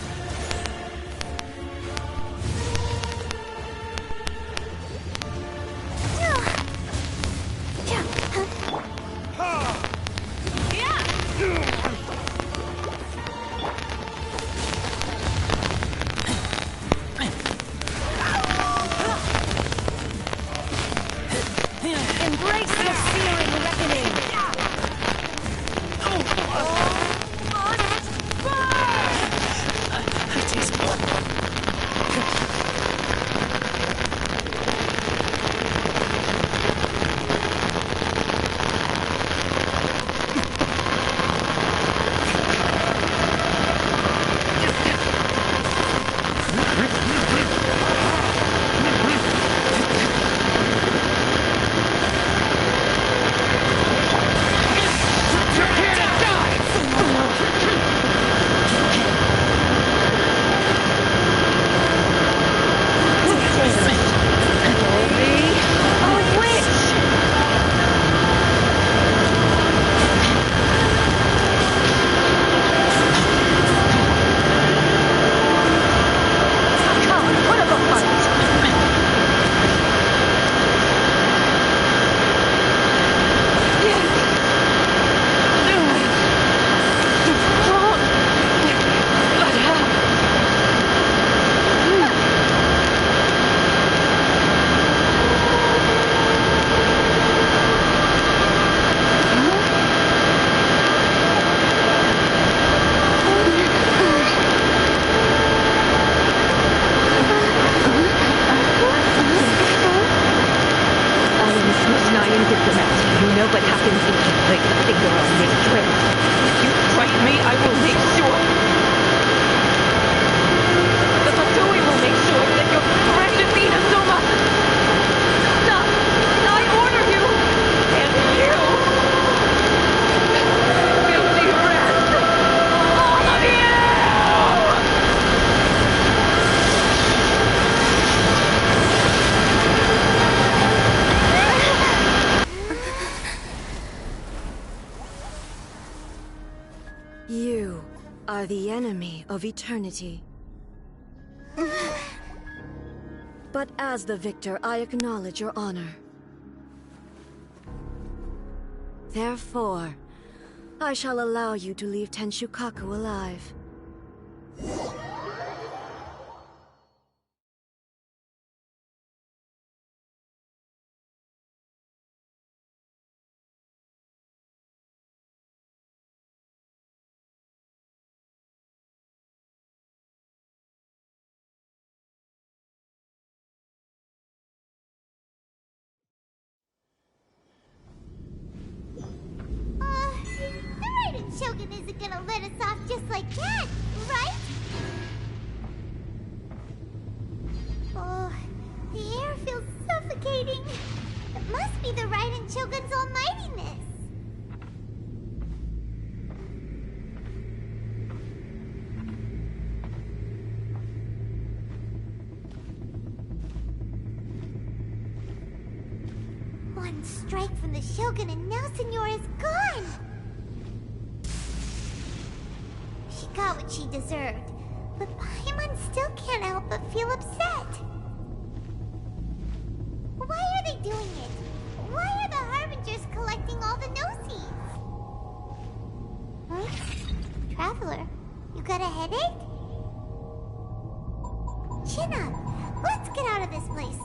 Embrace your searing Eye of Eternity. But as the victor, I acknowledge your honor. Therefore, I shall allow you to leave Tenshukaku alive. The Raiden Shogun isn't gonna let us off just like that, right? Oh, the air feels suffocating. It must be the Raiden Shogun's almightiness. One strike from the Shogun and now Senora is gone! She got what she deserved, but Paimon still can't help but feel upset. Why are they doing it? Why are the Harbingers collecting all the no-seeds? Huh? Traveler, you got a headache? Chin up! Let's get out of this place.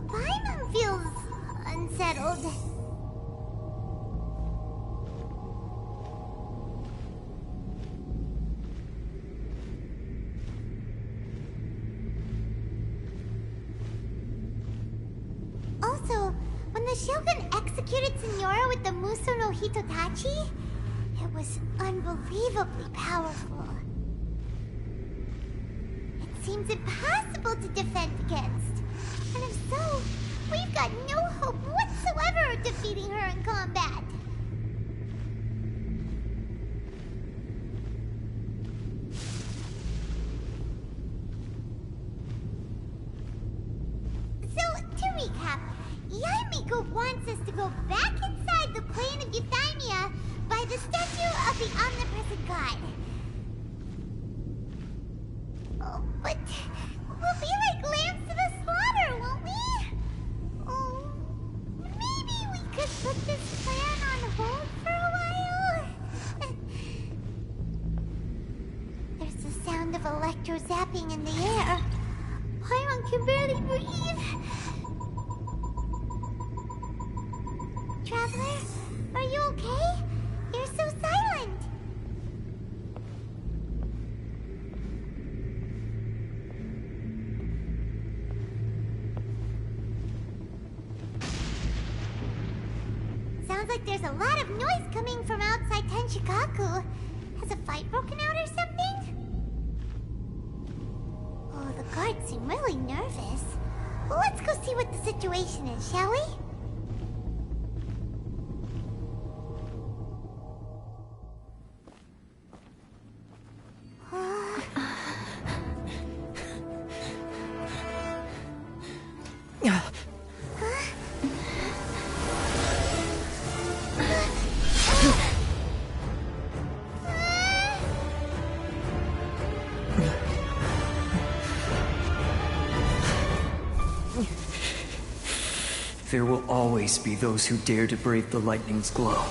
Paimon feels unsettled. Also, when the Shogun executed Senora with the Muso no Hitotachi, it was unbelievably powerful. It seems impossible to defend against. And if so, we've got no hope whatsoever of defeating her in combat. So, to recap, Yaimiko wants us to go back inside the plane of Euthymia by the statue of the omnipresent god. Oh, but we'll be like lambs to the slaughter, won't we? Oh, maybe we could put this plan on hold for a while? There's the sound of electro zapping in the air. Paimon can barely breathe. Traveler, are you okay? You're so silent. Sounds like there's a lot of noise coming from outside Tenshukaku. Has a fight broken out or something? Oh, the guards seem really nervous. Well, let's go see what the situation is, shall we? There will always be those who dare to brave the lightning's glow.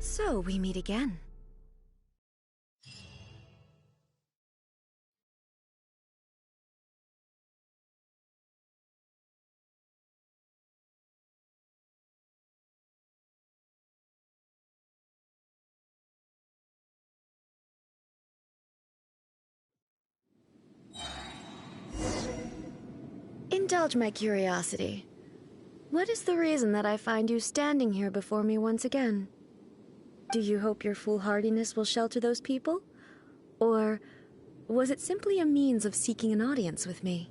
So we meet again. Indulge my curiosity. What is the reason that I find you standing here before me once again? Do you hope your foolhardiness will shelter those people? Or was it simply a means of seeking an audience with me?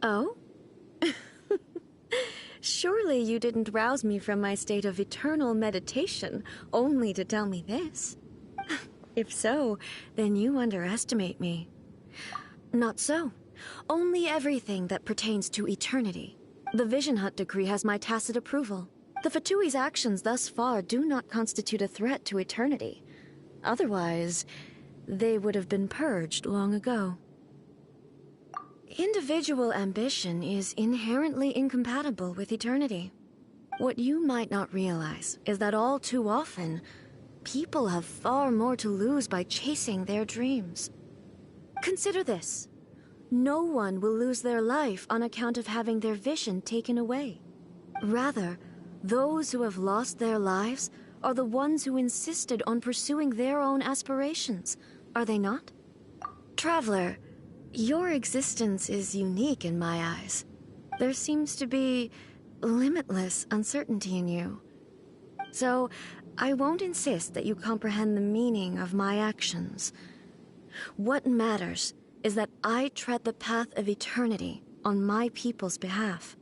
Oh? Surely you didn't rouse me from my state of eternal meditation only to tell me this. If so, then you underestimate me. Not so. Only everything that pertains to eternity. The Vision Hunt decree has my tacit approval. The Fatui's actions thus far do not constitute a threat to eternity. Otherwise, they would have been purged long ago. Individual ambition is inherently incompatible with eternity. What you might not realize is that all too often, people have far more to lose by chasing their dreams. Consider this. No one will lose their life on account of having their vision taken away. Rather, those who have lost their lives are the ones who insisted on pursuing their own aspirations, are they not? Traveler, your existence is unique in my eyes. There seems to be limitless uncertainty in you. So, I won't insist that you comprehend the meaning of my actions. What matters is that I tread the path of eternity on my people's behalf.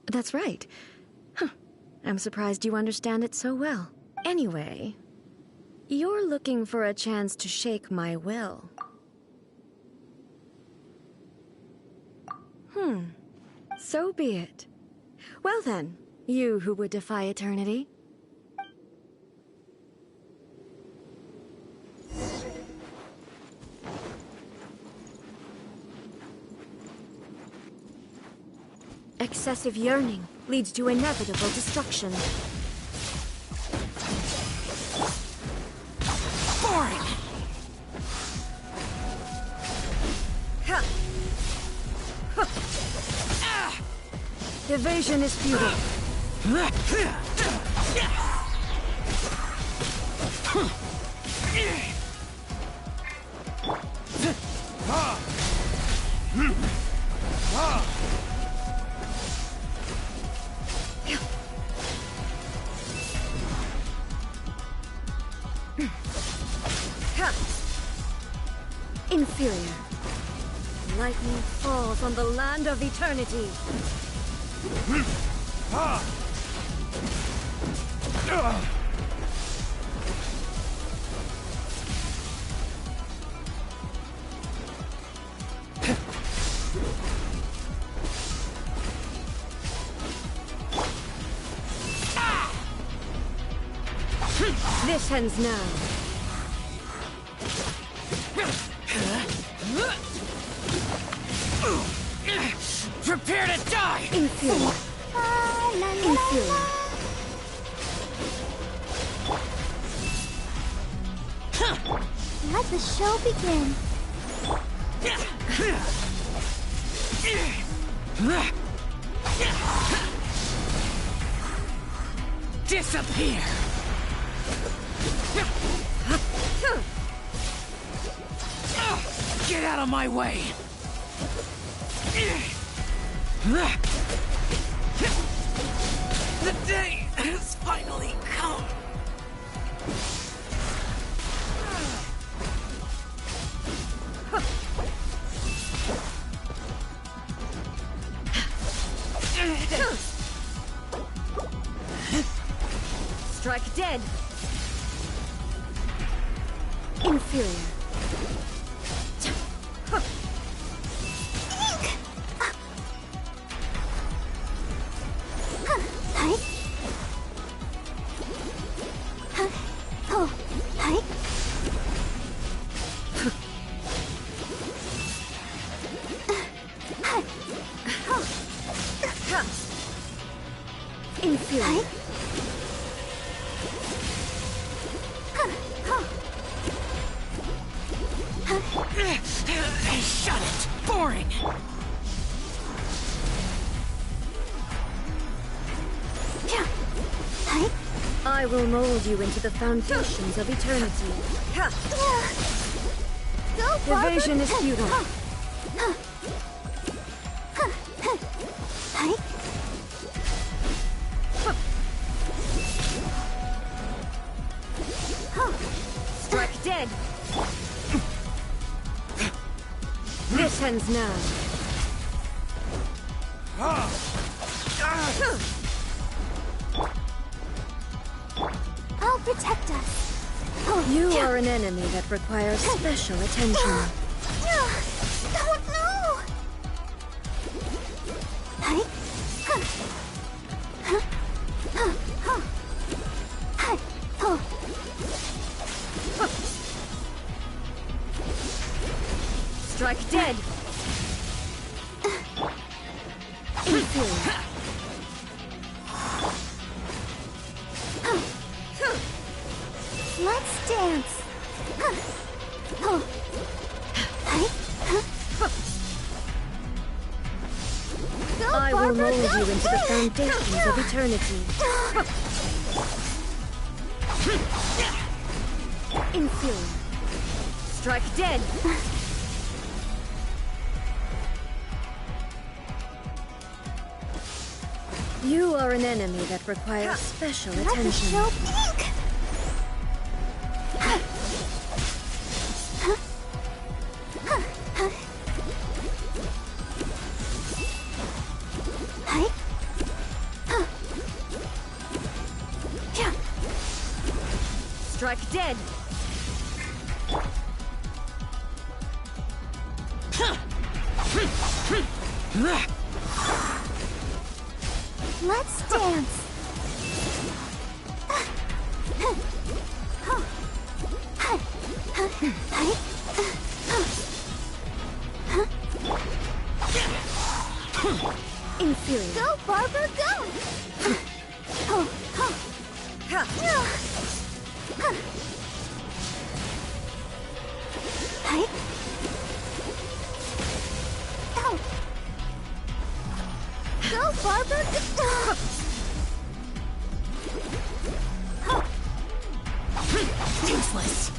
That's right. Huh. I'm surprised you understand it so well. Anyway, you're looking for a chance to shake my will. So be it. Well then, you who would defy eternity. Excessive yearning leads to inevitable destruction. Boring! Evasion is futile. Inferior. Lightning falls on the land of eternity. This ends now. Prepare to die! Inferior. Inferior. Let the show begin. Disappear! Get out of my way! The day has finally come! Strike dead. Inferior. Inferior. Shut it! Boring! I will mold you into the foundations of eternity. Evasion is futile. Strike dead. This ends now. I'll protect us. You are an enemy that requires special attention. Oh no! Strike dead. Inferior. Let's dance. I will mold you into the foundations of eternity. Inferior. Strike dead. You are an enemy that requires special attention. Let the show pink. Strike dead. Let's dance. Inferior. Go, Barber, go! Go, Barber, go! Useless.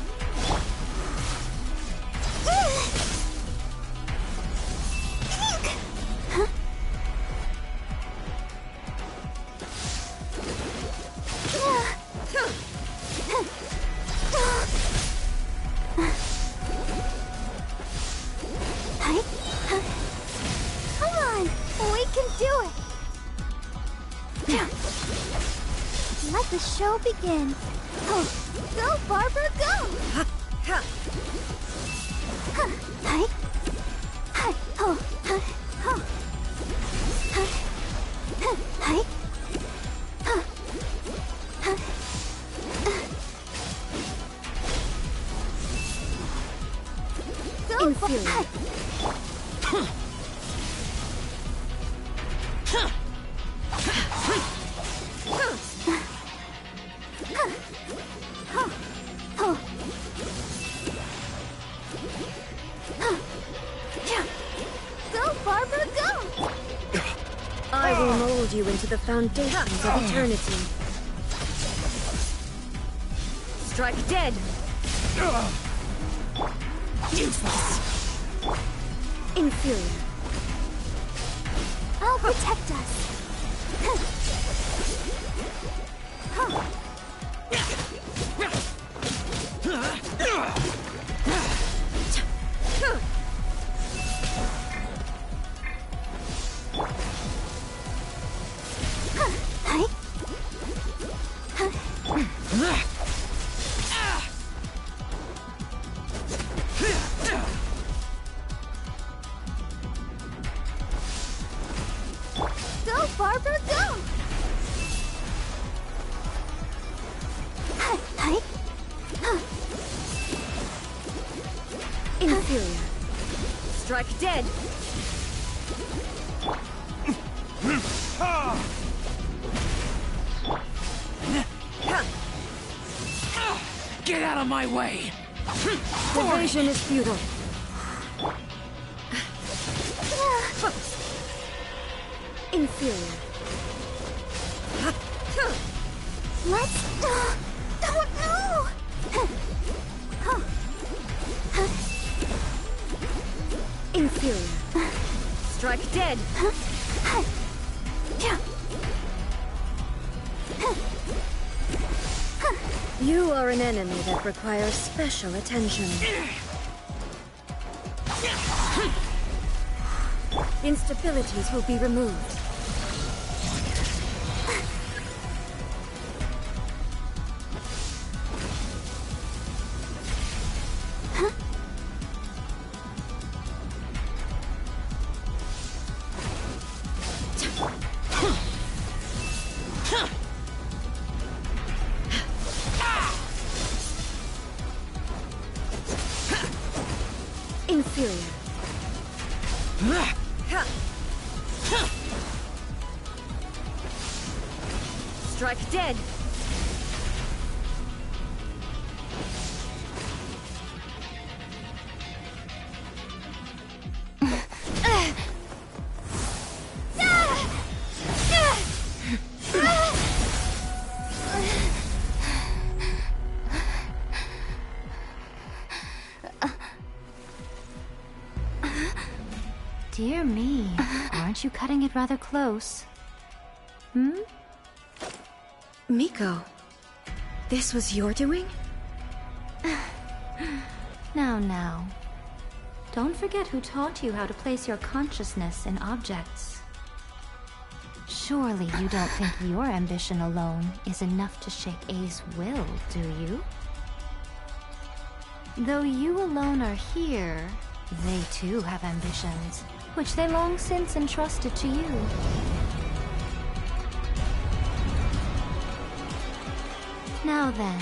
Come on, we can do it. Let the show begin. Go, Barber, go! Inferior. Go, Barber, go! I will mold you into the foundations of eternity. Strike dead. Useless. Inferior. I'll protect us. Go, Barber, go! Inferior. Strike dead. out of my way! Evasion is futile. Inferior. Let's... don't know! Inferior. Strike dead. You are an enemy that requires special attention. Instabilities will be removed. Inferior. Strike dead. Dear me, aren't you cutting it rather close? Miko, this was your doing? Now. Don't forget who taught you how to place your consciousness in objects. Surely you don't think your ambition alone is enough to shake A's will, do you? Though you alone are here, they too have ambitions, which they long since entrusted to you. Now then,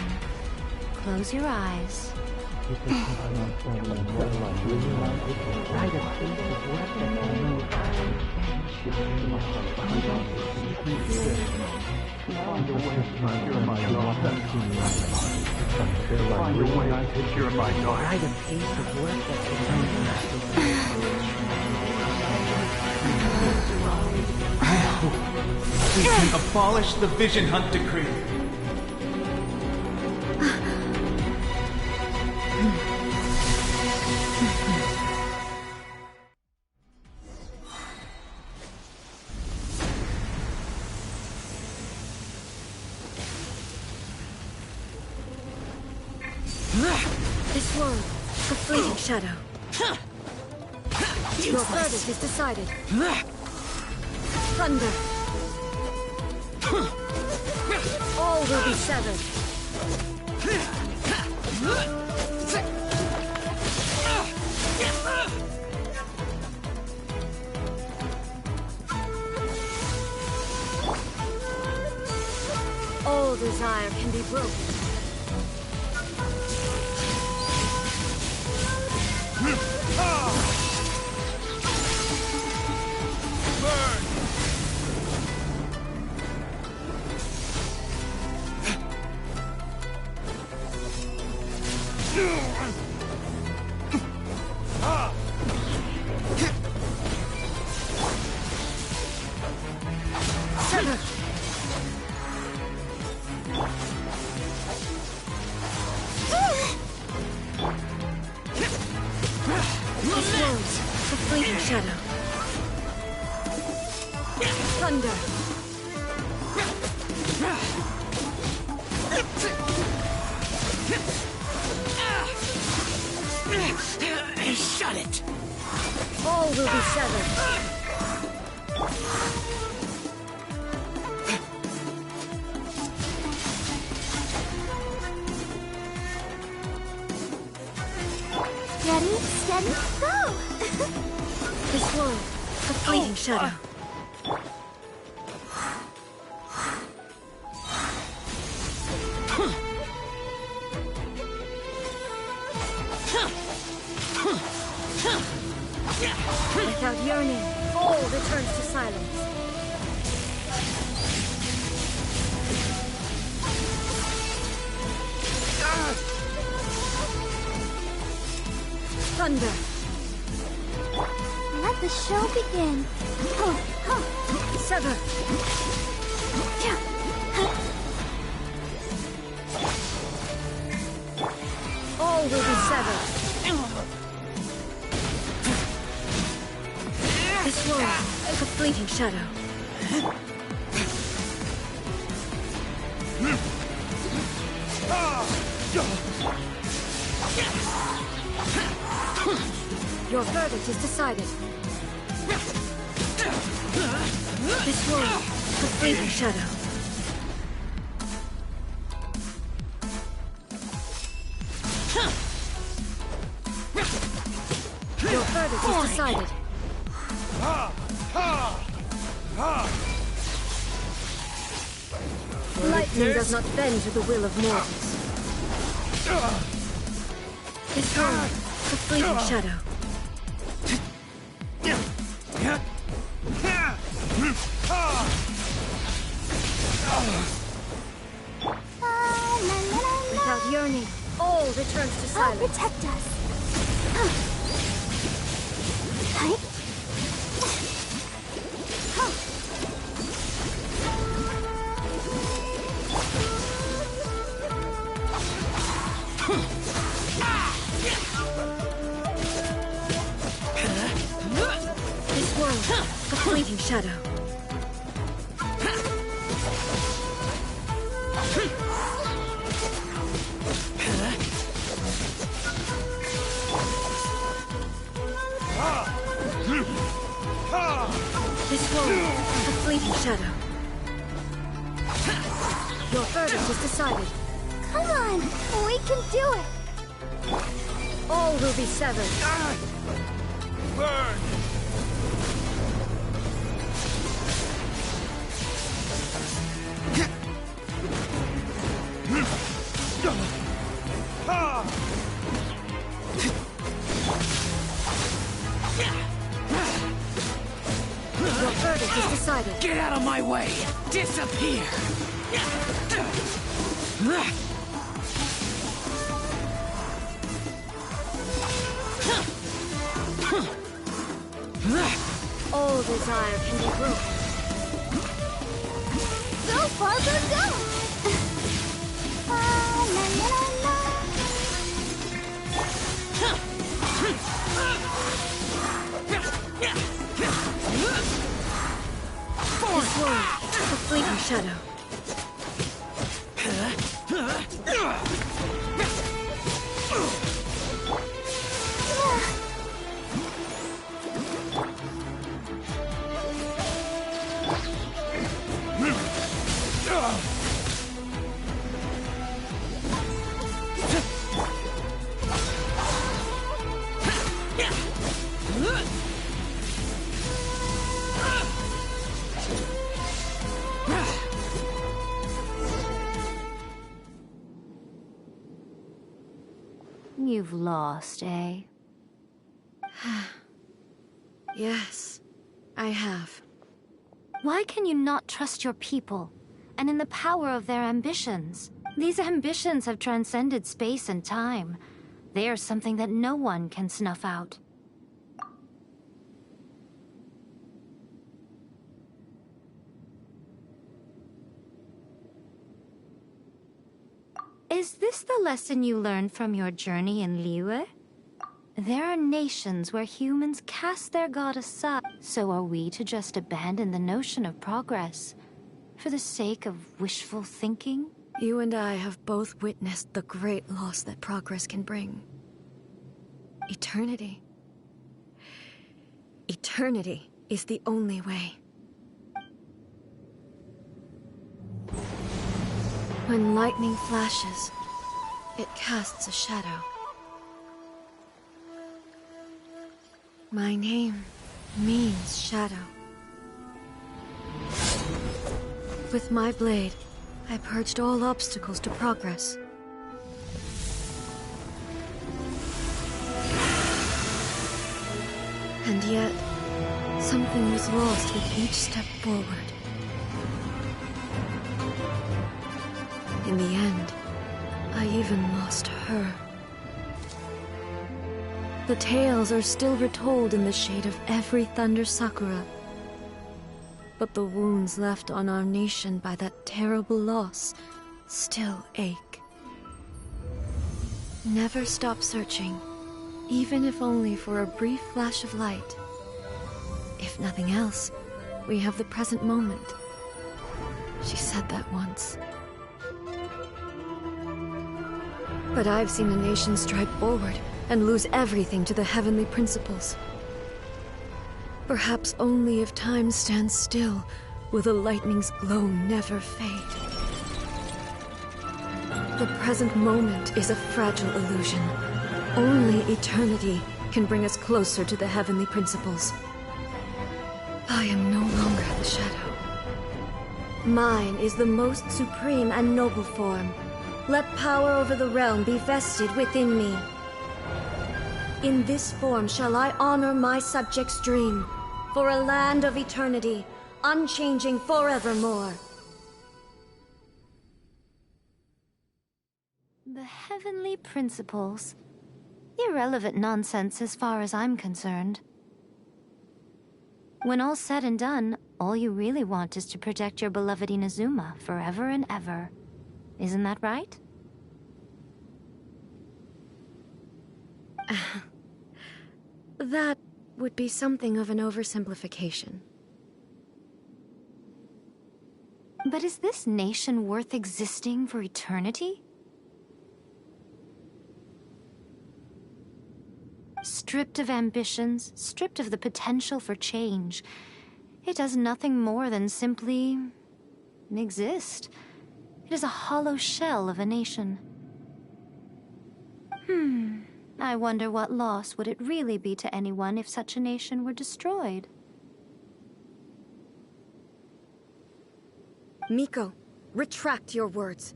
close your eyes. We can abolish the Vision Hunt Decree. This world, the fleeting shadow. Your verdict is decided. Thunder. All will be severed. All desire can be broken. Shut it! All will be severed. Ready, steady, go! This world, the fleeting shadow. Without yearning, all returns to silence. Thunder! Let the show begin. Sever! All will be severed. This world, a fleeting shadow. Your verdict is decided. This world, a fleeting shadow. Your verdict is decided. Lightning does not bend to the will of mortals. This world, a fleeting shadow. Without yearning, all returns to silence. Protect us. This world, a fleeting shadow. This world, a fleeting shadow. Your verdict is decided. Come on, we can do it. All will be severed. Burn! Your verdict is decided. Get out of my way! Disappear! All desire can be broken. So far, good go. La, la, la, la. This world, a fleeting shadow. You've lost, eh? Yes, I have. Why can you not trust your people, and in the power of their ambitions? These ambitions have transcended space and time. They are something that no one can snuff out. Is this the lesson you learned from your journey in Liyue? There are nations where humans cast their god aside, so are we to just abandon the notion of progress for the sake of wishful thinking? You and I have both witnessed the great loss that progress can bring. Eternity. Eternity is the only way. When lightning flashes, it casts a shadow. My name means shadow. With my blade, I purged all obstacles to progress. And yet, something was lost with each step forward. In the end, I even lost her. The tales are still retold in the shade of every thunder sakura. But the wounds left on our nation by that terrible loss still ache. Never stop searching, even if only for a brief flash of light. If nothing else, we have the present moment. She said that once. But I've seen a nation stride forward and lose everything to the heavenly principles. Perhaps only if time stands still will the lightning's glow never fade. The present moment is a fragile illusion. Only eternity can bring us closer to the heavenly principles. I am no longer the shadow. Mine is the most supreme and noble form. Let power over the realm be vested within me. In this form shall I honor my subjects' dream, for a land of eternity, unchanging forevermore. The heavenly principles. Irrelevant nonsense as far as I'm concerned. When all's said and done, all you really want is to protect your beloved Inazuma forever and ever. Isn't that right? That would be something of an oversimplification. But is this nation worth existing for eternity? Stripped of ambitions, stripped of the potential for change, it does nothing more than simply exist. It is a hollow shell of a nation. I wonder what loss would it really be to anyone if such a nation were destroyed? Miko, retract your words.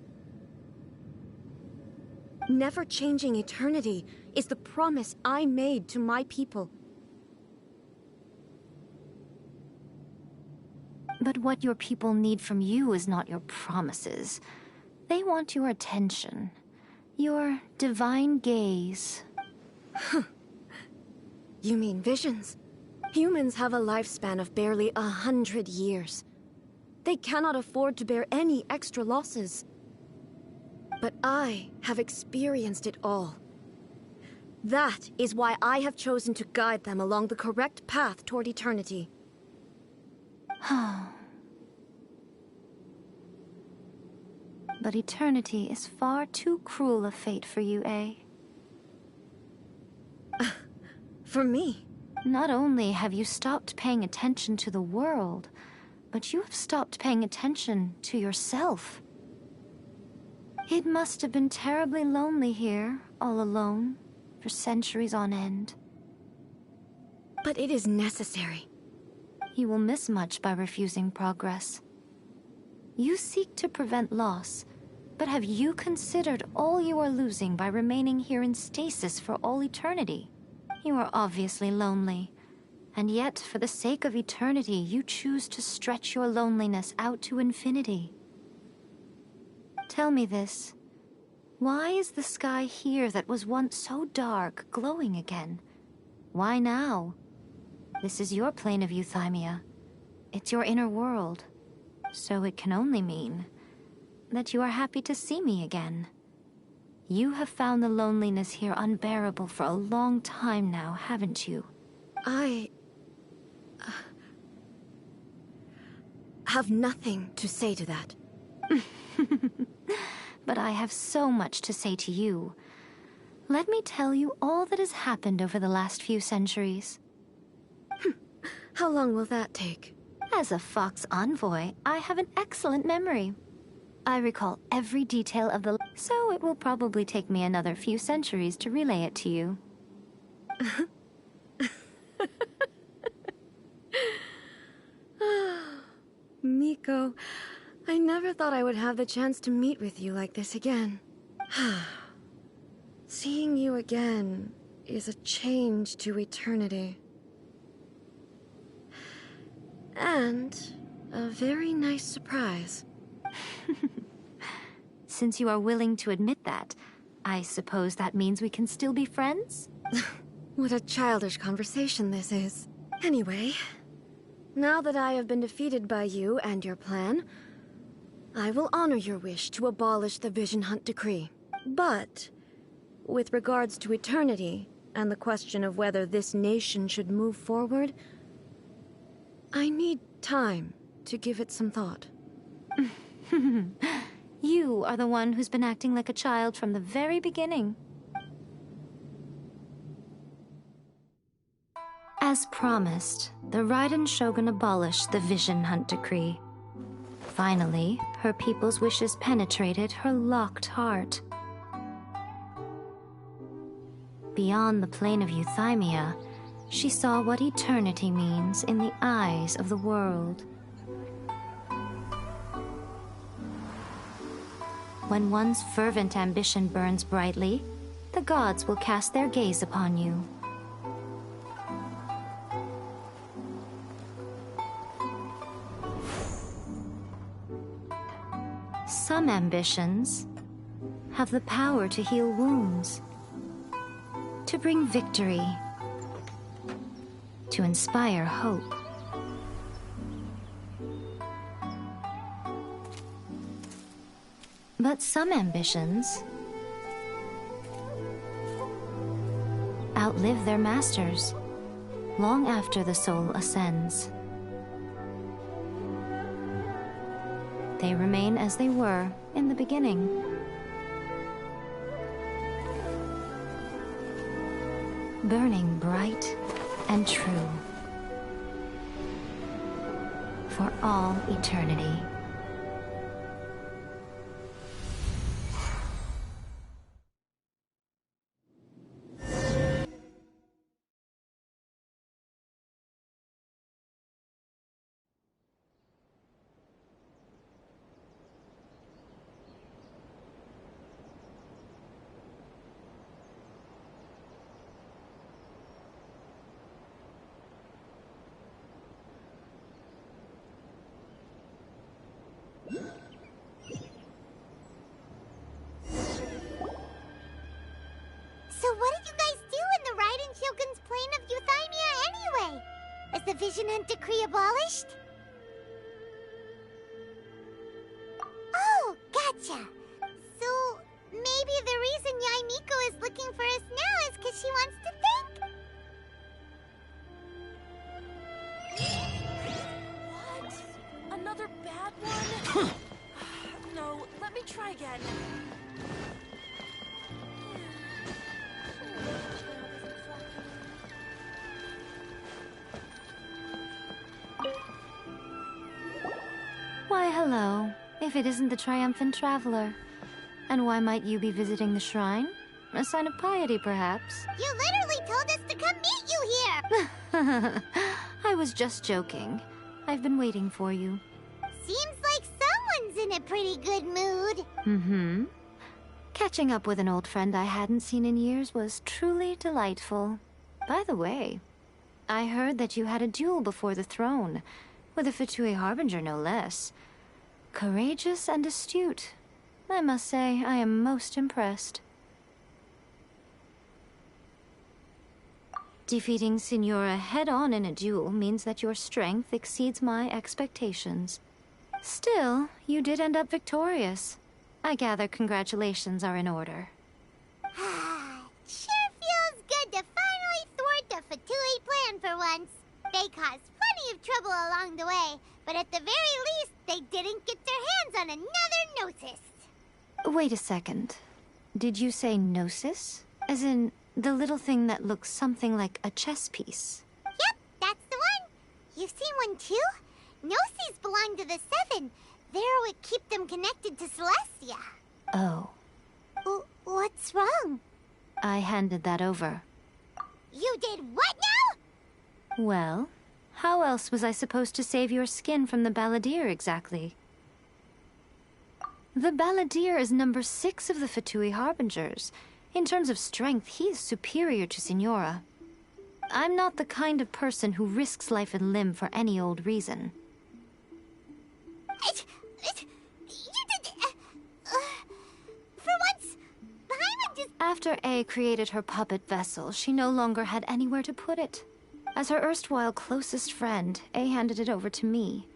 Never changing eternity is the promise I made to my people. But what your people need from you is not your promises. They want your attention. Your divine gaze. You mean visions? Humans have a lifespan of barely 100 years. They cannot afford to bear any extra losses. But I have experienced it all. That is why I have chosen to guide them along the correct path toward eternity. But eternity is far too cruel a fate for you, eh? For me? Not only have you stopped paying attention to the world, but you have stopped paying attention to yourself. It must have been terribly lonely here, all alone, for centuries on end. But it is necessary. You will miss much by refusing progress. You seek to prevent loss, but have you considered all you are losing by remaining here in stasis for all eternity? You are obviously lonely, and yet for the sake of eternity you choose to stretch your loneliness out to infinity. Tell me this. Why is the sky here that was once so dark glowing again? Why now? This is your plane of euthymia. It's your inner world. So it can only mean that you are happy to see me again. You have found the loneliness here unbearable for a long time now, haven't you? I have nothing to say to that. But I have so much to say to you. Let me tell you all that has happened over the last few centuries. How long will that take? As a Fox envoy, I have an excellent memory. I recall every detail of the... So it will probably take me another few centuries to relay it to you. Miko, I never thought I would have the chance to meet with you like this again. Seeing you again is a change to eternity. And a very nice surprise. Since you are willing to admit that, I suppose that means we can still be friends? What a childish conversation this is. Anyway, now that I have been defeated by you and your plan, I will honor your wish to abolish the Vision Hunt Decree. But, with regards to eternity, and the question of whether this nation should move forward, I need time to give it some thought. You are the one who's been acting like a child from the very beginning. As promised, the Raiden Shogun abolished the Vision Hunt Decree. Finally, her people's wishes penetrated her locked heart. Beyond the plane of Euthymia, she saw what eternity means in the eyes of the world. When one's fervent ambition burns brightly, the gods will cast their gaze upon you. Some ambitions have the power to heal wounds, to bring victory, to inspire hope. But some ambitions outlive their masters long after the soul ascends. They remain as they were in the beginning. Burning bright and true for all eternity. So what did you guys do in the Raiden Shogun's plane of Euthymia anyway? Is the Vision Hunt Decree abolished? Oh, gotcha. So maybe the reason Yaimiko is looking for us now is because she wants to thank... What? Another bad one? No, let me try again. Why, hello. If it isn't the triumphant traveler. And why might you be visiting the shrine? A sign of piety, perhaps? You literally told us to come meet you here! I was just joking. I've been waiting for you. Seems like someone's in a pretty good mood. Mm-hmm. Catching up with an old friend I hadn't seen in years was truly delightful. By the way, I heard that you had a duel before the throne, with a Fatui Harbinger no less. Courageous and astute. I must say, I am most impressed. Defeating Signora head-on in a duel means that your strength exceeds my expectations. Still, you did end up victorious. I gather congratulations are in order. Sure feels good to finally thwart the Fatui plan for once. They caused plenty of trouble along the way, but at the very least, they didn't get their hands on another Gnosis. Wait a second. Did you say Gnosis? As in, the little thing that looks something like a chess piece? Yep, that's the one. You've seen one too? Gnosis belong to the Seven. They're what keep them connected to Celestia. Oh. What's wrong? I handed that over. You did what now? Well, how else was I supposed to save your skin from the Balladeer exactly? The Balladeer is number 6 of the Fatui Harbingers. In terms of strength, he is superior to Signora. I'm not the kind of person who risks life and limb for any old reason. You did... for once, Paimon just... After A created her puppet vessel, she no longer had anywhere to put it. As her erstwhile closest friend, A handed it over to me,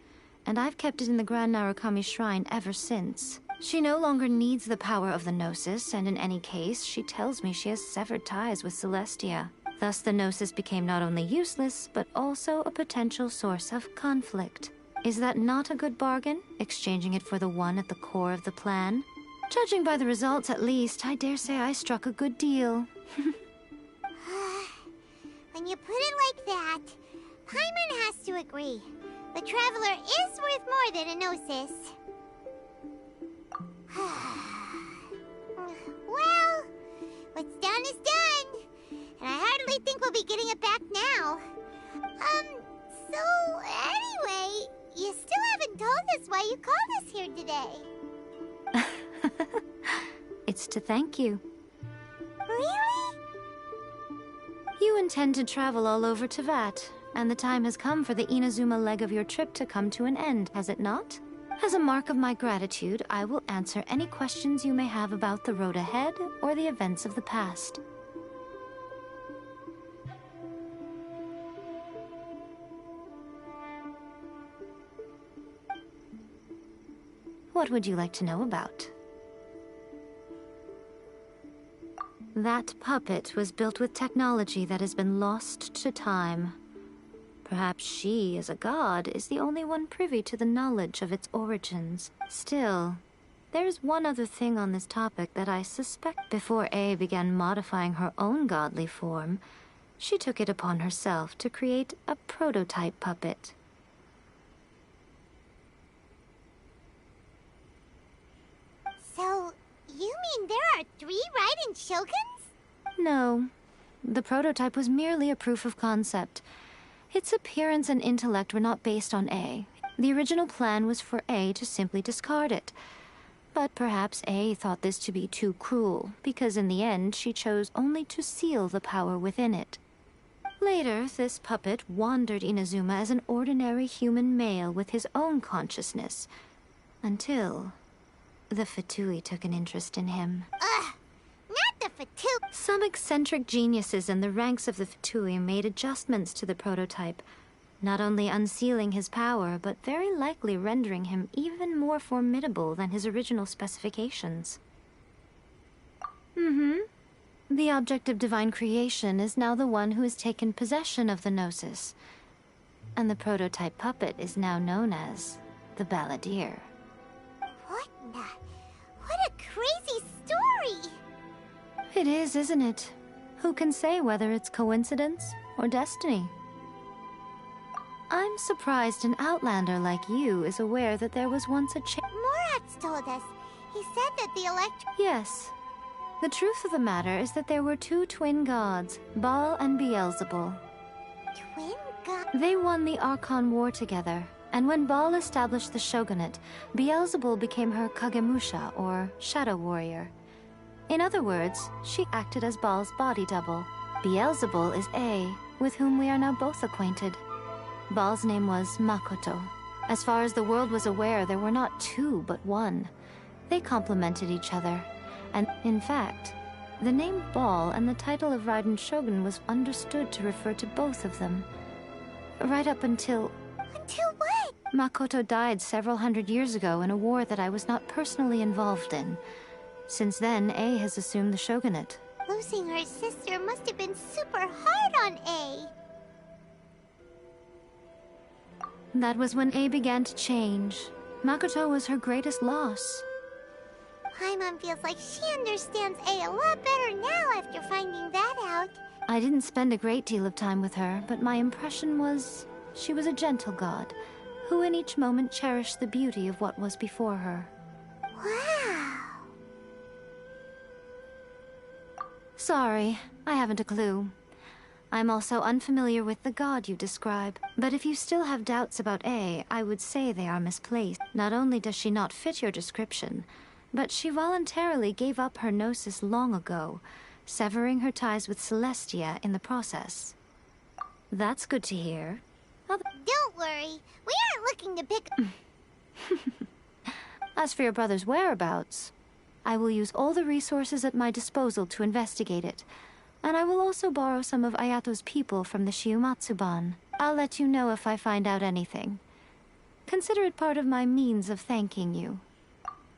and I've kept it in the Grand Narukami Shrine ever since. She no longer needs the power of the Gnosis, and in any case, she tells me she has severed ties with Celestia. Thus, the Gnosis became not only useless, but also a potential source of conflict. Is that not a good bargain, exchanging it for the one at the core of the plan? Judging by the results, at least, I dare say I struck a good deal. When you put it like that, Paimon has to agree. The Traveler is worth more than a Gnosis. Well, what's done is done. And I hardly think we'll be getting it back now. So anyway, you still haven't told us why you called us here today. It's to thank you. Really? You intend to travel all over Teyvat, and the time has come for the Inazuma leg of your trip to come to an end, has it not? As a mark of my gratitude, I will answer any questions you may have about the road ahead or the events of the past. What would you like to know about? That puppet was built with technology that has been lost to time. Perhaps she, as a god, is the only one privy to the knowledge of its origins. Still, there's one other thing on this topic that I suspect. Before A began modifying her own godly form, she took it upon herself to create a prototype puppet. So, you mean there are 3 Raiden Shoguns? No. The prototype was merely a proof of concept. Its appearance and intellect were not based on A. The original plan was for A to simply discard it. But perhaps A thought this to be too cruel, because in the end she chose only to seal the power within it. Later, this puppet wandered Inazuma as an ordinary human male with his own consciousness, until the Fatui took an interest in him. Ugh! Not the Fatui! Some eccentric geniuses in the ranks of the Fatui made adjustments to the prototype, not only unsealing his power, but very likely rendering him even more formidable than his original specifications. The object of divine creation is now the one who has taken possession of the Gnosis, and the prototype puppet is now known as the Balladeer. What a crazy story! It is, isn't it? Who can say whether it's coincidence or destiny? I'm surprised an outlander like you is aware that there was once a Morat's told us. He said that the Yes. The truth of the matter is that there were 2 twin gods, Baal and Beelzebul. Twin gods? They won the Archon War together, and when Baal established the shogunate, Beelzebul became her Kagemusha, or shadow warrior. In other words, she acted as Baal's body double. Beelzebul is A, with whom we are now both acquainted. Baal's name was Makoto. As far as the world was aware, there were not 2, but 1. They complemented each other, and in fact, the name Baal and the title of Raiden Shogun was understood to refer to both of them. Right up until... Until what? Makoto died several hundred years ago in a war that I was not personally involved in. Since then, A has assumed the shogunate. Losing her sister must have been super hard on A. That was when A began to change. Makoto was her greatest loss. Paimon feels like she understands A lot better now after finding that out. I didn't spend a great deal of time with her, but my impression was she was a gentle god, who in each moment cherished the beauty of what was before her. Wow! Sorry, I haven't a clue. I'm also unfamiliar with the god you describe, but if you still have doubts about A, I would say they are misplaced. Not only does she not fit your description, but she voluntarily gave up her gnosis long ago, severing her ties with Celestia in the process. That's good to hear. Don't worry, we aren't looking to pick... As for your brother's whereabouts, I will use all the resources at my disposal to investigate it. And I will also borrow some of Ayato's people from the Shiumatsuban. I'll let you know if I find out anything. Consider it part of my means of thanking you.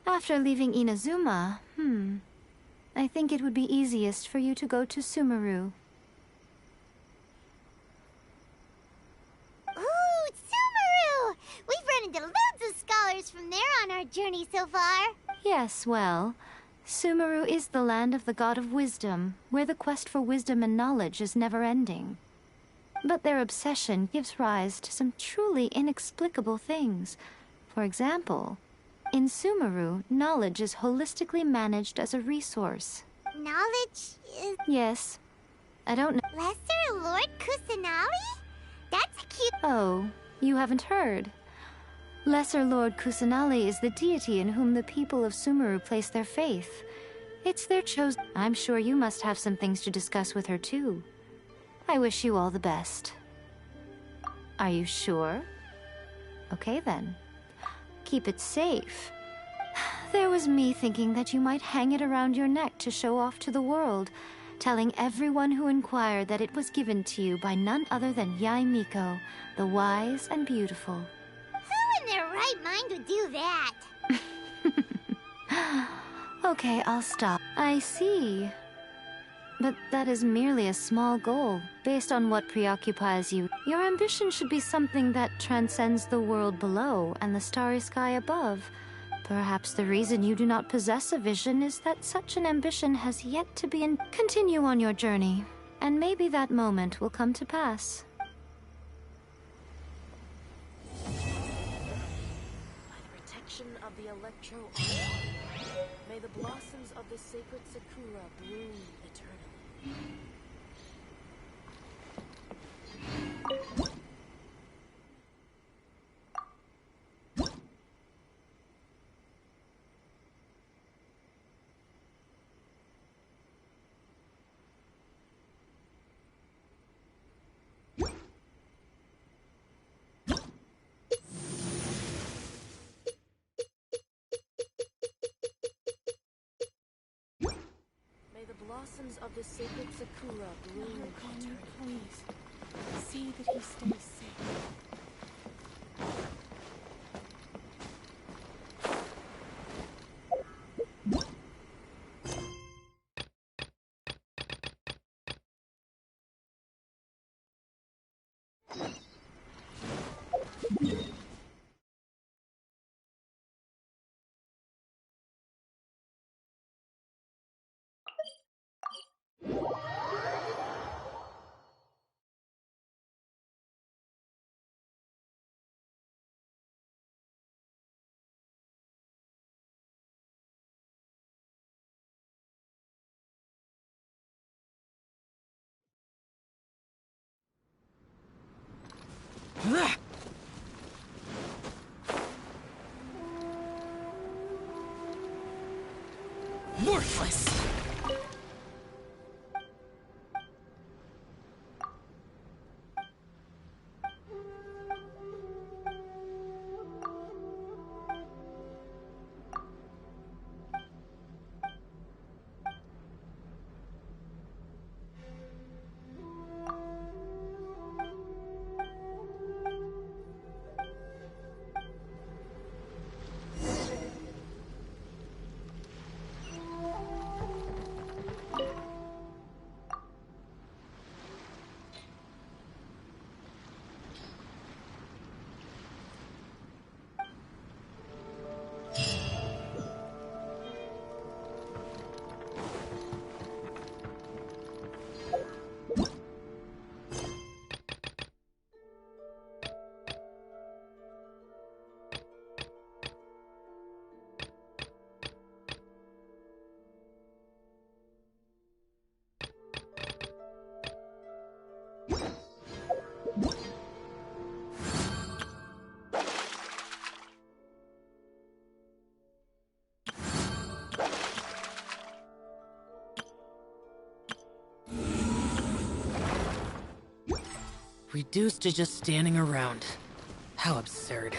After leaving Inazuma, I think it would be easiest for you to go to Sumeru. Ooh, Sumeru! We've run into loads of scholars from there on our journey so far. Yes, well, Sumeru is the land of the god of wisdom, where the quest for wisdom and knowledge is never-ending. But their obsession gives rise to some truly inexplicable things. For example, in Sumeru, knowledge is holistically managed as a resource. Knowledge is... Yes. I don't know. Lesser Lord Kusanali? That's a cute... Oh, you haven't heard. Lesser Lord Kusanali is the deity in whom the people of Sumeru place their faith. It's their chosen... I'm sure you must have some things to discuss with her, too. I wish you all the best. Are you sure? Okay, then. Keep it safe. There was me thinking that you might hang it around your neck to show off to the world, telling everyone who inquired that it was given to you by none other than Yae Miko, the wise and beautiful. Who in their right mind would do that? Okay, I'll stop. I see. But that is merely a small goal, based on what preoccupies you. Your ambition should be something that transcends the world below and the starry sky above. Perhaps the reason you do not possess a vision is that such an ambition has yet to be in... Continue on your journey, and maybe that moment will come to pass. By the protection of the Electro may the blossoms of the sacred Sakura bloom eternally. May the blossoms of the sacred Sakura bloom eternally. Please, see that he stays safe. Worthless! Reduced to just standing around. How absurd.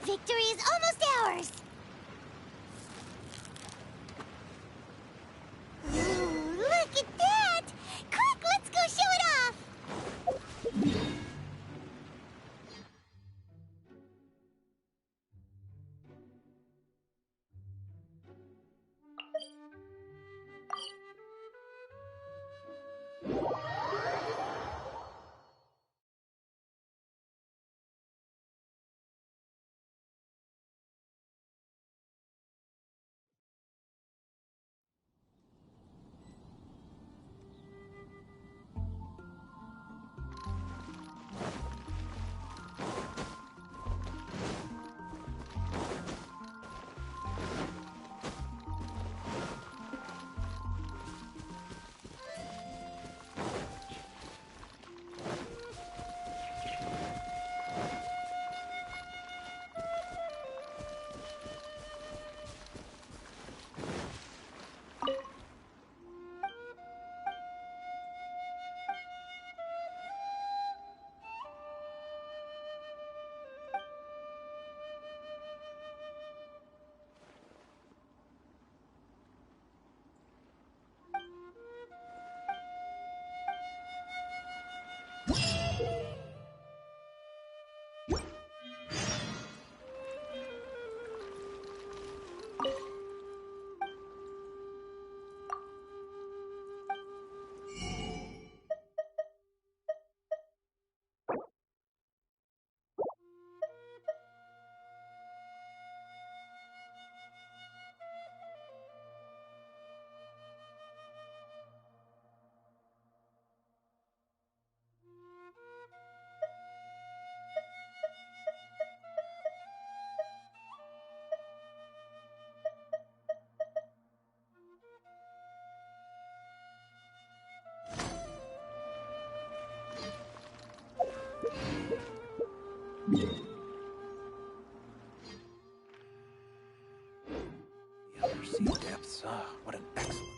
Victory is almost ours! Ooh, look at that! Quick, let's go show it off! The undersea depths. What an excellent.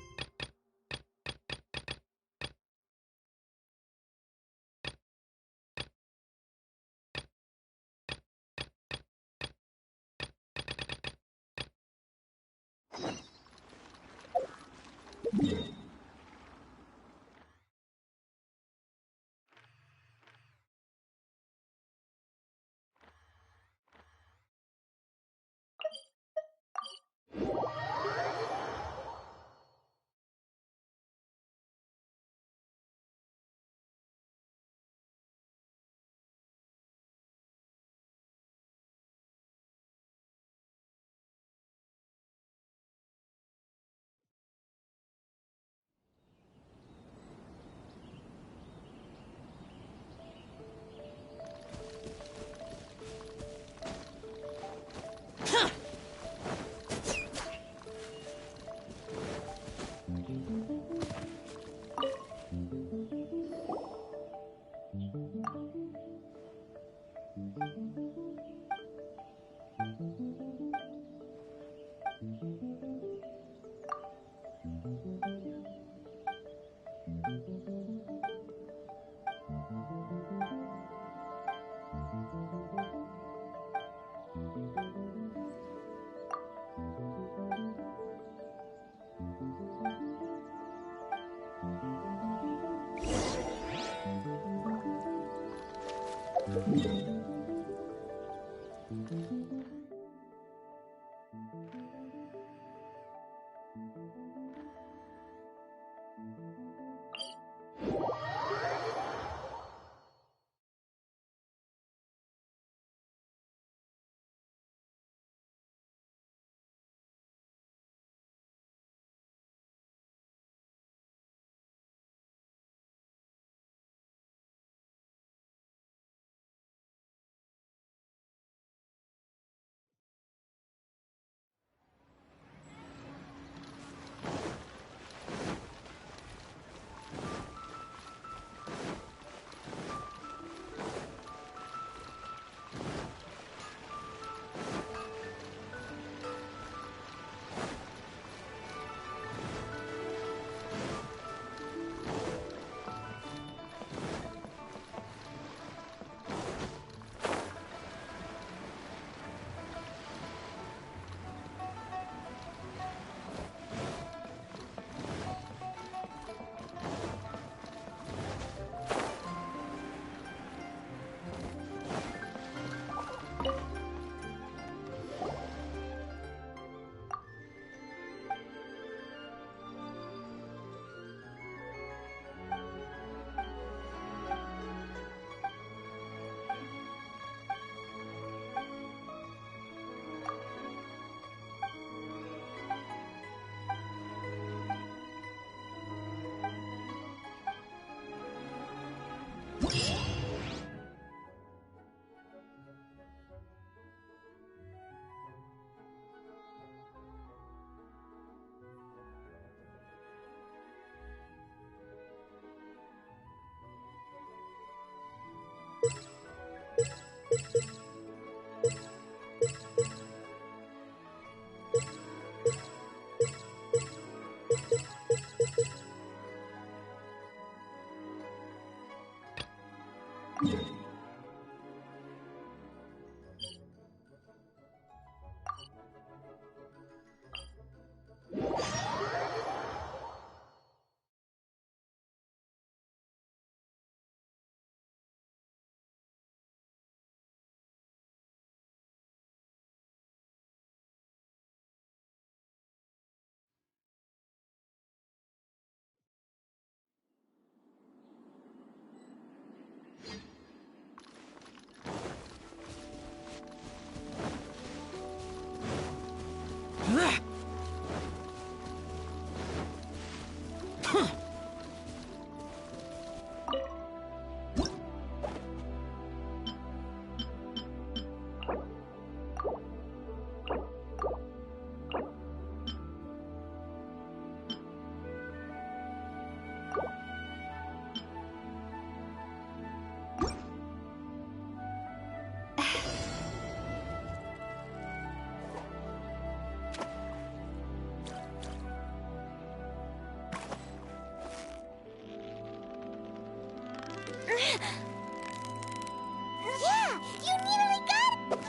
Yeah, you nearly got it!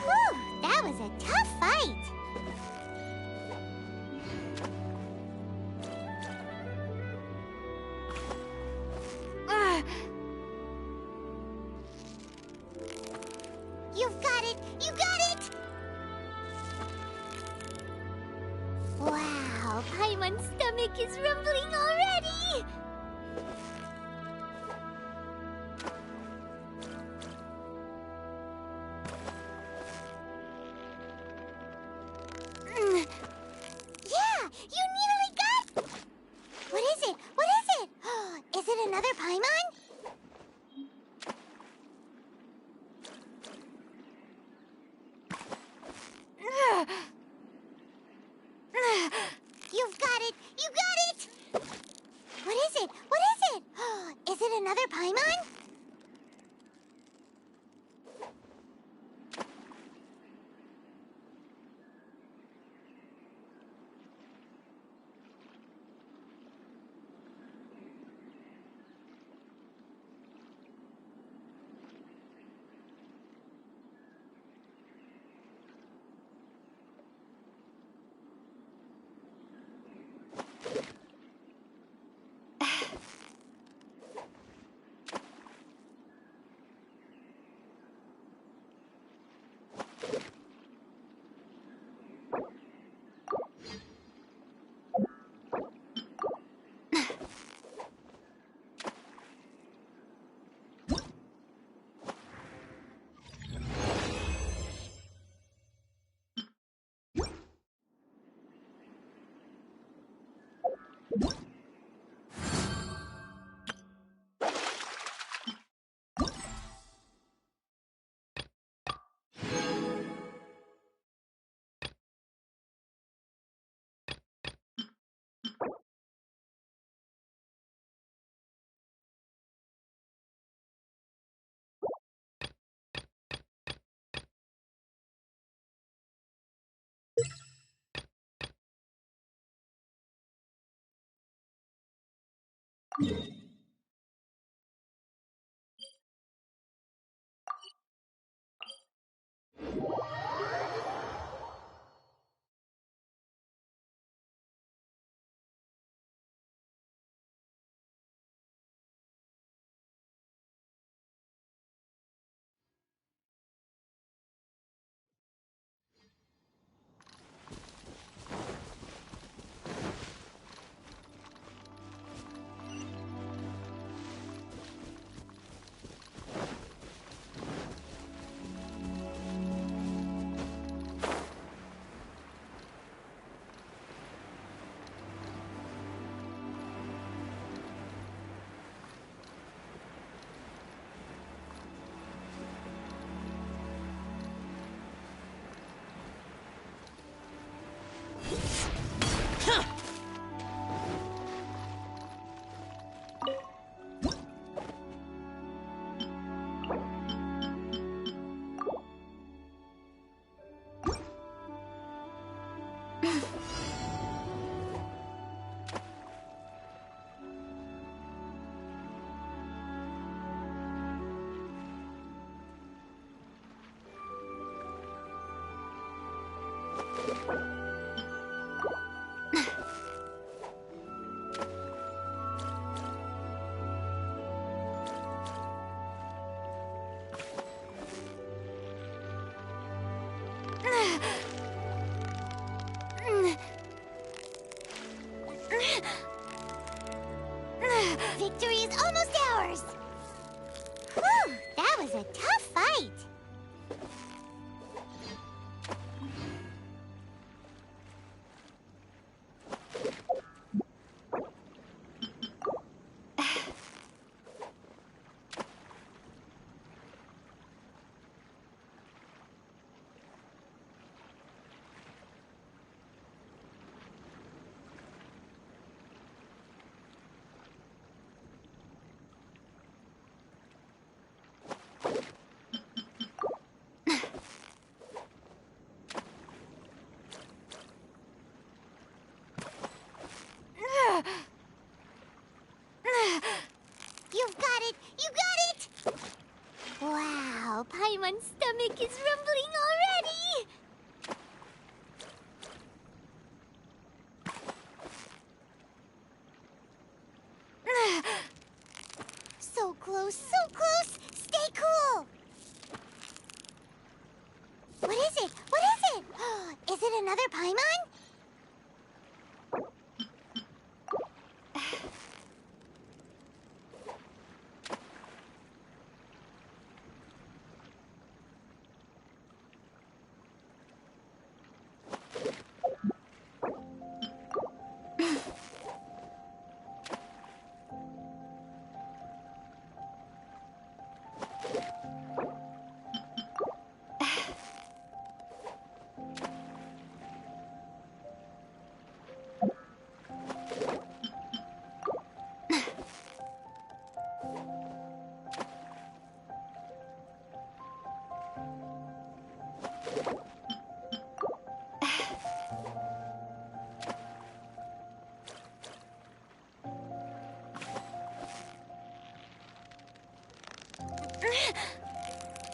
Whew, that was a tough fight. You've got it! You got it! Wow, Paimon's stomach is rumbling already! Yeah, you nearly got it! What is it? What is it? Is it another Paimon? You've got it! You got it! What is it? What is it? Is it another Paimon? Victory is almost ours! Whew, that was a tough fight! What is it? What is it? Is it another Paimon?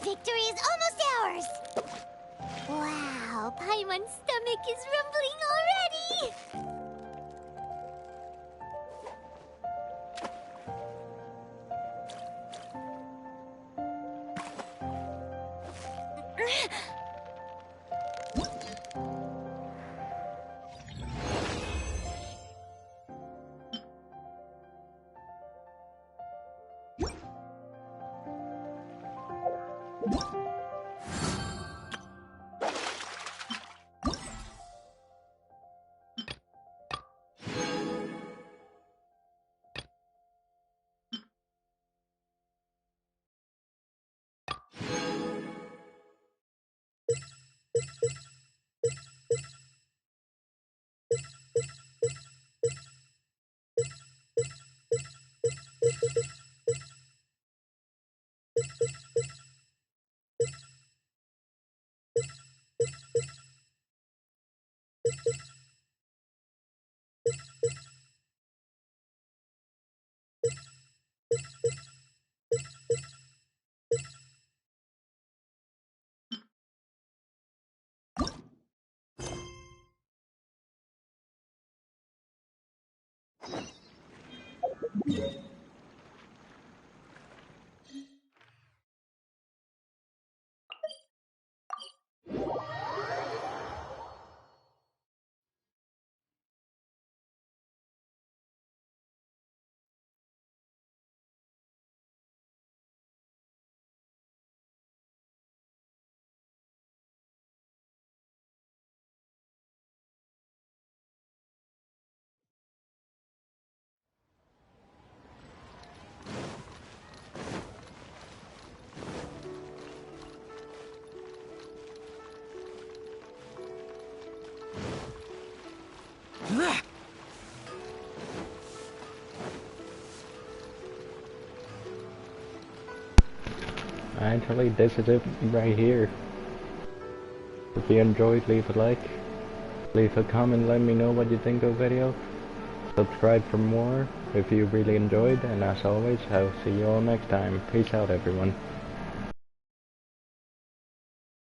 Victory is almost ours! Wow, Paimon's stomach is rumbling already! Actually, this is it right here. If you enjoyed, leave a like. Leave a comment, let me know what you think of the video. Subscribe for more if you really enjoyed, and as always, I'll see you all next time. Peace out, everyone.